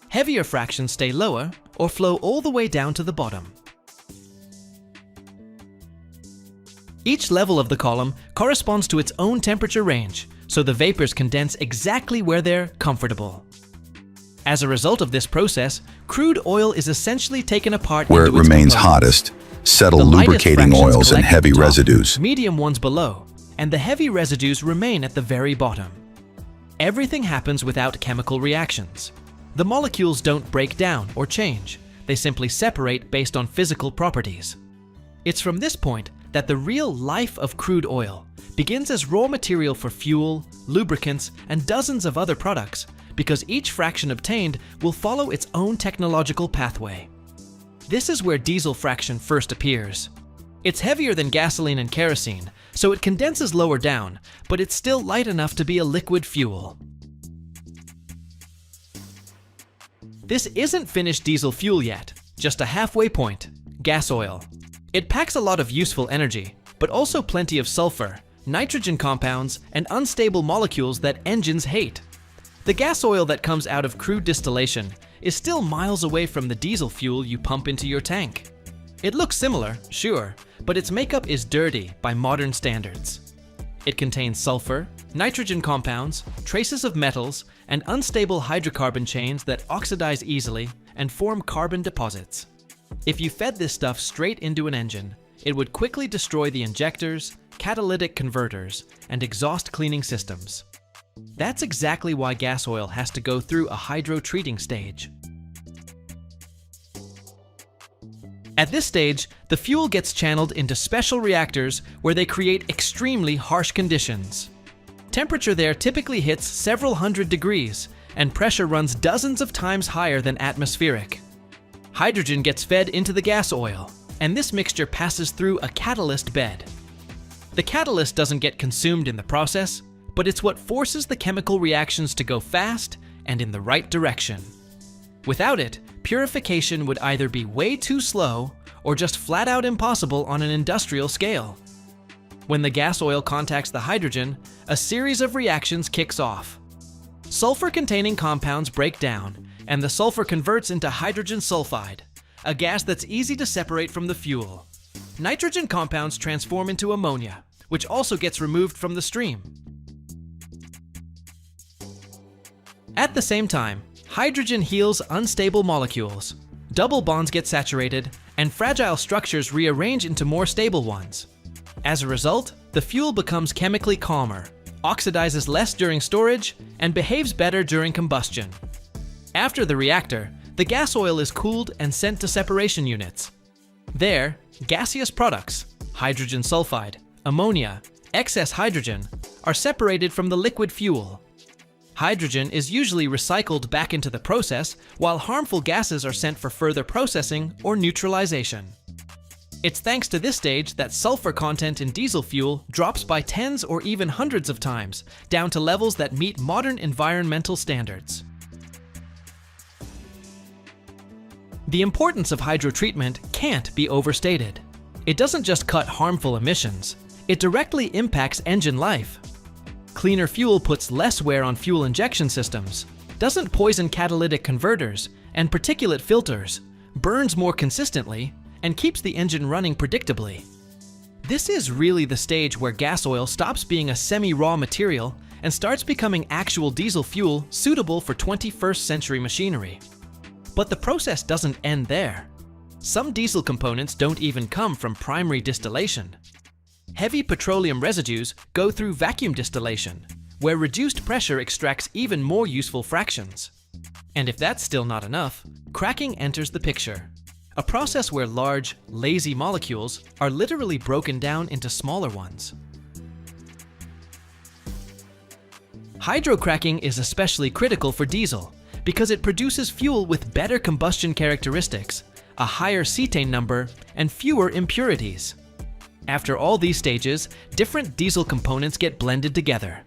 Heavier fractions stay lower or flow all the way down to the bottom. Each level of the column corresponds to its own temperature range, so the vapors condense exactly where they're comfortable. As a result of this process, crude oil is essentially taken apart where it into its remains components. hottest, settle The lightest lubricating fractions oils and collect at heavy the top, residues. medium ones below, and the heavy residues remain at the very bottom. Everything happens without chemical reactions. The molecules don't break down or change. They simply separate based on physical properties. It's from this point that the real life of crude oil begins as raw material for fuel, lubricants, and dozens of other products, because each fraction obtained will follow its own technological pathway. This is where diesel fraction first appears. It's heavier than gasoline and kerosene, so it condenses lower down, but it's still light enough to be a liquid fuel. This isn't finished diesel fuel yet, just a halfway point, gas oil. It packs a lot of useful energy, but also plenty of sulfur, nitrogen compounds, and unstable molecules that engines hate. The gas oil that comes out of crude distillation is still miles away from the diesel fuel you pump into your tank. It looks similar, sure, but its makeup is dirty by modern standards. It contains sulfur, nitrogen compounds, traces of metals, and unstable hydrocarbon chains that oxidize easily and form carbon deposits. If you fed this stuff straight into an engine, it would quickly destroy the injectors, catalytic converters, and exhaust cleaning systems. That's exactly why gas oil has to go through a hydro-treating stage. At this stage, the fuel gets channeled into special reactors where they create extremely harsh conditions. Temperature there typically hits several hundred degrees, and pressure runs dozens of times higher than atmospheric. Hydrogen gets fed into the gas oil, and this mixture passes through a catalyst bed. The catalyst doesn't get consumed in the process, but it's what forces the chemical reactions to go fast and in the right direction. Without it, purification would either be way too slow or just flat out impossible on an industrial scale. When the gas oil contacts the hydrogen, a series of reactions kicks off. Sulfur-containing compounds break down, and the sulfur converts into hydrogen sulfide, a gas that's easy to separate from the fuel. Nitrogen compounds transform into ammonia, which also gets removed from the stream. At the same time, hydrogen heals unstable molecules. Double bonds get saturated, and fragile structures rearrange into more stable ones. As a result, the fuel becomes chemically calmer, oxidizes less during storage, and behaves better during combustion. After the reactor, the gas oil is cooled and sent to separation units. There, gaseous products, hydrogen sulfide, ammonia, excess hydrogen, are separated from the liquid fuel. Hydrogen is usually recycled back into the process, while harmful gases are sent for further processing or neutralization. It's thanks to this stage that sulfur content in diesel fuel drops by tens or even hundreds of times, down to levels that meet modern environmental standards. The importance of hydrotreatment can't be overstated. It doesn't just cut harmful emissions, it directly impacts engine life. Cleaner fuel puts less wear on fuel injection systems, doesn't poison catalytic converters and particulate filters, burns more consistently, and keeps the engine running predictably. This is really the stage where gas oil stops being a semi-raw material and starts becoming actual diesel fuel suitable for 21st century machinery. But the process doesn't end there. Some diesel components don't even come from primary distillation. Heavy petroleum residues go through vacuum distillation, where reduced pressure extracts even more useful fractions. And if that's still not enough, cracking enters the picture. A process where large, lazy molecules are literally broken down into smaller ones. Hydrocracking is especially critical for diesel because it produces fuel with better combustion characteristics, a higher cetane number, and fewer impurities. After all these stages, different diesel components get blended together.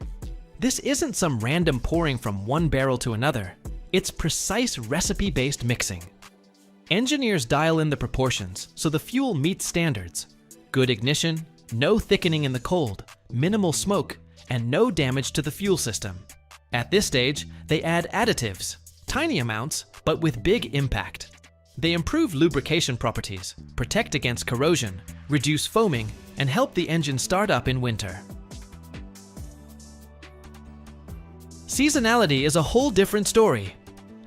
This isn't some random pouring from one barrel to another. It's precise recipe-based mixing. Engineers dial in the proportions so the fuel meets standards. Good ignition, no thickening in the cold, minimal smoke, and no damage to the fuel system. At this stage, they add additives, tiny amounts, but with big impact. They improve lubrication properties, protect against corrosion, reduce foaming, and help the engine start up in winter. Seasonality is a whole different story.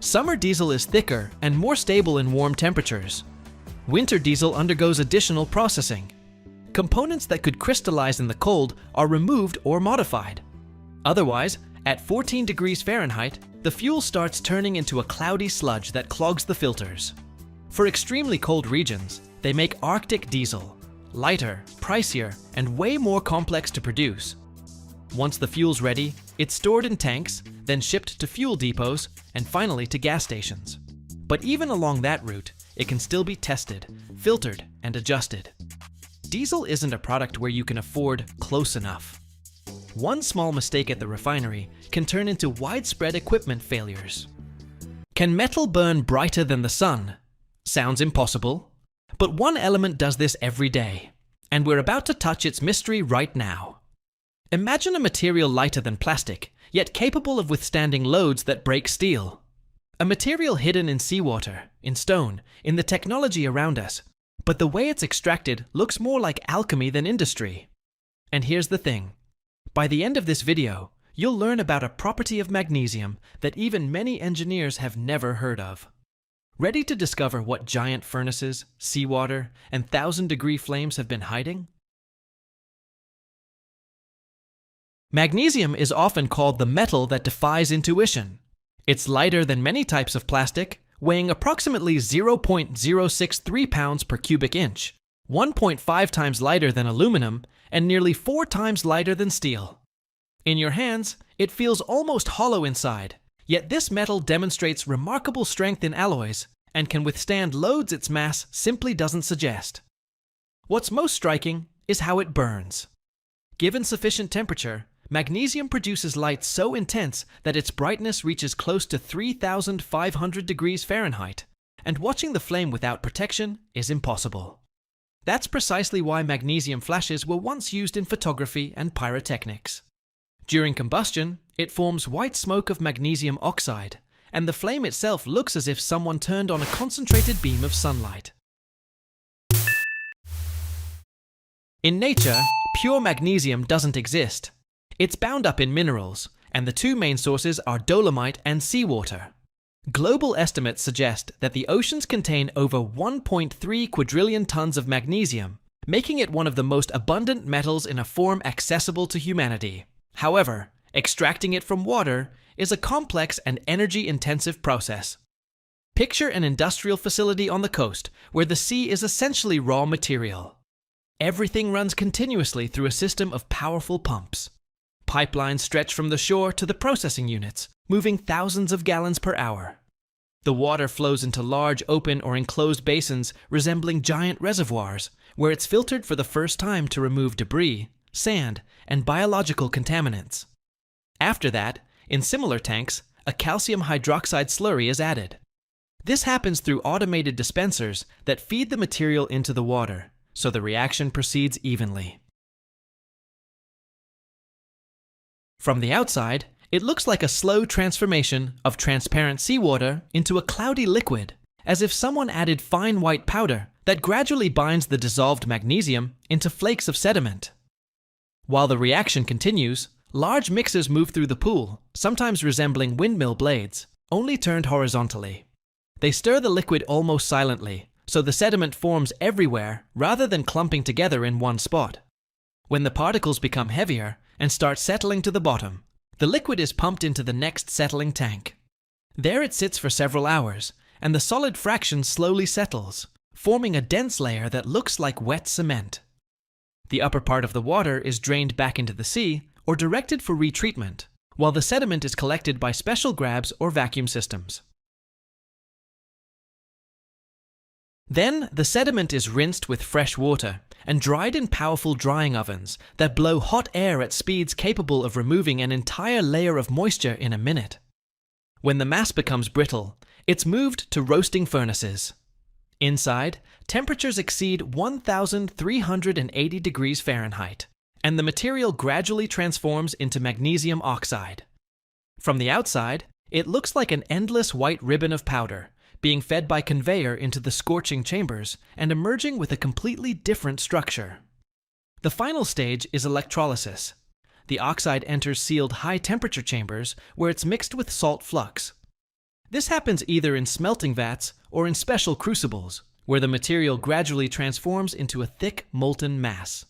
Summer diesel is thicker and more stable in warm temperatures. Winter diesel undergoes additional processing. Components that could crystallize in the cold are removed or modified. Otherwise, at 14 degrees Fahrenheit, the fuel starts turning into a cloudy sludge that clogs the filters. For extremely cold regions, they make Arctic diesel, lighter, pricier, and way more complex to produce. Once the fuel's ready, it's stored in tanks, then shipped to fuel depots, and finally to gas stations. But even along that route, it can still be tested, filtered, and adjusted. Diesel isn't a product where you can afford close enough. One small mistake at the refinery can turn into widespread equipment failures. Can metal burn brighter than the sun? Sounds impossible. But one element does this every day, and we're about to touch its mystery right now. Imagine a material lighter than plastic, yet capable of withstanding loads that break steel. A material hidden in seawater, in stone, in the technology around us, but the way it's extracted looks more like alchemy than industry. And here's the thing. By the end of this video, you'll learn about a property of magnesium that even many engineers have never heard of. Ready to discover what giant furnaces, seawater, and 1,000-degree flames have been hiding? Magnesium is often called the metal that defies intuition. It's lighter than many types of plastic, weighing approximately 0.063 pounds per cubic inch, 1.5 times lighter than aluminum, and nearly 4 times lighter than steel. In your hands, it feels almost hollow inside, yet this metal demonstrates remarkable strength in alloys and can withstand loads its mass simply doesn't suggest. What's most striking is how it burns. Given sufficient temperature, magnesium produces light so intense that its brightness reaches close to 3,500 degrees Fahrenheit, and watching the flame without protection is impossible. That's precisely why magnesium flashes were once used in photography and pyrotechnics. During combustion, it forms white smoke of magnesium oxide, and the flame itself looks as if someone turned on a concentrated beam of sunlight. In nature, pure magnesium doesn't exist. It's bound up in minerals, and the two main sources are dolomite and seawater. Global estimates suggest that the oceans contain over 1.3 quadrillion tons of magnesium, making it one of the most abundant metals in a form accessible to humanity. However, extracting it from water is a complex and energy-intensive process. Picture an industrial facility on the coast where the sea is essentially raw material. Everything runs continuously through a system of powerful pumps. Pipelines stretch from the shore to the processing units, moving thousands of gallons per hour. The water flows into large open or enclosed basins resembling giant reservoirs, where it's filtered for the first time to remove debris, sand, and biological contaminants. After that, in similar tanks, a calcium hydroxide slurry is added. This happens through automated dispensers that feed the material into the water, so the reaction proceeds evenly. From the outside, it looks like a slow transformation of transparent seawater into a cloudy liquid, as if someone added fine white powder that gradually binds the dissolved magnesium into flakes of sediment. While the reaction continues, large mixers move through the pool, sometimes resembling windmill blades, only turned horizontally. They stir the liquid almost silently, so the sediment forms everywhere rather than clumping together in one spot. When the particles become heavier and start settling to the bottom, the liquid is pumped into the next settling tank. There it sits for several hours, and the solid fraction slowly settles, forming a dense layer that looks like wet cement. The upper part of the water is drained back into the sea or directed for retreatment, while the sediment is collected by special grabs or vacuum systems. Then, the sediment is rinsed with fresh water and dried in powerful drying ovens that blow hot air at speeds capable of removing an entire layer of moisture in a minute. When the mass becomes brittle, it's moved to roasting furnaces. Inside, temperatures exceed 1,380 degrees Fahrenheit, and the material gradually transforms into magnesium oxide. From the outside, it looks like an endless white ribbon of powder, being fed by conveyor into the scorching chambers and emerging with a completely different structure. The final stage is electrolysis. The oxide enters sealed high-temperature chambers where it's mixed with salt flux. This happens either in smelting vats or in special crucibles, where the material gradually transforms into a thick, molten mass.